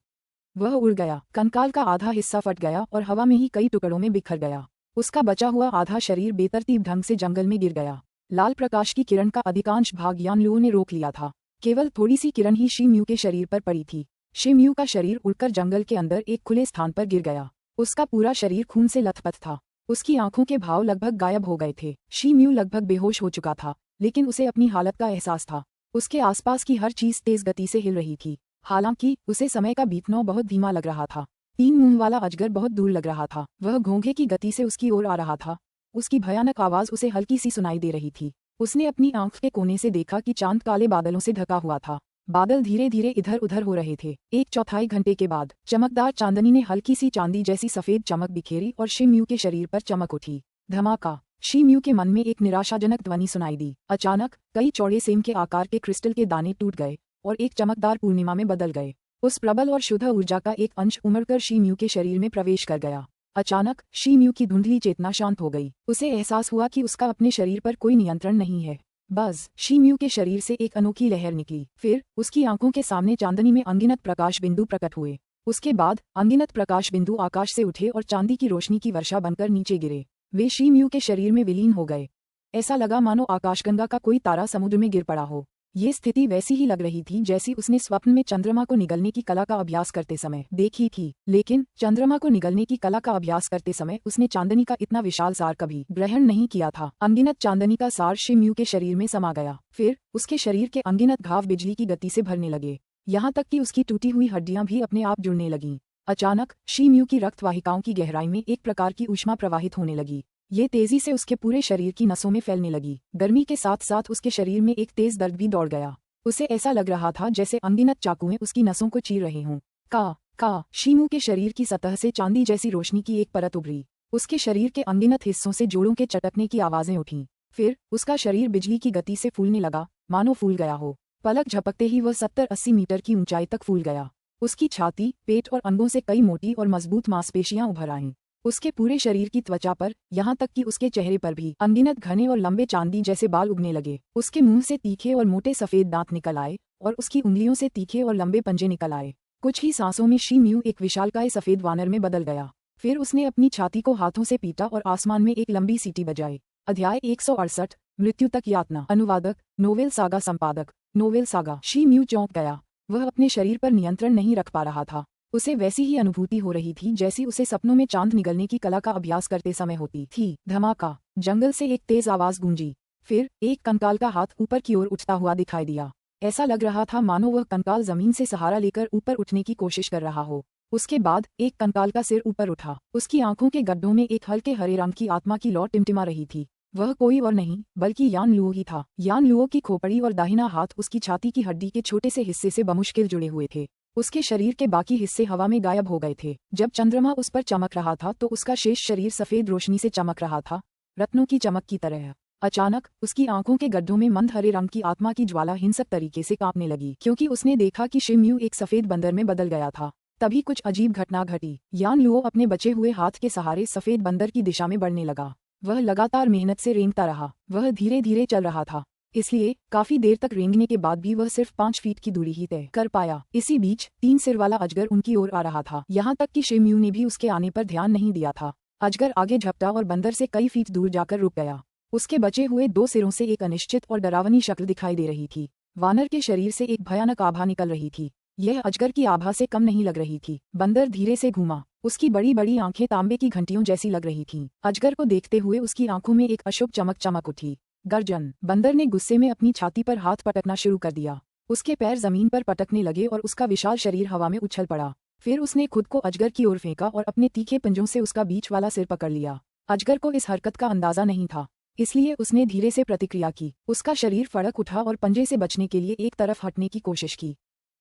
S1: वह उड़ गया। कंकाल का आधा हिस्सा फट गया और हवा में ही कई टुकड़ों में बिखर गया। उसका बचा हुआ आधा शरीर बेतरतीब ढंग से जंगल में गिर गया। लाल प्रकाश की किरण का अधिकांश भाग यान लुओ ने रोक लिया था। केवल थोड़ी सी किरण ही शी म्यू के शरीर पर पड़ी थी। शी म्यू का शरीर उड़कर जंगल के अंदर एक खुले स्थान पर गिर गया। उसका पूरा शरीर खून से लथपथ था। उसकी आंखों के भाव लगभग गायब हो गए थे। शी म्यू लगभग बेहोश हो चुका था, लेकिन उसे अपनी हालत का एहसास था। उसके आसपास की हर चीज तेज गति से हिल रही थी। हालांकि उसे समय का बीतना बहुत धीमा लग रहा था। 3 मुंह वाला अजगर बहुत दूर लग रहा था। वह घोंघे की गति से उसकी ओर आ रहा था। उसकी भयानक आवाज उसे हल्की सी सुनाई दे रही थी। उसने अपनी आंख के कोने से देखा कि चांद काले बादलों से ढका हुआ था। बादल धीरे धीरे इधर उधर हो रहे थे। 1/4 घंटे के बाद चमकदार चांदनी ने हल्की सी चांदी जैसी सफेद चमक बिखेरी और शी म्यू के शरीर पर चमक उठी। धमाका, शी म्यू के मन में एक निराशाजनक ध्वनि सुनाई दी। अचानक कई चौड़े सेम के आकार के क्रिस्टल के दाने टूट गए और एक चमकदार पूर्णिमा में बदल गए। उस प्रबल और शुद्ध ऊर्जा का एक अंश उमड़कर शी म्यू के शरीर में प्रवेश कर गया। अचानक शी म्यू की धुंधली चेतना शांत हो गई। उसे एहसास हुआ कि उसका अपने शरीर पर कोई नियंत्रण नहीं है। बस शी म्यू के शरीर से एक अनोखी लहर निकली। फिर उसकी आंखों के सामने चांदनी में अनगिनत प्रकाश बिंदु प्रकट हुए। उसके बाद अनगिनत प्रकाश बिंदु आकाश से उठे और चांदी की रोशनी की वर्षा बनकर नीचे गिरे। वे शी म्यू के शरीर में विलीन हो गए। ऐसा लगा मानो आकाशगंगा का कोई तारा समुद्र में गिर पड़ा हो। ये स्थिति वैसी ही लग रही थी जैसी उसने स्वप्न में चंद्रमा को निगलने की कला का अभ्यास करते समय देखी थी। लेकिन चंद्रमा को निगलने की कला का अभ्यास करते समय उसने चांदनी का इतना विशाल सार कभी ग्रहण नहीं किया था। अनगिनत चांदनी का सार शी म्यू के शरीर में समा गया। फिर उसके शरीर के अनगिनत घाव बिजली की गति से भरने लगे, यहाँ तक कि उसकी टूटी हुई हड्डियां भी अपने आप जुड़ने लगीं। अचानक शी म्यू की रक्त वाहिकाओं की गहराई में एक प्रकार की ऊष्मा प्रवाहित होने लगी। ये तेजी से उसके पूरे शरीर की नसों में फैलने लगी। गर्मी के साथ साथ उसके शरीर में एक तेज दर्द भी दौड़ गया। उसे ऐसा लग रहा था जैसे अनगिनत चाकुएं उसकी नसों को चीर रहे हों। का शी म्यू के शरीर की सतह से चांदी जैसी रोशनी की एक परत उभरी। उसके शरीर के अनगिनत हिस्सों से जोड़ों के चटकने की आवाजें उठीं। फिर उसका शरीर बिजली की गति से फूलने लगा, मानो फूल गया हो। पलक झपकते ही वह 70-80 मीटर की ऊंचाई तक फूल गया। उसकी छाती, पेट और अंगों से कई मोटी और मजबूत मांसपेशियां उभर आईं। उसके पूरे शरीर की त्वचा पर, यहाँ तक कि उसके चेहरे पर भी अनगिनत घने और लंबे चांदी जैसे बाल उगने लगे। उसके मुंह से तीखे और मोटे सफेद दांत निकल आए और उसकी उंगलियों से तीखे और लंबे पंजे निकल आए। कुछ ही सांसों में शी म्यू एक विशालकाय सफेद वानर में बदल गया। फिर उसने अपनी छाती को हाथों से पीटा और आसमान में एक लंबी सीटी बजाई। अध्याय 168, मृत्यु तक यातना। अनुवादक, नोवेल सागा संपादक, नोवेल सागा। शी म्यू चौंक गया। वह अपने शरीर पर नियंत्रण नहीं रख पा रहा था। उसे वैसी ही अनुभूति हो रही थी जैसी उसे सपनों में चांद निगलने की कला का अभ्यास करते समय होती थी। धमाका, जंगल से एक तेज आवाज गूंजी। फिर एक कंकाल का हाथ ऊपर की ओर उठता हुआ दिखाई दिया। ऐसा लग रहा था मानो वह कंकाल जमीन से सहारा लेकर ऊपर उठने की कोशिश कर रहा हो। उसके बाद एक कंकाल का सिर ऊपर उठा। उसकी आंखों के गड्ढों में एक हल्के हरे रंग की आत्मा की लौ टिमटिमा रही थी। वह कोई और नहीं बल्कि यान लुओ ही था। यान लुओ की खोपड़ी और दाहिना हाथ उसकी छाती की हड्डी के छोटे से हिस्से से बमुश्किल जुड़े हुए थे। उसके शरीर के बाकी हिस्से हवा में गायब हो गए थे। जब चंद्रमा उस पर चमक रहा था तो उसका शेष शरीर सफेद रोशनी से चमक रहा था, रत्नों की चमक की तरह। अचानक उसकी आंखों के गड्ढों में मंद हरे रंग की आत्मा की ज्वाला हिंसक तरीके से कांपने लगी, क्योंकि उसने देखा कि शी म्यू एक सफेद बंदर में बदल गया था। तभी कुछ अजीब घटना घटी। यान लुओ अपने बचे हुए हाथ के सहारे सफेद बंदर की दिशा में बढ़ने लगा। वह लगातार मेहनत से रेंगता रहा। वह धीरे धीरे चल रहा था, इसलिए काफी देर तक रेंगने के बाद भी वह सिर्फ 5 फीट की दूरी ही तय कर पाया। इसी बीच 3 सिर वाला अजगर उनकी ओर आ रहा था, यहाँ तक कि शी म्यू ने भी उसके आने पर ध्यान नहीं दिया था। अजगर आगे झपटा और बंदर से कई फीट दूर जाकर रुक गया। उसके बचे हुए 2 सिरों से एक अनिश्चित और डरावनी शक्ल दिखाई दे रही थी। वानर के शरीर से एक भयानक आभा निकल रही थी। यह अजगर की आभा से कम नहीं लग रही थी। बंदर धीरे से घूमा। उसकी बड़ी बड़ी आंखें तांबे की घंटियों जैसी लग रही थीं। अजगर को देखते हुए उसकी आंखों में एक अशुभ चमक चमक उठी। गर्जन। बंदर ने गुस्से में अपनी छाती पर हाथ पटकना शुरू कर दिया। उसके पैर जमीन पर पटकने लगे और उसका विशाल शरीर हवा में उछल पड़ा। फिर उसने खुद को अजगर की ओर फेंका और अपने तीखे पंजों से उसका बीच वाला सिर पकड़ लिया। अजगर को इस हरकत का अंदाजा नहीं था। इसलिए उसने धीरे से प्रतिक्रिया की। उसका शरीर फड़क उठा और पंजे से बचने के लिए एक तरफ हटने की कोशिश की,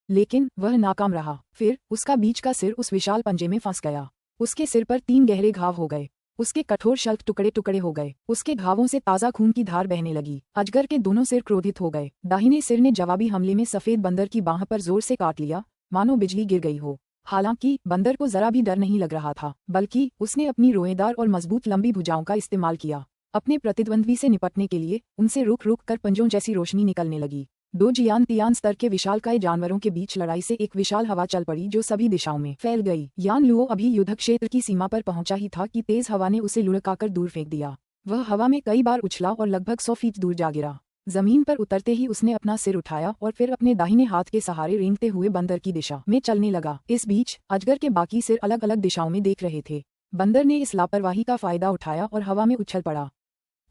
S1: लेकिन वह नाकाम रहा। फिर उसका बीच का सिर उस विशाल पंजे में फंस गया। उसके सिर पर 3 गहरे घाव हो गए। उसके कठोर शल्क टुकड़े टुकड़े हो गए। उसके घावों से ताज़ा खून की धार बहने लगी। अजगर के दोनों सिर क्रोधित हो गए। दाहिने सिर ने जवाबी हमले में सफेद बंदर की बाह पर जोर से काट लिया, मानो बिजली गिर गई हो। हालांकि बंदर को जरा भी डर नहीं लग रहा था, बल्कि उसने अपनी रोएदार और मजबूत लंबी भुजाओं का इस्तेमाल किया। अपने प्रतिद्वंद्वी से निपटने के लिए उनसे रुक रुक कर पंजों जैसी रोशनी निकलने लगी। 2 जियान-तियान स्तर के विशालकाय जानवरों के बीच लड़ाई से एक विशाल हवा चल पड़ी जो सभी दिशाओं में फैल गई। यान लुओ अभी युद्ध क्षेत्र की सीमा पर पहुंचा ही था कि तेज हवा ने उसे लुढ़काकर दूर फेंक दिया। वह हवा में कई बार उछला और लगभग 100 फीट दूर जा गिरा। जमीन पर उतरते ही उसने अपना सिर उठाया और फिर अपने दाहिने हाथ के सहारे रेंगते हुए बंदर की दिशा में चलने लगा। इस बीच अजगर के बाकी सिर अलग अलग दिशाओं में देख रहे थे। बंदर ने इस लापरवाही का फायदा उठाया और हवा में उछल पड़ा।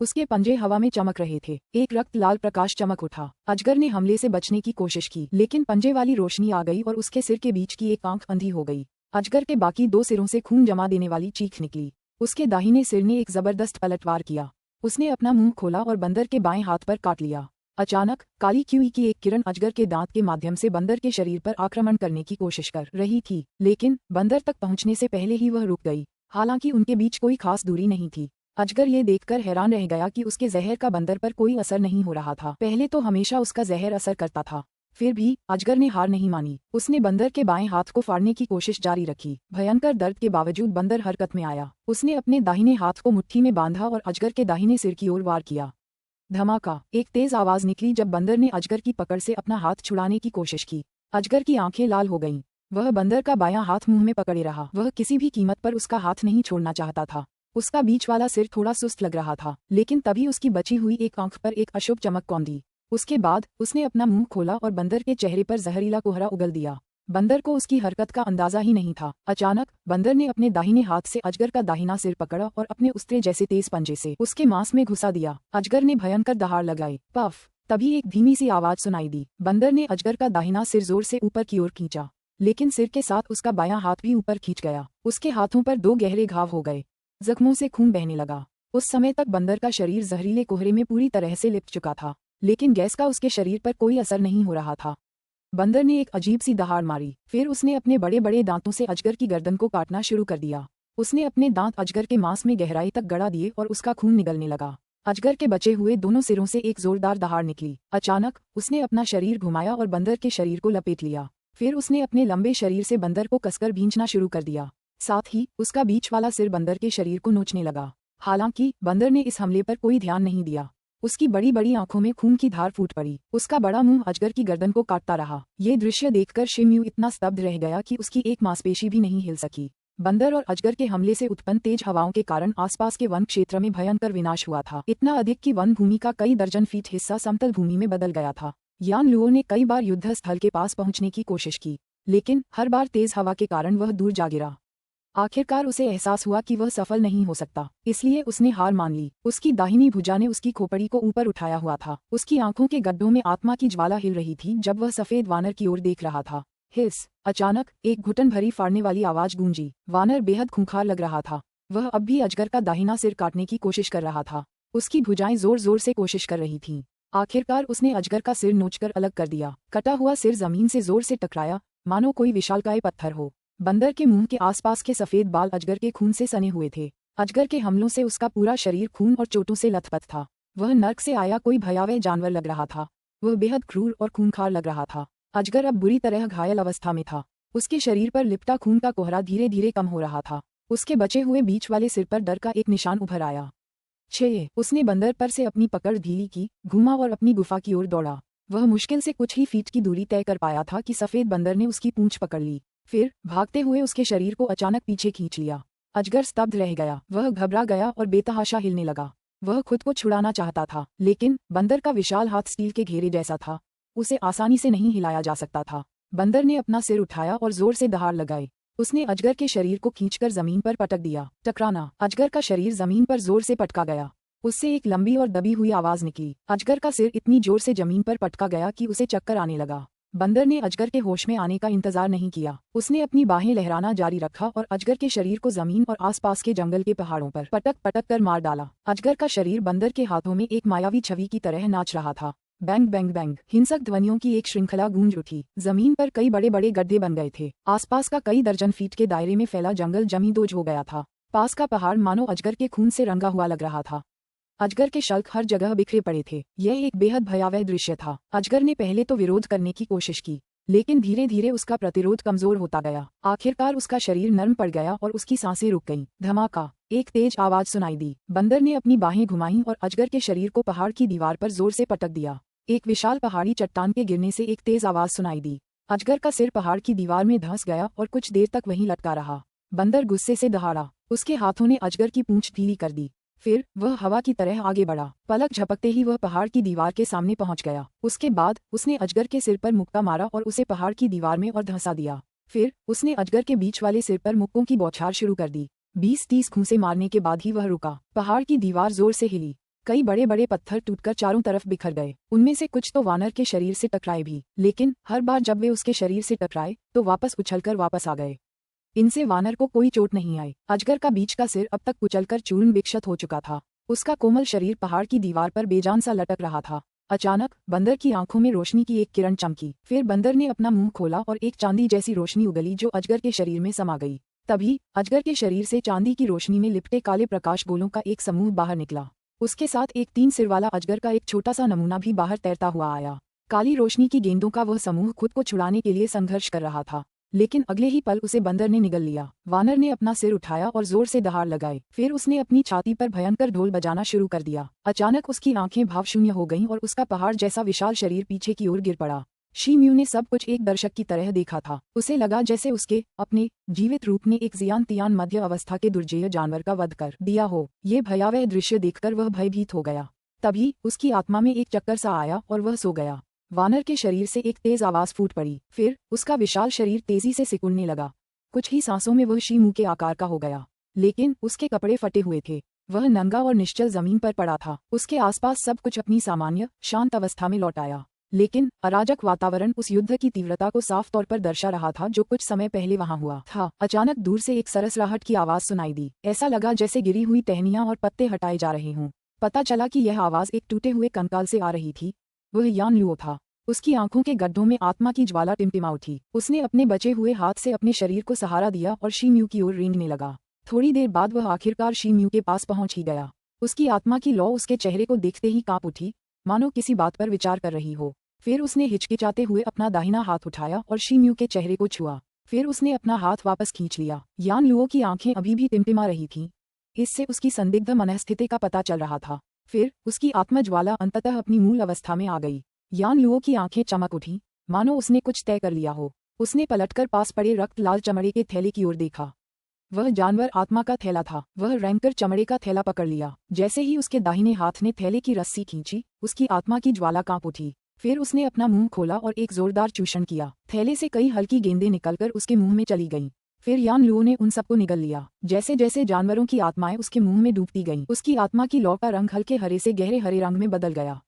S1: उसके पंजे हवा में चमक रहे थे। एक रक्त लाल प्रकाश चमक उठा। अजगर ने हमले से बचने की कोशिश की, लेकिन पंजे वाली रोशनी आ गई और उसके सिर के बीच की एक आंख अंधी हो गई। अजगर के बाकी 2 सिरों से खून जमा देने वाली चीख निकली। उसके दाहिने सिर ने एक जबरदस्त पलटवार किया। उसने अपना मुंह खोला और बंदर के बाएं हाथ पर काट लिया। अचानक काली क्यूई की एक किरण अजगर के दांत के माध्यम से बंदर के शरीर पर आक्रमण करने की कोशिश कर रही थी, लेकिन बंदर तक पहुंचने से पहले ही वह रुक गई। हालांकि उनके बीच कोई खास दूरी नहीं थी। अजगर ये देखकर हैरान रह गया कि उसके जहर का बंदर पर कोई असर नहीं हो रहा था। पहले तो हमेशा उसका जहर असर करता था। फिर भी अजगर ने हार नहीं मानी। उसने बंदर के बाएं हाथ को फाड़ने की कोशिश जारी रखी। भयंकर दर्द के बावजूद बंदर हरकत में आया। उसने अपने दाहिने हाथ को मुट्ठी में बांधा और अजगर के दाहिने सिर की ओर वार किया। धमाका! एक तेज आवाज निकली जब बंदर ने अजगर की पकड़ से अपना हाथ छुड़ाने की कोशिश की। अजगर की आंखें लाल हो गईं। वह बंदर का बायां हाथ मुंह में पकड़े रहा। वह किसी भी कीमत पर उसका हाथ नहीं छोड़ना चाहता था। उसका बीच वाला सिर थोड़ा सुस्त लग रहा था, लेकिन तभी उसकी बची हुई एक आंख पर एक अशुभ चमक कौंधी। उसके बाद उसने अपना मुंह खोला और बंदर के चेहरे पर जहरीला कोहरा उगल दिया। बंदर को उसकी हरकत का अंदाजा ही नहीं था। अचानक बंदर ने अपने दाहिने हाथ से अजगर का दाहिना सिर पकड़ा और अपने उस्त्रे जैसे तेज पंजे से उसके मांस में घुसा दिया। अजगर ने भयंकर दहाड़ लगाई। पफ! तभी एक धीमी सी आवाज सुनाई दी। बंदर ने अजगर का दाहिना सिर जोर से ऊपर की ओर खींचा, लेकिन सिर के साथ उसका बायां हाथ भी ऊपर खींच गया। उसके हाथों पर 2 गहरे घाव हो गए। जख्मों से खून बहने लगा। उस समय तक बंदर का शरीर जहरीले कोहरे में पूरी तरह से लिपट चुका था, लेकिन गैस का उसके शरीर पर कोई असर नहीं हो रहा था। बंदर ने एक अजीब सी दहाड़ मारी। फिर उसने अपने बड़े बड़े दांतों से अजगर की गर्दन को काटना शुरू कर दिया। उसने अपने दांत अजगर के मांस में गहराई तक गड़ा दिए और उसका खून निगलने लगा। अजगर के बचे हुए दोनों सिरों से एक जोरदार दहाड़ निकली। अचानक उसने अपना शरीर घुमाया और बंदर के शरीर को लपेट लिया। फिर उसने अपने लंबे शरीर से बंदर को कसकर भींचना शुरू कर दिया। साथ ही उसका बीच वाला सिर बंदर के शरीर को नोचने लगा। हालांकि बंदर ने इस हमले पर कोई ध्यान नहीं दिया। उसकी बड़ी बड़ी आंखों में खून की धार फूट पड़ी। उसका बड़ा मुंह अजगर की गर्दन को काटता रहा। ये दृश्य देखकर शिम्यू इतना स्तब्ध रह गया कि उसकी एक मांसपेशी भी नहीं हिल सकी। बंदर और अजगर के हमले से उत्पन्न तेज हवाओं के कारण आसपास के वन क्षेत्र में भयंकर विनाश हुआ था। इतना अधिक कि वन भूमि का कई दर्जन फीट हिस्सा समतल भूमि में बदल गया था। यान लुओ ने कई बार युद्ध स्थल के पास पहुंचने की कोशिश की, लेकिन हर बार तेज हवा के कारण वह दूर जा गिरा। आखिरकार उसे एहसास हुआ कि वह सफल नहीं हो सकता, इसलिए उसने हार मान ली। उसकी दाहिनी भुजा ने उसकी खोपड़ी को ऊपर उठाया हुआ था। उसकी आंखों के गड्ढों में आत्मा की ज्वाला हिल रही थी जब वह सफेद वानर की ओर देख रहा था। हिस! अचानक एक घुटन भरी फाड़ने वाली आवाज गूंजी। वानर बेहद खूंखार लग रहा था। वह अब भी अजगर का दाहिना सिर काटने की कोशिश कर रहा था। उसकी भुजाएं जोर जोर से कोशिश कर रही थीं। आखिरकार उसने अजगर का सिर नोचकर अलग कर दिया। कटा हुआ सिर जमीन से जोर से टकराया, मानो कोई विशालकाय पत्थर हो। बंदर के मुंह के आसपास के सफेद बाल अजगर के खून से सने हुए थे। अजगर के हमलों से उसका पूरा शरीर खून और चोटों से लथपथ था। वह नर्क से आया कोई भयावह जानवर लग रहा था। वह बेहद क्रूर और खूंखार लग रहा था। अजगर अब बुरी तरह घायल अवस्था में था। उसके शरीर पर लिपटा खून का कोहरा धीरे धीरे कम हो रहा था। उसके बचे हुए बीच वाले सिर पर डर का एक निशान उभर आया। छे! उसने बंदर पर से अपनी पकड़ ढीली की, घूमा और अपनी गुफा की ओर दौड़ा। वह मुश्किल से कुछ ही फीट की दूरी तय कर पाया था कि सफेद बंदर ने उसकी पूंछ पकड़ ली। फिर भागते हुए उसके शरीर को अचानक पीछे खींच लिया। अजगर स्तब्ध रह गया। वह घबरा गया और बेतहाशा हिलने लगा। वह खुद को छुड़ाना चाहता था, लेकिन बंदर का विशाल हाथ स्टील के घेरे जैसा था। उसे आसानी से नहीं हिलाया जा सकता था। बंदर ने अपना सिर उठाया और जोर से दहाड़ लगाई। उसने अजगर के शरीर को खींचकर जमीन पर पटक दिया। टकराना! अजगर का शरीर जमीन पर जोर से पटका गया। उससे एक लंबी और दबी हुई आवाज निकली। अजगर का सिर इतनी जोर से जमीन पर पटका गया कि उसे चक्कर आने लगा। बंदर ने अजगर के होश में आने का इंतजार नहीं किया। उसने अपनी बाहें लहराना जारी रखा और अजगर के शरीर को जमीन और आसपास के जंगल के पहाड़ों पर पटक पटक कर मार डाला। अजगर का शरीर बंदर के हाथों में एक मायावी छवि की तरह नाच रहा था। बैंग बैंग बैंग, हिंसक ध्वनियों की एक श्रृंखला गूंज उठी। जमीन पर कई बड़े बड़े गड्ढे बन गए थे। आसपास का कई दर्जन फीट के दायरे में फैला जंगल जमींदोज हो गया था। पास का पहाड़ मानो अजगर के खून से रंगा हुआ लग रहा था। अजगर के शल्क हर जगह बिखरे पड़े थे। यह एक बेहद भयावह दृश्य था। अजगर ने पहले तो विरोध करने की कोशिश की, लेकिन धीरे धीरे उसका प्रतिरोध कमजोर होता गया। आखिरकार उसका शरीर नर्म पड़ गया और उसकी सांसें रुक गईं। धमाका, एक तेज आवाज सुनाई दी। बंदर ने अपनी बाहें घुमाईं और अजगर के शरीर को पहाड़ की दीवार पर जोर से पटक दिया। एक विशाल पहाड़ी चट्टान के गिरने से एक तेज आवाज सुनाई दी। अजगर का सिर पहाड़ की दीवार में धंस गया और कुछ देर तक वहीं लटका रहा। बंदर गुस्से से दहाड़ा। उसके हाथों ने अजगर की पूंछ ढीली कर दी। फिर वह हवा की तरह आगे बढ़ा। पलक झपकते ही वह पहाड़ की दीवार के सामने पहुंच गया। उसके बाद उसने अजगर के सिर पर मुक्का मारा और उसे पहाड़ की दीवार में और धंसा दिया। फिर उसने अजगर के बीच वाले सिर पर मुक्कों की बौछार शुरू कर दी। 20-30 घूंसे मारने के बाद ही वह रुका। पहाड़ की दीवार जोर से हिली। कई बड़े बड़े पत्थर टूटकर चारों तरफ बिखर गए। उनमें से कुछ तो वानर के शरीर से टकराए भी, लेकिन हर बार जब वे उसके शरीर से टकराए तो वापस उछलकर वापस आ गए। इनसे वानर को कोई चोट नहीं आई। अजगर का बीच का सिर अब तक कुचलकर चूर्ण विक्षत हो चुका था। उसका कोमल शरीर पहाड़ की दीवार पर बेजान सा लटक रहा था। अचानक बंदर की आंखों में रोशनी की एक किरण चमकी। फिर बंदर ने अपना मुंह खोला और एक चांदी जैसी रोशनी उगली जो अजगर के शरीर में समा गई। तभी अजगर के शरीर से चांदी की रोशनी में लिपटे काले प्रकाश गोलों का एक समूह बाहर निकला। उसके साथ एक 3 सिर वाला अजगर का एक छोटा सा नमूना भी बाहर तैरता हुआ आया। काली रोशनी की गेंदों का वह समूह खुद को छुड़ाने के लिए संघर्ष कर रहा था, लेकिन अगले ही पल उसे बंदर ने निगल लिया। वानर ने अपना सिर उठाया और जोर से दहाड़ लगाई। फिर उसने अपनी छाती पर भयंकर ढोल बजाना शुरू कर दिया। अचानक उसकी आंखें भावशून्य हो गईं और उसका पहाड़ जैसा विशाल शरीर पीछे की ओर गिर पड़ा। शी-म्यू ने सब कुछ एक दर्शक की तरह देखा था। उसे लगा जैसे उसके अपने जीवित रूप ने एक जियान तियान मध्य अवस्था के दुर्जेय जानवर का वध कर दिया हो। ये भयावह दृश्य देखकर वह भयभीत हो गया। तभी उसकी आत्मा में एक चक्कर सा आया और वह सो गया। वानर के शरीर से एक तेज आवाज फूट पड़ी। फिर उसका विशाल शरीर तेजी से सिकुड़ने लगा। कुछ ही सांसों में वह शी-म्यू के आकार का हो गया, लेकिन उसके कपड़े फटे हुए थे। वह नंगा और निश्चल जमीन पर पड़ा था। उसके आसपास सब कुछ अपनी सामान्य शांत अवस्था में लौट आया, लेकिन अराजक वातावरण उस युद्ध की तीव्रता को साफ तौर पर दर्शा रहा था जो कुछ समय पहले वहां हुआ था। अचानक दूर से एक सरसराहट की आवाज सुनाई दी। ऐसा लगा जैसे गिरी हुई टहनियां और पत्ते हटाए जा रहे हों। पता चला कि यह आवाज एक टूटे हुए कंकाल से आ रही थी। वह यान लुओ था। उसकी आंखों के गड्ढों में आत्मा की ज्वाला टिमटिमा उठी। उसने अपने बचे हुए हाथ से अपने शरीर को सहारा दिया और शी-म्यू की ओर रेंगने लगा। थोड़ी देर बाद वह आखिरकार शी-म्यू के पास पहुंच ही गया। उसकी आत्मा की लौ उसके चेहरे को देखते ही कांप उठी, मानो किसी बात पर विचार कर रही हो। फिर उसने हिचकिचाते हुए अपना दाहिना हाथ उठाया और शी-म्यू के चेहरे को छुआ। फिर उसने अपना हाथ वापस खींच लिया। यान लुओ की आंखें अभी भी टिमटिमा रही थीं। इससे उसकी संदिग्ध मनस्थिति का पता चल रहा था। फिर उसकी आत्मज्वाला अंततः अपनी मूल अवस्था में आ गई। यान लुओ की आंखें चमक उठी, मानो उसने कुछ तय कर लिया हो। उसने पलटकर पास पड़े रक्त लाल चमड़े के थैले की ओर देखा। वह जानवर आत्मा का थैला था। वह रेंगकर चमड़े का थैला पकड़ लिया। जैसे ही उसके दाहिने हाथ ने थैले की रस्सी खींची, उसकी आत्मा की ज्वाला कांप उठी। फिर उसने अपना मुंह खोला और एक जोरदार चूषण किया। थैले से कई हल्की गेंदें निकलकर उसके मुंह में चली गईं। फिर यान लुओ ने उन सबको निगल लिया। जैसे जैसे जानवरों की आत्माएं उसके मुंह में डूबती गईं, उसकी आत्मा की लौ का रंग हल्के हरे से गहरे हरे रंग में बदल गया।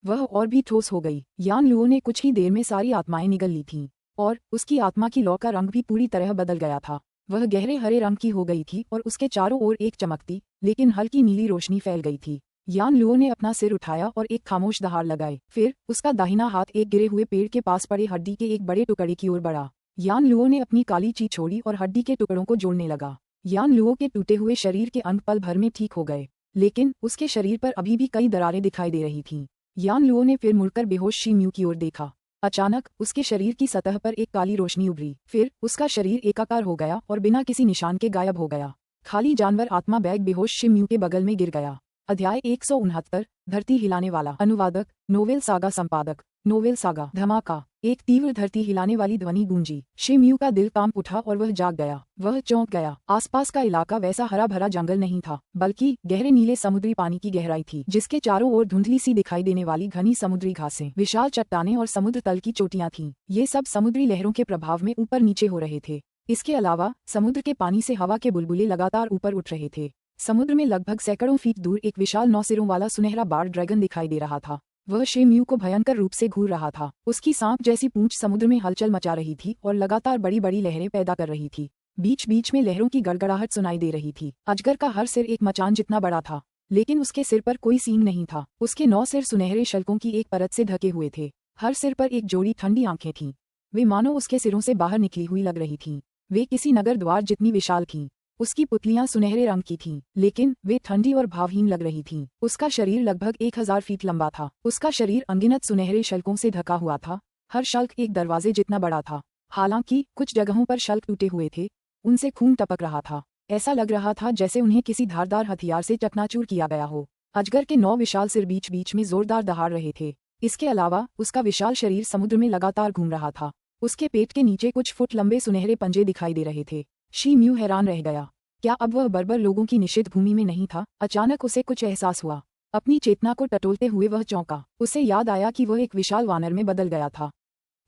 S1: वह और भी ठोस हो गई। यान लुओ ने कुछ ही देर में सारी आत्माएं निगल ली थीं, और उसकी आत्मा की लौ का रंग भी पूरी तरह बदल गया था। वह गहरे हरे रंग की हो गई थी और उसके चारों ओर एक चमकती लेकिन हल्की नीली रोशनी फैल गई थी। यान लुओ ने अपना सिर उठाया और एक खामोश दहाड़ लगाई। फिर उसका दाहिना हाथ एक गिरे हुए पेड़ के पास पड़े हड्डी के एक बड़े टुकड़े की ओर बढ़ा। यान लुओ ने अपनी काली चीख छोड़ी और हड्डी के टुकड़ों को जोड़ने लगा। यान लुओ के टूटे हुए शरीर के अंग पल भर में ठीक हो गए, लेकिन उसके शरीर पर अभी भी कई दरारें दिखाई दे रही थीं। यान लुओ ने फिर मुड़कर बेहोश शी-म्यू की ओर देखा। अचानक उसके शरीर की सतह पर एक काली रोशनी उभरी। फिर उसका शरीर एकाकार हो गया और बिना किसी निशान के गायब हो गया। खाली जानवर आत्मा बैग बेहोश शी-म्यू के बगल में गिर गया। अध्याय 169, धरती हिलाने वाला। अनुवादक नोवेल सागा, संपादक नोवेल सागा। धमाका, एक तीव्र धरती हिलाने वाली ध्वनि गूंजी। शी-म्यू का दिल कांप उठा और वह जाग गया। वह चौंक गया। आसपास का इलाका वैसा हरा भरा जंगल नहीं था, बल्कि गहरे नीले समुद्री पानी की गहराई थी, जिसके चारों ओर धुंधली सी दिखाई देने वाली घनी समुद्री घासें, विशाल चट्टानें और समुद्र तल की चोटियां थीं। ये सब समुद्री लहरों के प्रभाव में ऊपर नीचे हो रहे थे। इसके अलावा समुद्र के पानी से हवा के बुलबुले लगातार ऊपर उठ रहे थे। समुद्र में लगभग सैकड़ों फीट दूर एक विशाल 9 सिरों वाला सुनहरा बार्ड ड्रैगन दिखाई दे रहा था। वह शेम्यू को भयंकर रूप से घूर रहा था। उसकी सांप जैसी पूंछ समुद्र में हलचल मचा रही थी और लगातार बड़ी बड़ी लहरें पैदा कर रही थी। बीच बीच में लहरों की गड़गड़ाहट सुनाई दे रही थी। अजगर का हर सिर एक मचान जितना बड़ा था, लेकिन उसके सिर पर कोई सींग नहीं था। उसके 9 सिर सुनहरे शल्कों की एक परत से ढके हुए थे। हर सिर पर एक जोड़ी ठंडी आंखें थीं। वे मानो उसके सिरों से बाहर निकली हुई लग रही थीं। वे किसी नगर द्वार जितनी विशाल थीं। उसकी पुतलियां सुनहरे रंग की थीं, लेकिन वे ठंडी और भावहीन लग रही थीं। उसका शरीर लगभग 1000 फीट लंबा था। उसका शरीर अनगिनत सुनहरे शल्कों से ढका हुआ था। हर शल्क एक दरवाजे जितना बड़ा था। हालांकि कुछ जगहों पर शल्क टूटे हुए थे, उनसे खून टपक रहा था। ऐसा लग रहा था जैसे उन्हें किसी धारदार हथियार से चकनाचूर किया गया हो। अजगर के 9 विशाल सिर बीच बीच में जोरदार दहाड़ रहे थे। इसके अलावा उसका विशाल शरीर समुद्र में लगातार घूम रहा था। उसके पेट के नीचे कुछ फुट लंबे सुनहरे पंजे दिखाई दे रहे थे। शेम्यू हैरान रह गया। क्या अब वह बर्बर लोगों की निषिद्ध भूमि में नहीं था? अचानक उसे कुछ एहसास हुआ। अपनी चेतना को टटोलते हुए वह चौंका। उसे याद आया कि वह एक विशाल वानर में बदल गया था।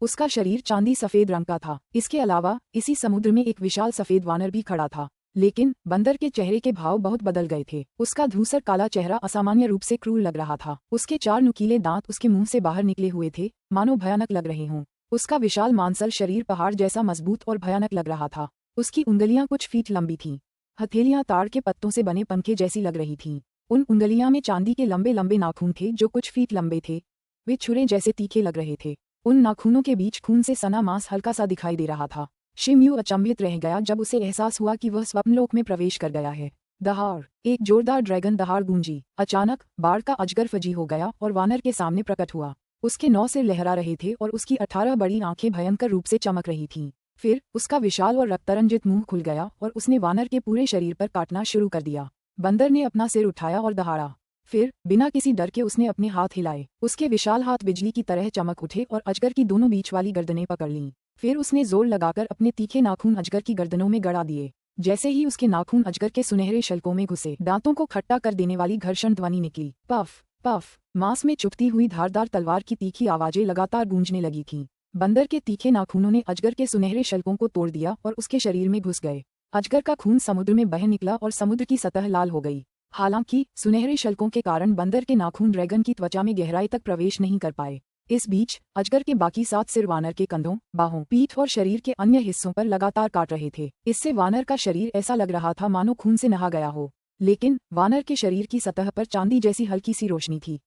S1: उसका शरीर चांदी सफेद रंग का था। इसके अलावा इसी समुद्र में एक विशाल सफेद वानर भी खड़ा था, लेकिन बंदर के चेहरे के भाव बहुत बदल गए थे। उसका धूसर काला चेहरा असामान्य रूप से क्रूर लग रहा था। उसके 4 नुकीले दांत उसके मुंह से बाहर निकले हुए थे, मानो भयानक लग रहे हों। उसका विशाल मांसल शरीर पहाड़ जैसा मजबूत और भयानक लग रहा था। उसकी उंगलियां कुछ फीट लंबी थीं। हथेलियां ताड़ के पत्तों से बने पंखे जैसी लग रही थीं। उन उंगलियां में चांदी के लंबे लंबे नाखून थे जो कुछ फीट लंबे थे। वे छुरे जैसे तीखे लग रहे थे। उन नाखूनों के बीच खून से सना मांस हल्का सा दिखाई दे रहा था। शेम्यू अचंभित रह गया जब उसे एहसास हुआ कि वह स्वप्नलोक में प्रवेश कर गया है। दहाड़! एक जोरदार ड्रैगन दहाड़ गूंजी। अचानक बाढ़ का अजगर फजी हो गया और वानर के सामने प्रकट हुआ। उसके 9 सिर लहरा रहे थे और उसकी 18 बड़ी आंखें भयंकर रूप से चमक रही थीं। फिर उसका विशाल और रक्तरंजित मुंह खुल गया और उसने वानर के पूरे शरीर पर काटना शुरू कर दिया। बंदर ने अपना सिर उठाया और दहाड़ा। फिर बिना किसी डर के उसने अपने हाथ हिलाए। उसके विशाल हाथ बिजली की तरह चमक उठे और अजगर की दोनों बीच वाली गर्दनें पकड़ लीं। फिर उसने जोर लगाकर अपने तीखे नाखून अजगर की गर्दनों में गड़ा दिए। जैसे ही उसके नाखून अजगर के सुनहरे शल्कों में घुसे, दांतों को खट्टा कर देने वाली घर्षण ध्वनि निकली। Puff puff! मांस में चुभती हुई धारदार तलवार की तीखी आवाजें लगातार गूंजने लगी थीं। बंदर के तीखे नाखूनों ने अजगर के सुनहरे शल्कों को तोड़ दिया और उसके शरीर में घुस गए। अजगर का खून समुद्र में बह निकला और समुद्र की सतह लाल हो गई। हालांकि सुनहरे शल्कों के कारण बंदर के नाखून ड्रैगन की त्वचा में गहराई तक प्रवेश नहीं कर पाए। इस बीच अजगर के बाकी 7 सिर वानर के कंधों, बाहों, पीठ और शरीर के अन्य हिस्सों पर लगातार काट रहे थे। इससे वानर का शरीर ऐसा लग रहा था मानो खून से नहा गया हो। लेकिन वानर के शरीर की सतह पर चांदी जैसी हल्की सी रोशनी थी।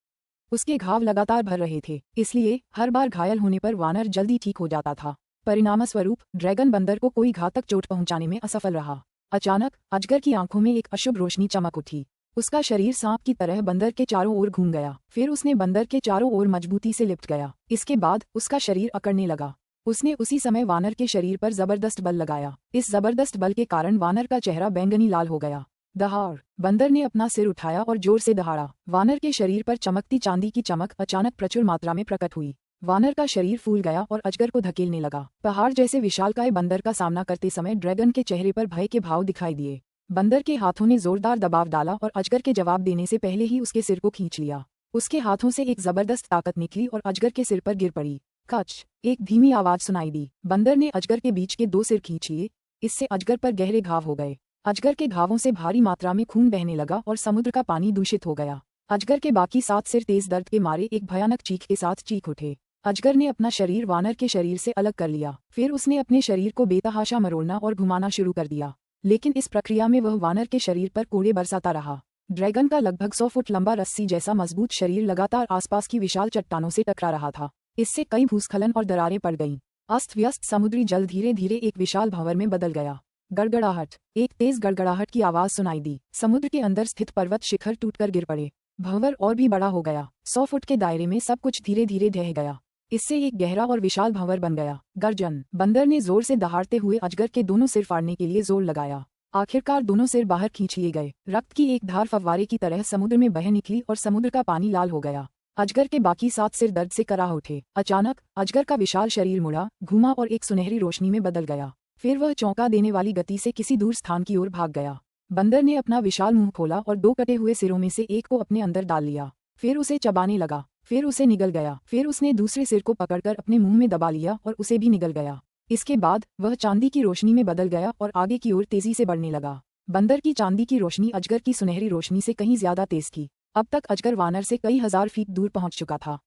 S1: उसके घाव लगातार भर रहे थे, इसलिए हर बार घायल होने पर वानर जल्दी ठीक हो जाता था। परिणामस्वरूप ड्रैगन बंदर को कोई घातक चोट पहुंचाने में असफल रहा। अचानक अजगर की आंखों में एक अशुभ रोशनी चमक उठी। उसका शरीर सांप की तरह बंदर के चारों ओर घूम गया। फिर उसने बंदर के चारों ओर मजबूती से लिपट गया। इसके बाद उसका शरीर अकड़ने लगा। उसने उसी समय वानर के शरीर पर जबरदस्त बल लगाया। इस जबरदस्त बल के कारण वानर का चेहरा बैंगनी लाल हो गया। दहाड़! बंदर ने अपना सिर उठाया और जोर से दहाड़ा। वानर के शरीर पर चमकती चांदी की चमक अचानक प्रचुर मात्रा में प्रकट हुई। वानर का शरीर फूल गया और अजगर को धकेलने लगा। पहाड़ जैसे विशालकाय बंदर का सामना करते समय ड्रैगन के चेहरे पर भय के भाव दिखाई दिए। बंदर के हाथों ने जोरदार दबाव डाला और अजगर के जवाब देने से पहले ही उसके सिर को खींच लिया। उसके हाथों से एक जबरदस्त ताकत निकली और अजगर के सिर पर गिर पड़ी। कच! एक धीमी आवाज सुनाई दी। बंदर ने अजगर के बीच के 2 सिर खींच लिए। इससे अजगर पर गहरे घाव हो गए। अजगर के घावों से भारी मात्रा में खून बहने लगा और समुद्र का पानी दूषित हो गया। अजगर के बाकी 7 सिर तेज दर्द के मारे एक भयानक चीख के साथ चीख उठे। अजगर ने अपना शरीर वानर के शरीर से अलग कर लिया। फिर उसने अपने शरीर को बेतहाशा मरोड़ना और घुमाना शुरू कर दिया। लेकिन इस प्रक्रिया में वह वानर के शरीर पर कोड़े बरसाता रहा। ड्रैगन का लगभग 100 फुट लंबा रस्सी जैसा मजबूत शरीर लगातार आसपास की विशाल चट्टानों से टकरा रहा था। इससे कई भूस्खलन और दरारें पड़ गईं। अस्त व्यस्त समुद्री जल धीरे धीरे एक विशाल भंवर में बदल गया। गड़गड़ाहट! एक तेज गड़गड़ाहट की आवाज सुनाई दी। समुद्र के अंदर स्थित पर्वत शिखर टूटकर गिर पड़े। भंवर और भी बड़ा हो गया। 100 फुट के दायरे में सब कुछ धीरे धीरे ढह गया। इससे एक गहरा और विशाल भंवर बन गया। गर्जन! बंदर ने जोर से दहाड़ते हुए अजगर के दोनों सिर फाड़ने के लिए जोर लगाया। आखिरकार दोनों सिर बाहर खींच लिए गए। रक्त की एक धार फव्वारे की तरह समुद्र में बह निकली और समुद्र का पानी लाल हो गया। अजगर के बाकी 7 सिर दर्द से कराह उठे। अचानक अजगर का विशाल शरीर मुड़ा, घूमा और एक सुनहरी रोशनी में बदल गया। फिर वह चौंका देने वाली गति से किसी दूर स्थान की ओर भाग गया। बंदर ने अपना विशाल मुंह खोला और 2 कटे हुए सिरों में से एक को अपने अंदर डाल लिया। फिर उसे चबाने लगा। फिर उसे निगल गया। फिर उसने दूसरे सिर को पकड़कर अपने मुंह में दबा लिया और उसे भी निगल गया। इसके बाद वह चांदी की रोशनी में बदल गया और आगे की ओर तेजी से बढ़ने लगा। बंदर की चांदी की रोशनी अजगर की सुनहरी रोशनी से कहीं ज्यादा तेज थी। अब तक अजगर वानर से कई हजार फीट दूर पहुंच चुका था,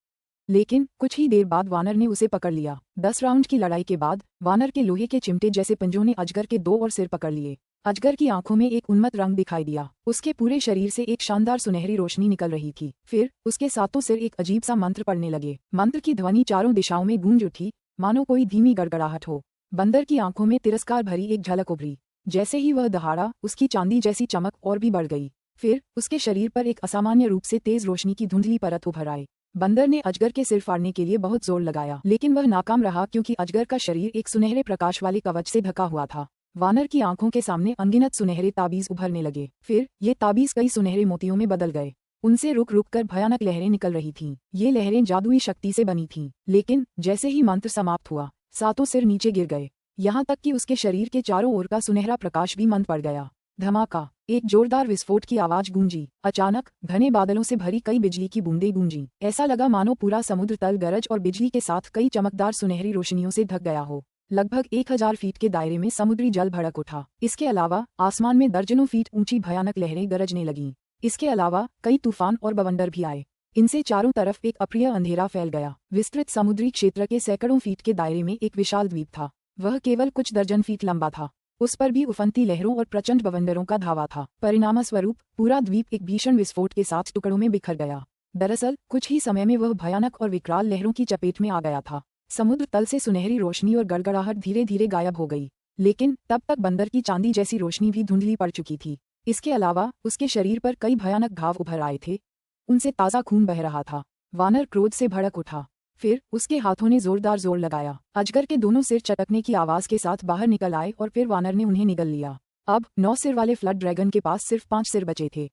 S1: लेकिन कुछ ही देर बाद वानर ने उसे पकड़ लिया। 10 राउंड की लड़ाई के बाद वानर के लोहे के चिमटे जैसे पंजों ने अजगर के दो और सिर पकड़ लिए। अजगर की आंखों में एक उन्मत्त रंग दिखाई दिया। उसके पूरे शरीर से एक शानदार सुनहरी रोशनी निकल रही थी। फिर उसके सातों सिर एक अजीब सा मंत्र पढ़ने लगे। मंत्र की ध्वनि चारों दिशाओं में गूंज उठी, मानो कोई धीमी गड़गड़ाहट हो। बंदर की आंखों में तिरस्कार भरी एक झलक उभरी। जैसे ही वह दहाड़ा, उसकी चांदी जैसी चमक और भी बढ़ गई। फिर उसके शरीर पर एक असामान्य रूप से तेज रोशनी की धुंधली परत उभर आई। बंदर ने अजगर के सिर फाड़ने के लिए बहुत जोर लगाया, लेकिन वह नाकाम रहा क्योंकि अजगर का शरीर एक सुनहरे प्रकाश वाले कवच से ढका हुआ था। वानर की आंखों के सामने अनगिनत सुनहरे ताबीज उभरने लगे। फिर ये ताबीज कई सुनहरे मोतियों में बदल गए। उनसे रुक रुक कर भयानक लहरें निकल रही थीं। ये लहरें जादुई शक्ति से बनी थीं, लेकिन जैसे ही मंत्र समाप्त हुआ, सातों सिर नीचे गिर गए। यहाँ तक कि उसके शरीर के चारों ओर का सुनहरा प्रकाश भी मंद पड़ गया। धमाका! एक जोरदार विस्फोट की आवाज गूंजी। अचानक घने बादलों से भरी कई बिजली की बूंदें गूंजी। ऐसा लगा मानो पूरा समुद्र तल गरज और बिजली के साथ कई चमकदार सुनहरी रोशनियों से ढक गया हो। लगभग 1000 फीट के दायरे में समुद्री जल भड़क उठा। इसके अलावा आसमान में दर्जनों फीट ऊंची भयानक लहरें गरजने लगीं। इसके अलावा कई तूफान और बवंडर भी आए। इनसे चारों तरफ एक अप्रिय अंधेरा फैल गया। विस्तृत समुद्री क्षेत्र के सैकड़ों फीट के दायरे में एक विशाल द्वीप था। वह केवल कुछ दर्जन फीट लंबा था। उस पर भी उफनती लहरों और प्रचंड बवंडरों का धावा था। परिणामस्वरूप पूरा द्वीप एक भीषण विस्फोट के साथ टुकड़ों में बिखर गया। दरअसल कुछ ही समय में वह भयानक और विकराल लहरों की चपेट में आ गया था। समुद्र तल से सुनहरी रोशनी और गड़गड़ाहट धीरे धीरे गायब हो गई, लेकिन तब तक बंदर की चांदी जैसी रोशनी भी धुंधली पड़ चुकी थी। इसके अलावा उसके शरीर पर कई भयानक घाव उभर आए थे। उनसे ताज़ा खून बह रहा था। वानर क्रोध से भड़क उठा। फिर उसके हाथों ने जोर लगाया। अजगर के दोनों सिर चटकने की आवाज के साथ बाहर निकल आए और फिर वानर ने उन्हें निगल लिया। अब 9 सिर वाले फ्लड ड्रैगन के पास सिर्फ 5 सिर बचे थे।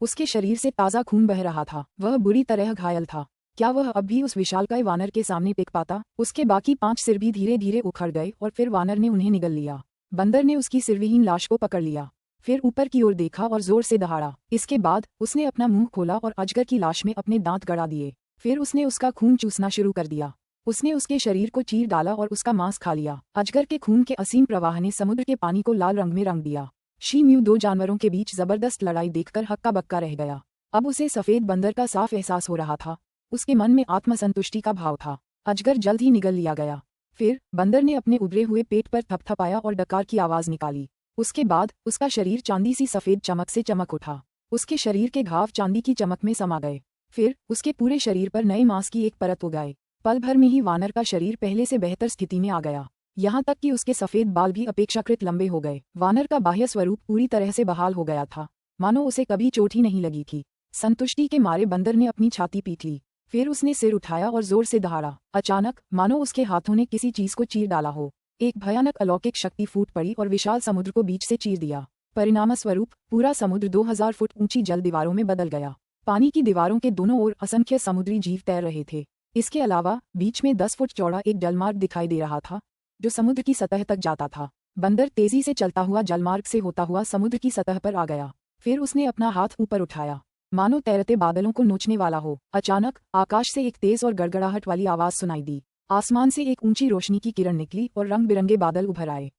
S1: उसके शरीर से ताज़ा खून बह रहा था। वह बुरी तरह घायल था। क्या वह अब भी उस विशालकाय वानर के सामने टिक पाता? उसके बाकी 5 सिर भी धीरे धीरे उखड़ गए और फिर वानर ने उन्हें निगल लिया। बंदर ने उसकी सिरविहीन लाश को पकड़ लिया, फिर ऊपर की ओर देखा और जोर से दहाड़ा। इसके बाद उसने अपना मुंह खोला और अजगर की लाश में अपने दांत गड़ा दिए। फिर उसने उसका खून चूसना शुरू कर दिया। उसने उसके शरीर को चीर डाला और उसका मांस खा लिया। अजगर के खून के असीम प्रवाह ने समुद्र के पानी को लाल रंग में रंग दिया। शी म्यू 2 जानवरों के बीच जबरदस्त लड़ाई देखकर हक्का बक्का रह गया। अब उसे सफेद बंदर का साफ एहसास हो रहा था। उसके मन में आत्मसंतुष्टि का भाव था। अजगर जल्द ही निगल लिया गया। फिर बंदर ने अपने उभरे हुए पेट पर थपथपाया और डकार की आवाज निकाली। उसके बाद उसका शरीर चांदी सी सफेद चमक से चमक उठा। उसके शरीर के घाव चांदी की चमक में समा गए। फिर उसके पूरे शरीर पर नए मांस की एक परत उगाए। पल भर में ही वानर का शरीर पहले से बेहतर स्थिति में आ गया। यहाँ तक कि उसके सफेद बाल भी अपेक्षाकृत लंबे हो गए। वानर का बाह्य स्वरूप पूरी तरह से बहाल हो गया था, मानो उसे कभी चोट ही नहीं लगी थी। संतुष्टि के मारे बंदर ने अपनी छाती पीट ली। फिर उसने सिर उठाया और जोर से दहाड़ा। अचानक मानो उसके हाथों ने किसी चीज को चीर डाला हो। एक भयानक अलौकिक शक्ति फूट पड़ी और विशाल समुद्र को बीच से चीर दिया। परिणामस्वरूप पूरा समुद्र 2000 फुट ऊंची जल दीवारों में बदल गया। पानी की दीवारों के दोनों ओर असंख्य समुद्री जीव तैर रहे थे। इसके अलावा बीच में 10 फुट चौड़ा एक जलमार्ग दिखाई दे रहा था, जो समुद्र की सतह तक जाता था। बंदर तेजी से चलता हुआ जलमार्ग से होता हुआ समुद्र की सतह पर आ गया। फिर उसने अपना हाथ ऊपर उठाया, मानो तैरते बादलों को नोचने वाला हो। अचानक आकाश से एक तेज और गड़गड़ाहट वाली आवाज सुनाई दी। आसमान से एक ऊंची रोशनी की किरण निकली और रंग बिरंगे बादल उभर आए।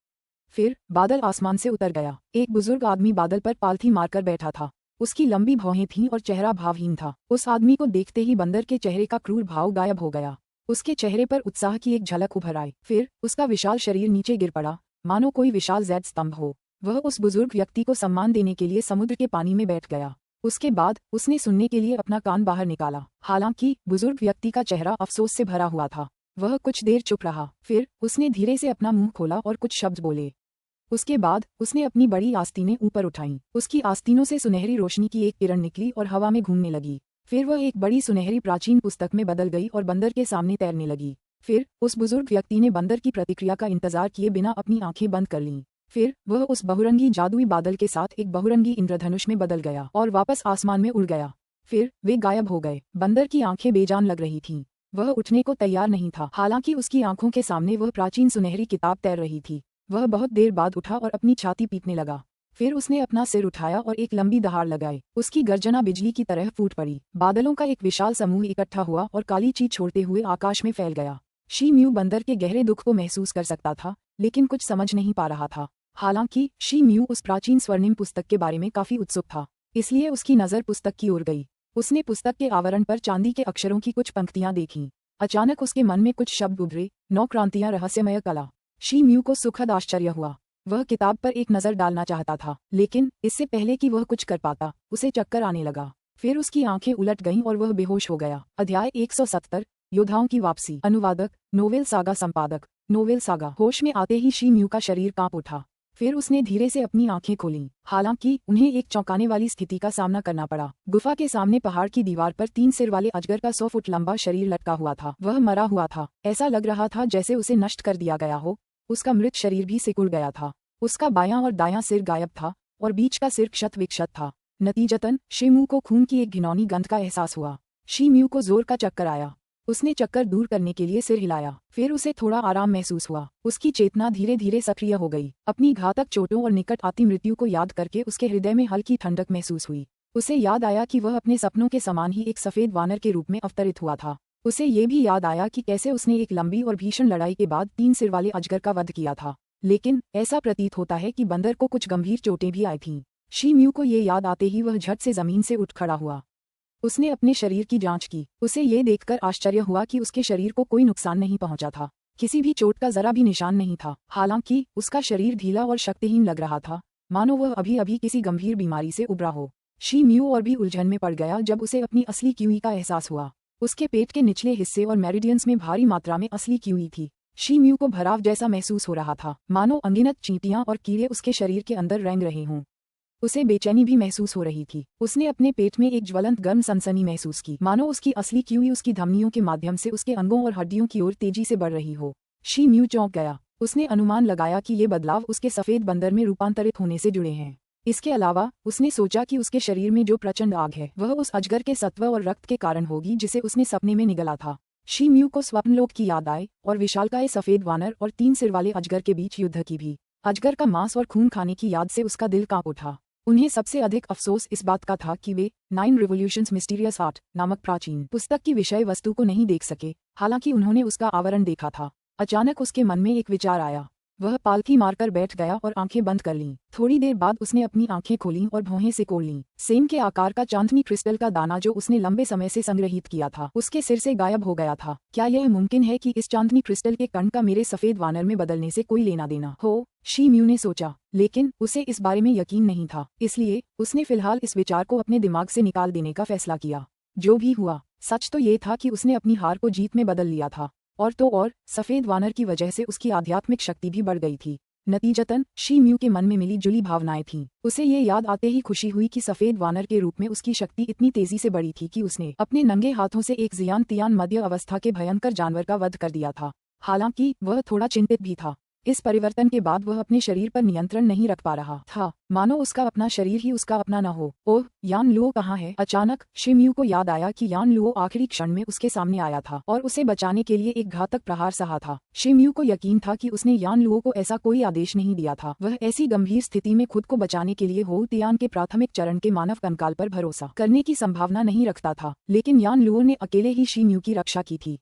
S1: फिर बादल आसमान से उतर गया। एक बुजुर्ग आदमी बादल पर पालथी मारकर बैठा था। उसकी लंबी भौहें थीं और चेहरा भावहीन था। उस आदमी को देखते ही बंदर के चेहरे का क्रूर भाव गायब हो गया। उसके चेहरे पर उत्साह की एक झलक उभर आई। फिर उसका विशाल शरीर नीचे गिर पड़ा, मानो कोई विशाल जैद स्तंभ हो। वह उस बुजुर्ग व्यक्ति को सम्मान देने के लिए समुद्र के पानी में बैठ गया। उसके बाद उसने सुनने के लिए अपना कान बाहर निकाला। हालांकि बुजुर्ग व्यक्ति का चेहरा अफसोस से भरा हुआ था। वह कुछ देर चुप रहा। फिर उसने धीरे से अपना मुंह खोला और कुछ शब्द बोले। उसके बाद उसने अपनी बड़ी आस्तीनें ऊपर उठाईं। उसकी आस्तीनों से सुनहरी रोशनी की एक किरण निकली और हवा में घूमने लगी। फिर वह एक बड़ी सुनहरी प्राचीन पुस्तक में बदल गई और बंदर के सामने तैरने लगी। फिर उस बुजुर्ग व्यक्ति ने बंदर की प्रतिक्रिया का इंतजार किए बिना अपनी आंखें बंद कर लीं। फिर वह उस बहुरंगी जादुई बादल के साथ एक बहुरंगी इंद्रधनुष में बदल गया और वापस आसमान में उड़ गया। फिर वे गायब हो गए। बंदर की आंखें बेजान लग रही थीं। वह उठने को तैयार नहीं था। हालांकि उसकी आंखों के सामने वह प्राचीन सुनहरी किताब तैर रही थी। वह बहुत देर बाद उठा और अपनी छाती पीटने लगा। फिर उसने अपना सिर उठाया और एक लंबी दहाड़ लगाई। उसकी गर्जना बिजली की तरह फूट पड़ी। बादलों का एक विशाल समूह इकट्ठा हुआ और काली चीज छोड़ते हुए आकाश में फैल गया। शी म्यू बंदर के गहरे दुख को महसूस कर सकता था, लेकिन कुछ समझ नहीं पा रहा था। हालांकि शी म्यू उस प्राचीन स्वर्णिम पुस्तक के बारे में काफी उत्सुक था, इसलिए उसकी नजर पुस्तक की ओर गई। उसने पुस्तक के आवरण पर चांदी के अक्षरों की कुछ पंक्तियां देखीं। अचानक उसके मन में कुछ शब्द उभरे, 9 क्रांतियां, रहस्यमय कला। शी म्यू को सुखद आश्चर्य हुआ। वह किताब पर एक नज़र डालना चाहता था, लेकिन इससे पहले कि वह कुछ कर पाता, उसे चक्कर आने लगा। फिर उसकी आंखें उलट गईं और वह बेहोश हो गया। अध्याय 170, योद्धाओं की वापसी। अनुवादक, नोवेल सागा संपादक, नोवेल सागा। होश में आते ही शी म्यू का शरीर कांप उठा। फिर उसने धीरे से अपनी आंखें खोलीं। हालांकि उन्हें एक चौंकाने वाली स्थिति का सामना करना पड़ा। गुफा के सामने पहाड़ की दीवार पर 3 सिर वाले अजगर का 100 फुट लंबा शरीर लटका हुआ था। वह मरा हुआ था। ऐसा लग रहा था जैसे उसे नष्ट कर दिया गया हो। उसका मृत शरीर भी सिकुड़ गया था। उसका बायां और दायां सिर गायब था और बीच का सिर क्षत विक्षत था। नतीजतन शी म्यू को खून की एक घिनौनी गंध का एहसास हुआ। शी म्यू को जोर का चक्कर आया। उसने चक्कर दूर करने के लिए सिर हिलाया। फिर उसे थोड़ा आराम महसूस हुआ। उसकी चेतना धीरे धीरे सक्रिय हो गई। अपनी घातक चोटों और निकट आती मृत्यु को याद करके उसके हृदय में हल्की ठंडक महसूस हुई। उसे याद आया कि वह अपने सपनों के समान ही एक सफेद वानर के रूप में अवतरित हुआ था। उसे ये भी याद आया कि कैसे उसने एक लंबी और भीषण लड़ाई के बाद 3 सिर वाले अजगर का वध किया था। लेकिन ऐसा प्रतीत होता है कि बंदर को कुछ गंभीर चोटें भी आई थीं। शी म्यू को ये याद आते ही वह झट से जमीन से उठ खड़ा हुआ। उसने अपने शरीर की जांच की। उसे ये देखकर आश्चर्य हुआ कि उसके शरीर को कोई नुकसान नहीं पहुंचा था। किसी भी चोट का जरा भी निशान नहीं था। हालांकि उसका शरीर ढीला और शक्तिहीन लग रहा था, मानो वह अभी अभी किसी गंभीर बीमारी से उबरा हो। शी म्यू और भी उलझन में पड़ गया जब उसे अपनी असली क्यूई का एहसास हुआ। उसके पेट के निचले हिस्से और मेरिडियंस में भारी मात्रा में असली क्यूई थी। शी म्यू को भराव जैसा महसूस हो रहा था, मानो अनगिनत चींटियां और कीड़े उसके शरीर के अंदर रेंग रहे हों। उसे बेचैनी भी महसूस हो रही थी। उसने अपने पेट में एक ज्वलंत गर्म सनसनी महसूस की, मानो उसकी असली क्यूई उसकी धमनियों के माध्यम से उसके अंगों और हड्डियों की ओर तेजी से बढ़ रही हो। शी म्यू चौंक गया। उसने अनुमान लगाया कि ये बदलाव उसके सफेद बंदर में रूपांतरित होने से जुड़े हैं। इसके अलावा उसने सोचा कि उसके शरीर में जो प्रचंड आग है वह उस अजगर के सत्व और रक्त के कारण होगी जिसे उसने सपने में निगला था। शी म्यू को स्वप्नलोक की याद आए और विशालकाय सफेद वानर और 3 सिर वाले अजगर के बीच युद्ध की भी। अजगर का मांस और खून खाने की याद से उसका दिल कांप उठा। उन्हें सबसे अधिक अफसोस इस बात का था कि वे 9 रिवोल्यूशंस मिस्टीरियस आर्ट नामक प्राचीन पुस्तक की विषय वस्तु को नहीं देख सके। हालांकि उन्होंने उसका आवरण देखा था। अचानक उसके मन में एक विचार आया। वह पालथी मारकर बैठ गया और आंखें बंद कर लीं। थोड़ी देर बाद उसने अपनी आंखें खोलीं और भौहें सिकोड़ लीं। सेम के आकार का चांदनी क्रिस्टल का दाना जो उसने लंबे समय से संग्रहित किया था उसके सिर से गायब हो गया था। क्या यह मुमकिन है कि इस चांदनी क्रिस्टल के कण का मेरे सफेद वानर में बदलने से कोई लेना देना हो? शी म्यू ने सोचा, लेकिन उसे इस बारे में यकीन नहीं था। इसलिए उसने फिलहाल इस विचार को अपने दिमाग से निकाल देने का फैसला किया। जो भी हुआ, सच तो ये था कि उसने अपनी हार को जीत में बदल लिया था। और तो और सफेद वानर की वजह से उसकी आध्यात्मिक शक्ति भी बढ़ गई थी। नतीजतन शी म्यू के मन में मिली जुली भावनाएं थीं। उसे ये याद आते ही खुशी हुई कि सफेद वानर के रूप में उसकी शक्ति इतनी तेजी से बढ़ी थी कि उसने अपने नंगे हाथों से एक जियान तियान मध्य अवस्था के भयंकर जानवर का वध कर दिया था। हालांकि वह थोड़ा चिंतित भी था। इस परिवर्तन के बाद वह अपने शरीर पर नियंत्रण नहीं रख पा रहा था, मानो उसका अपना शरीर ही उसका अपना न हो। ओह, यान लुओ कहाँ है? अचानक शी म्यू को याद आया कि यान लुओ आखिरी क्षण में उसके सामने आया था और उसे बचाने के लिए एक घातक प्रहार सहा था। शी म्यू को यकीन था कि उसने यान लुओ को ऐसा कोई आदेश नहीं दिया था। वह ऐसी गंभीर स्थिति में खुद को बचाने के लिए हो तियान के प्राथमिक चरण के मानव कंकाल पर भरोसा करने की संभावना नहीं रखता था। लेकिन यान लुओ ने अकेले ही शी म्यू की रक्षा की थी।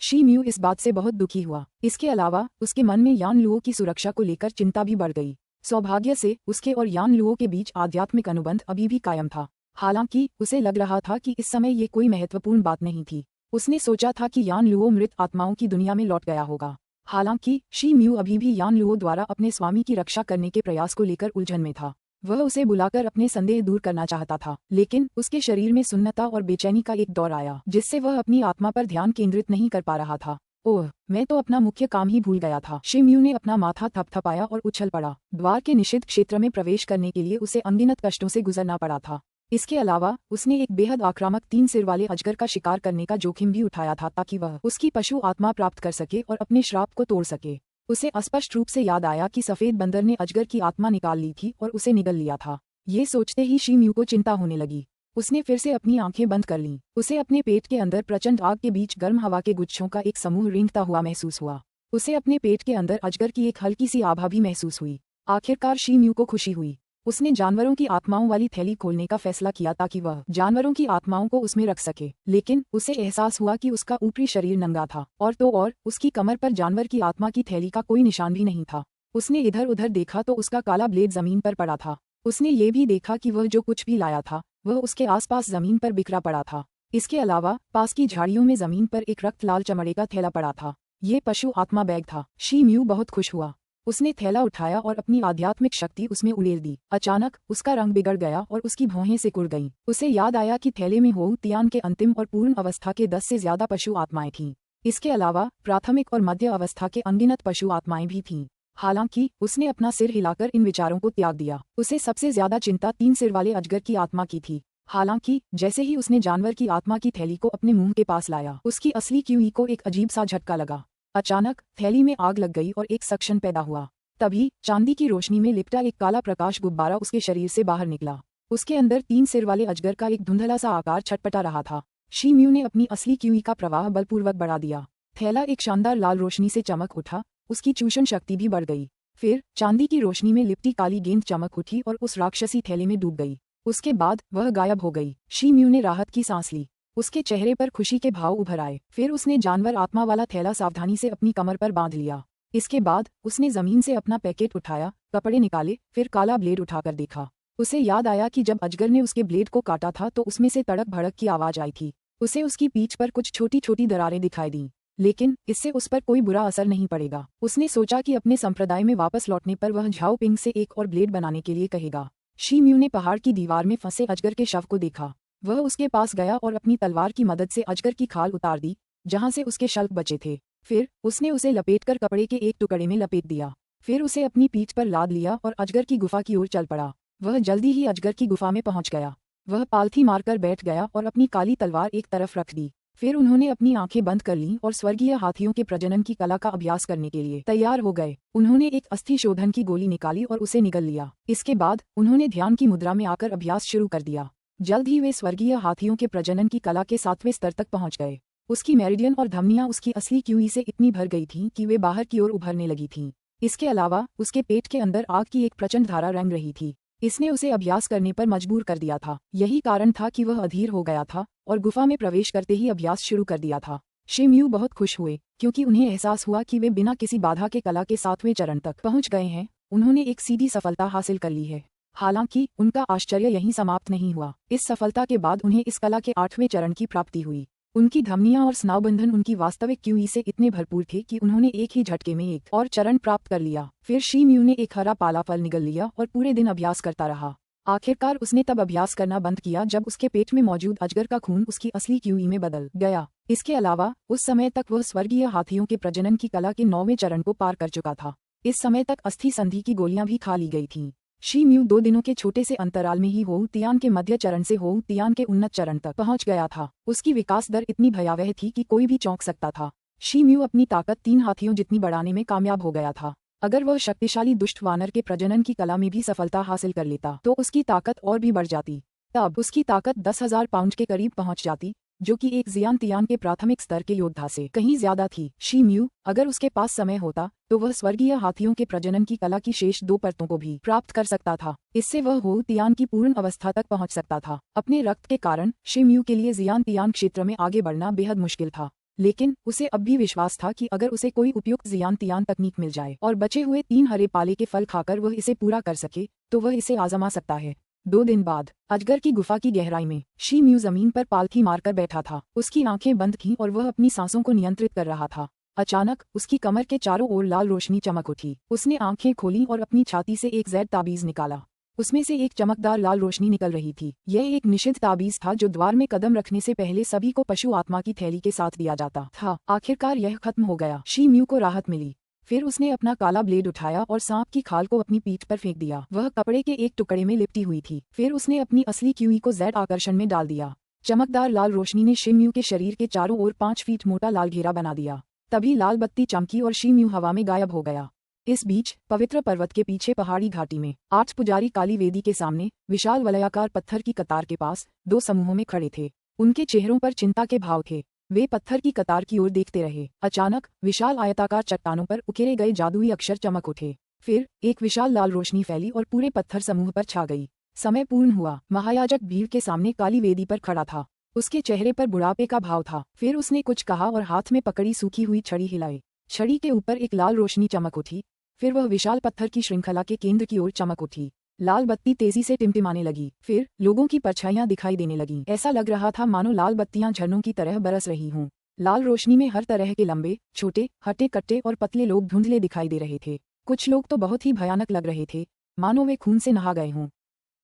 S1: शी म्यू इस बात से बहुत दुखी हुआ। इसके अलावा उसके मन में यान लुओ की सुरक्षा को लेकर चिंता भी बढ़ गई। सौभाग्य से उसके और यान लुओ के बीच आध्यात्मिक अनुबंध अभी भी कायम था। हालांकि उसे लग रहा था कि इस समय ये कोई महत्वपूर्ण बात नहीं थी। उसने सोचा था कि यान लुओ मृत आत्माओं की दुनिया में लौट गया होगा। हालांकि शी म्यू अभी भी यान लुओ द्वारा अपने स्वामी की रक्षा करने के प्रयास को लेकर उलझन में था। वह उसे बुलाकर अपने संदेह दूर करना चाहता था, लेकिन उसके शरीर में सुन्नता और बेचैनी का एक दौर आया जिससे वह अपनी आत्मा पर ध्यान केंद्रित नहीं कर पा रहा था। ओह, मैं तो अपना मुख्य काम ही भूल गया था। शी म्यू ने अपना माथा थपथपाया और उछल पड़ा। द्वार के निषिद्ध क्षेत्र में प्रवेश करने के लिए उसे अनगिनत कष्टों से गुजरना पड़ा था। इसके अलावा उसने एक बेहद आक्रामक 3 सिर वाले अजगर का शिकार करने का जोखिम भी उठाया था ताकि वह उसकी पशु आत्मा प्राप्त कर सके और अपने श्राप को तोड़ सके। उसे स्पष्ट रूप से याद आया कि सफेद बंदर ने अजगर की आत्मा निकाल ली थी और उसे निगल लिया था। ये सोचते ही शी म्यू को चिंता होने लगी। उसने फिर से अपनी आंखें बंद कर लीं। उसे अपने पेट के अंदर प्रचंड आग के बीच गर्म हवा के गुच्छों का एक समूह रेंगता हुआ महसूस हुआ। उसे अपने पेट के अंदर अजगर की एक हल्की सी आभा भी महसूस हुई। आखिरकार शी म्यू को खुशी हुई। उसने जानवरों की आत्माओं वाली थैली खोलने का फैसला किया ताकि वह जानवरों की आत्माओं को उसमें रख सके। लेकिन उसे एहसास हुआ कि उसका ऊपरी शरीर नंगा था और तो और उसकी कमर पर जानवर की आत्मा की थैली का कोई निशान भी नहीं था। उसने इधर उधर देखा तो उसका काला ब्लेड जमीन पर पड़ा था। उसने ये भी देखा कि वह जो कुछ भी लाया था वह उसके आसपास जमीन पर बिखरा पड़ा था। इसके अलावा पास की झाड़ियों में जमीन पर एक रक्त लाल चमड़े का थैला पड़ा था। ये पशु आत्मा बैग था। शी म्यू बहुत खुश हुआ। उसने थैला उठाया और अपनी आध्यात्मिक शक्ति उसमें उड़ेल दी। अचानक उसका रंग बिगड़ गया और उसकी भौहें सिकुड़ गईं। उसे याद आया कि थैले में होउ तियान के अंतिम और पूर्ण अवस्था के 10 से ज्यादा पशु आत्माएं थीं। इसके अलावा प्राथमिक और मध्य अवस्था के अनगिनत पशु आत्माएं भी थीं। हालांकि उसने अपना सिर हिलाकर इन विचारों को त्याग दिया। उसे सबसे ज्यादा चिंता 3 सिर वाले अजगर की आत्मा की थी। हालांकि जैसे ही उसने जानवर की आत्मा की थैली को अपने मुंह के पास लाया, उसकी असली क्यूई को एक अजीब सा झटका लगा। अचानक थैली में आग लग गई और एक सक्शन पैदा हुआ। तभी चांदी की रोशनी में लिपटा एक काला प्रकाश गुब्बारा उसके शरीर से बाहर निकला। उसके अंदर 3 सिर वाले अजगर का एक धुंधला सा आकार छटपटा रहा था। शी म्यू ने अपनी असली क्यूई का प्रवाह बलपूर्वक बढ़ा दिया। थैला एक शानदार लाल रोशनी से चमक उठा। उसकी चूषण शक्ति भी बढ़ गई। फिर चांदी की रोशनी में लिपटी काली गेंद चमक उठी और उस राक्षसी थैले में डूब गई। उसके बाद वह गायब हो गई। शी म्यू ने राहत की सांस ली। उसके चेहरे पर खुशी के भाव उभर आए। फिर उसने जानवर आत्मा वाला थैला सावधानी से अपनी कमर पर बांध लिया। इसके बाद उसने जमीन से अपना पैकेट उठाया, कपड़े निकाले, फिर काला ब्लेड उठाकर देखा। उसे याद आया कि जब अजगर ने उसके ब्लेड को काटा था तो उसमें से तड़क भड़क की आवाज आई थी। उसे उसकी पीठ पर कुछ छोटी छोटी दरारें दिखाई दीं, लेकिन इससे उस पर कोई बुरा असर नहीं पड़ेगा। उसने सोचा कि अपने संप्रदाय में वापस लौटने पर वह झाओ पिंग से एक और ब्लेड बनाने के लिए कहेगा। शी म्यू ने पहाड़ की दीवार में फंसे अजगर के शव को देखा। वह उसके पास गया और अपनी तलवार की मदद से अजगर की खाल उतार दी, जहां से उसके शल्क बचे थे। फिर उसने उसे लपेटकर कपड़े के एक टुकड़े में लपेट दिया। फिर उसे अपनी पीठ पर लाद लिया और अजगर की गुफा की ओर चल पड़ा। वह जल्दी ही अजगर की गुफा में पहुंच गया। वह पालथी मारकर बैठ गया और अपनी काली तलवार एक तरफ रख दी। फिर उन्होंने अपनी आंखें बंद कर लीं और स्वर्गीय हाथियों के प्रजनन की कला का अभ्यास करने के लिए तैयार हो गए। उन्होंने एक अस्थि शोधन की गोली निकाली और उसे निगल लिया। इसके बाद उन्होंने ध्यान की मुद्रा में आकर अभ्यास शुरू कर दिया। जल्द ही वे स्वर्गीय हाथियों के प्रजनन की कला के 7वें स्तर तक पहुंच गए। उसकी मेरिडियन और धमनियां उसकी असली क्यूई से इतनी भर गई थीं कि वे बाहर की ओर उभरने लगी थीं। इसके अलावा उसके पेट के अंदर आग की एक प्रचंड धारा रंग रही थी। इसने उसे अभ्यास करने पर मजबूर कर दिया था। यही कारण था कि वह अधीर हो गया था और गुफा में प्रवेश करते ही अभ्यास शुरू कर दिया था। शी म्यू बहुत खुश हुए क्योंकि उन्हें एहसास हुआ कि वे बिना किसी बाधा के कला के 7वें चरण तक पहुंच गए हैं। उन्होंने एक सीधी सफलता हासिल कर ली है। हालांकि उनका आश्चर्य यहीं समाप्त नहीं हुआ। इस सफलता के बाद उन्हें इस कला के 8वें चरण की प्राप्ति हुई। उनकी धमनियां और स्नायुबंधन उनकी वास्तविक क्यूई से इतने भरपूर थे कि उन्होंने एक ही झटके में एक और चरण प्राप्त कर लिया। फिर शी म्यू ने एक हरा पाला फल निगल लिया और पूरे दिन अभ्यास करता रहा। आखिरकार उसने तब अभ्यास करना बंद किया जब उसके पेट में मौजूद अजगर का खून उसकी असली क्यूई में बदल गया। इसके अलावा उस समय तक वह स्वर्गीय हाथियों के प्रजनन की कला के 9वें चरण को पार कर चुका था। इस समय तक अस्थि संधि की गोलियां भी खा ली गई थीं। शी म्यू 2 दिनों के छोटे से अंतराल में ही होउ तियान के मध्य चरण से होउ तियान के उन्नत चरण तक पहुंच गया था। उसकी विकास दर इतनी भयावह थी कि कोई भी चौंक सकता था। शी म्यू अपनी ताकत 3 हाथियों जितनी बढ़ाने में कामयाब हो गया था। अगर वह शक्तिशाली दुष्ट वानर के प्रजनन की कला में भी सफलता हासिल कर लेता तो उसकी ताकत और भी बढ़ जाती। तब उसकी ताकत 10,000 पाउंड के करीब पहुंच जाती, जो कि एक जियान तियान के प्राथमिक स्तर के योद्धा से कहीं ज्यादा थी। शी म्यू अगर उसके पास समय होता तो वह स्वर्गीय हाथियों के प्रजनन की कला की शेष 2 परतों को भी प्राप्त कर सकता था। इससे वह होउ तियान की पूर्ण अवस्था तक पहुंच सकता था। अपने रक्त के कारण शी म्यू के लिए जियान तियान क्षेत्र में आगे बढ़ना बेहद मुश्किल था, लेकिन उसे अब भी विश्वास था कि अगर उसे कोई उपयुक्त जियान तियान तकनीक मिल जाए और बचे हुए 3 हरे पाले के फल खाकर वह इसे पूरा कर सके तो वह इसे आजमा सकता है। 2 दिन बाद अजगर की गुफा की गहराई में शी म्यू जमीन पर पालथी मारकर बैठा था। उसकी आंखें बंद थीं और वह अपनी सांसों को नियंत्रित कर रहा था। अचानक उसकी कमर के चारों ओर लाल रोशनी चमक उठी। उसने आंखें खोलीं और अपनी छाती से एक जैद ताबीज निकाला। उसमें से एक चमकदार लाल रोशनी निकल रही थी। यह एक निषिद्ध ताबीज था जो द्वार में कदम रखने से पहले सभी को पशु आत्मा की थैली के साथ दिया जाता था। आखिरकार यह खत्म हो गया। शी म्यू को राहत मिली। फिर उसने अपना काला ब्लेड उठाया और सांप की खाल को अपनी पीठ पर फेंक दिया। वह कपड़े के एक टुकड़े में लिपटी हुई थी। फिर उसने अपनी असली क्यूई को जेड आकर्षण में डाल दिया। चमकदार लाल रोशनी ने शी म्यू के शरीर के चारों ओर 5 फीट मोटा लाल घेरा बना दिया। तभी लाल बत्ती चमकी और शी म्यू हवा में गायब हो गया। इस बीच पवित्र पर्वत के पीछे पहाड़ी घाटी में 8 पुजारी काली वेदी के सामने विशाल वलयाकार पत्थर की कतार के पास 2 समूहों में खड़े थे। उनके चेहरों पर चिंता के भाव थे। वे पत्थर की कतार की ओर देखते रहे। अचानक विशाल आयताकार चट्टानों पर उकेरे गए जादुई अक्षर चमक उठे। फिर एक विशाल लाल रोशनी फैली और पूरे पत्थर समूह पर छा गई। समय पूर्ण हुआ। महायाजक भीड़ के सामने काली वेदी पर खड़ा था। उसके चेहरे पर बुढ़ापे का भाव था। फिर उसने कुछ कहा और हाथ में पकड़ी सूखी हुई छड़ी हिलाई। छड़ी के ऊपर एक लाल रोशनी चमक उठी। फिर वह विशाल पत्थर की श्रृंखला के केंद्र की ओर चमक उठी। लाल बत्ती तेजी से टिमटिमाने लगी। फिर लोगों की परछाइयां दिखाई देने लगीं। ऐसा लग रहा था मानो लाल बत्तियां झरनों की तरह बरस रही हों। लाल रोशनी में हर तरह के लंबे, छोटे, हट्टे कट्टे और पतले लोग धुंधले दिखाई दे रहे थे। कुछ लोग तो बहुत ही भयानक लग रहे थे, मानो वे खून से नहा गए हों।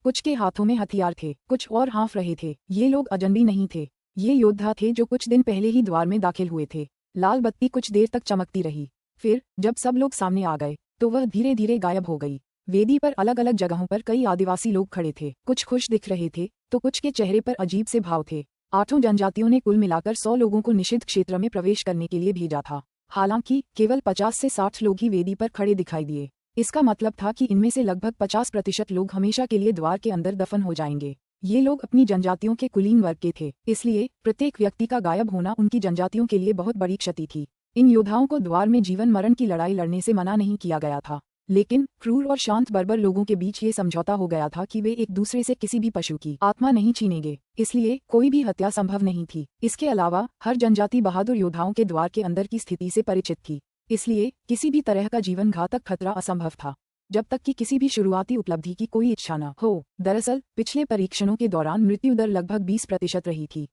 S1: कुछ के हाथों में हथियार थे, कुछ और हाँफ रहे थे। ये लोग अजनबी नहीं थे, ये योद्धा थे जो कुछ दिन पहले ही द्वार में दाखिल हुए थे। लाल बत्ती कुछ देर तक चमकती रही। फिर जब सब लोग सामने आ गए तो वह धीरे धीरे गायब हो गई। वेदी पर अलग अलग जगहों पर कई आदिवासी लोग खड़े थे। कुछ खुश दिख रहे थे तो कुछ के चेहरे पर अजीब से भाव थे। 8 जनजातियों ने कुल मिलाकर 100 लोगों को निषिद्ध क्षेत्र में प्रवेश करने के लिए भेजा था। हालांकि केवल 50 से 60 लोग ही वेदी पर खड़े दिखाई दिए। इसका मतलब था कि इनमें से लगभग 50% लोग हमेशा के लिए द्वार के अंदर दफन हो जाएंगे। ये लोग अपनी जनजातियों के कुलीन वर्ग के थे, इसलिए प्रत्येक व्यक्ति का गायब होना उनकी जनजातियों के लिए बहुत बड़ी क्षति थी। इन योद्धाओं को द्वार में जीवन मरण की लड़ाई लड़ने से मना नहीं किया गया था, लेकिन क्रूर और शांत बर्बर लोगों के बीच ये समझौता हो गया था कि वे एक दूसरे से किसी भी पशु की आत्मा नहीं छीनेंगे, इसलिए कोई भी हत्या संभव नहीं थी। इसके अलावा हर जनजाति बहादुर योद्धाओं के द्वार के अंदर की स्थिति से परिचित थी, इसलिए किसी भी तरह का जीवन घातक खतरा असंभव था, जब तक कि किसी भी शुरुआती उपलब्धि की कोई इच्छा न हो। दरअसल पिछले परीक्षणों के दौरान मृत्यु दर लगभग 20% रही थी।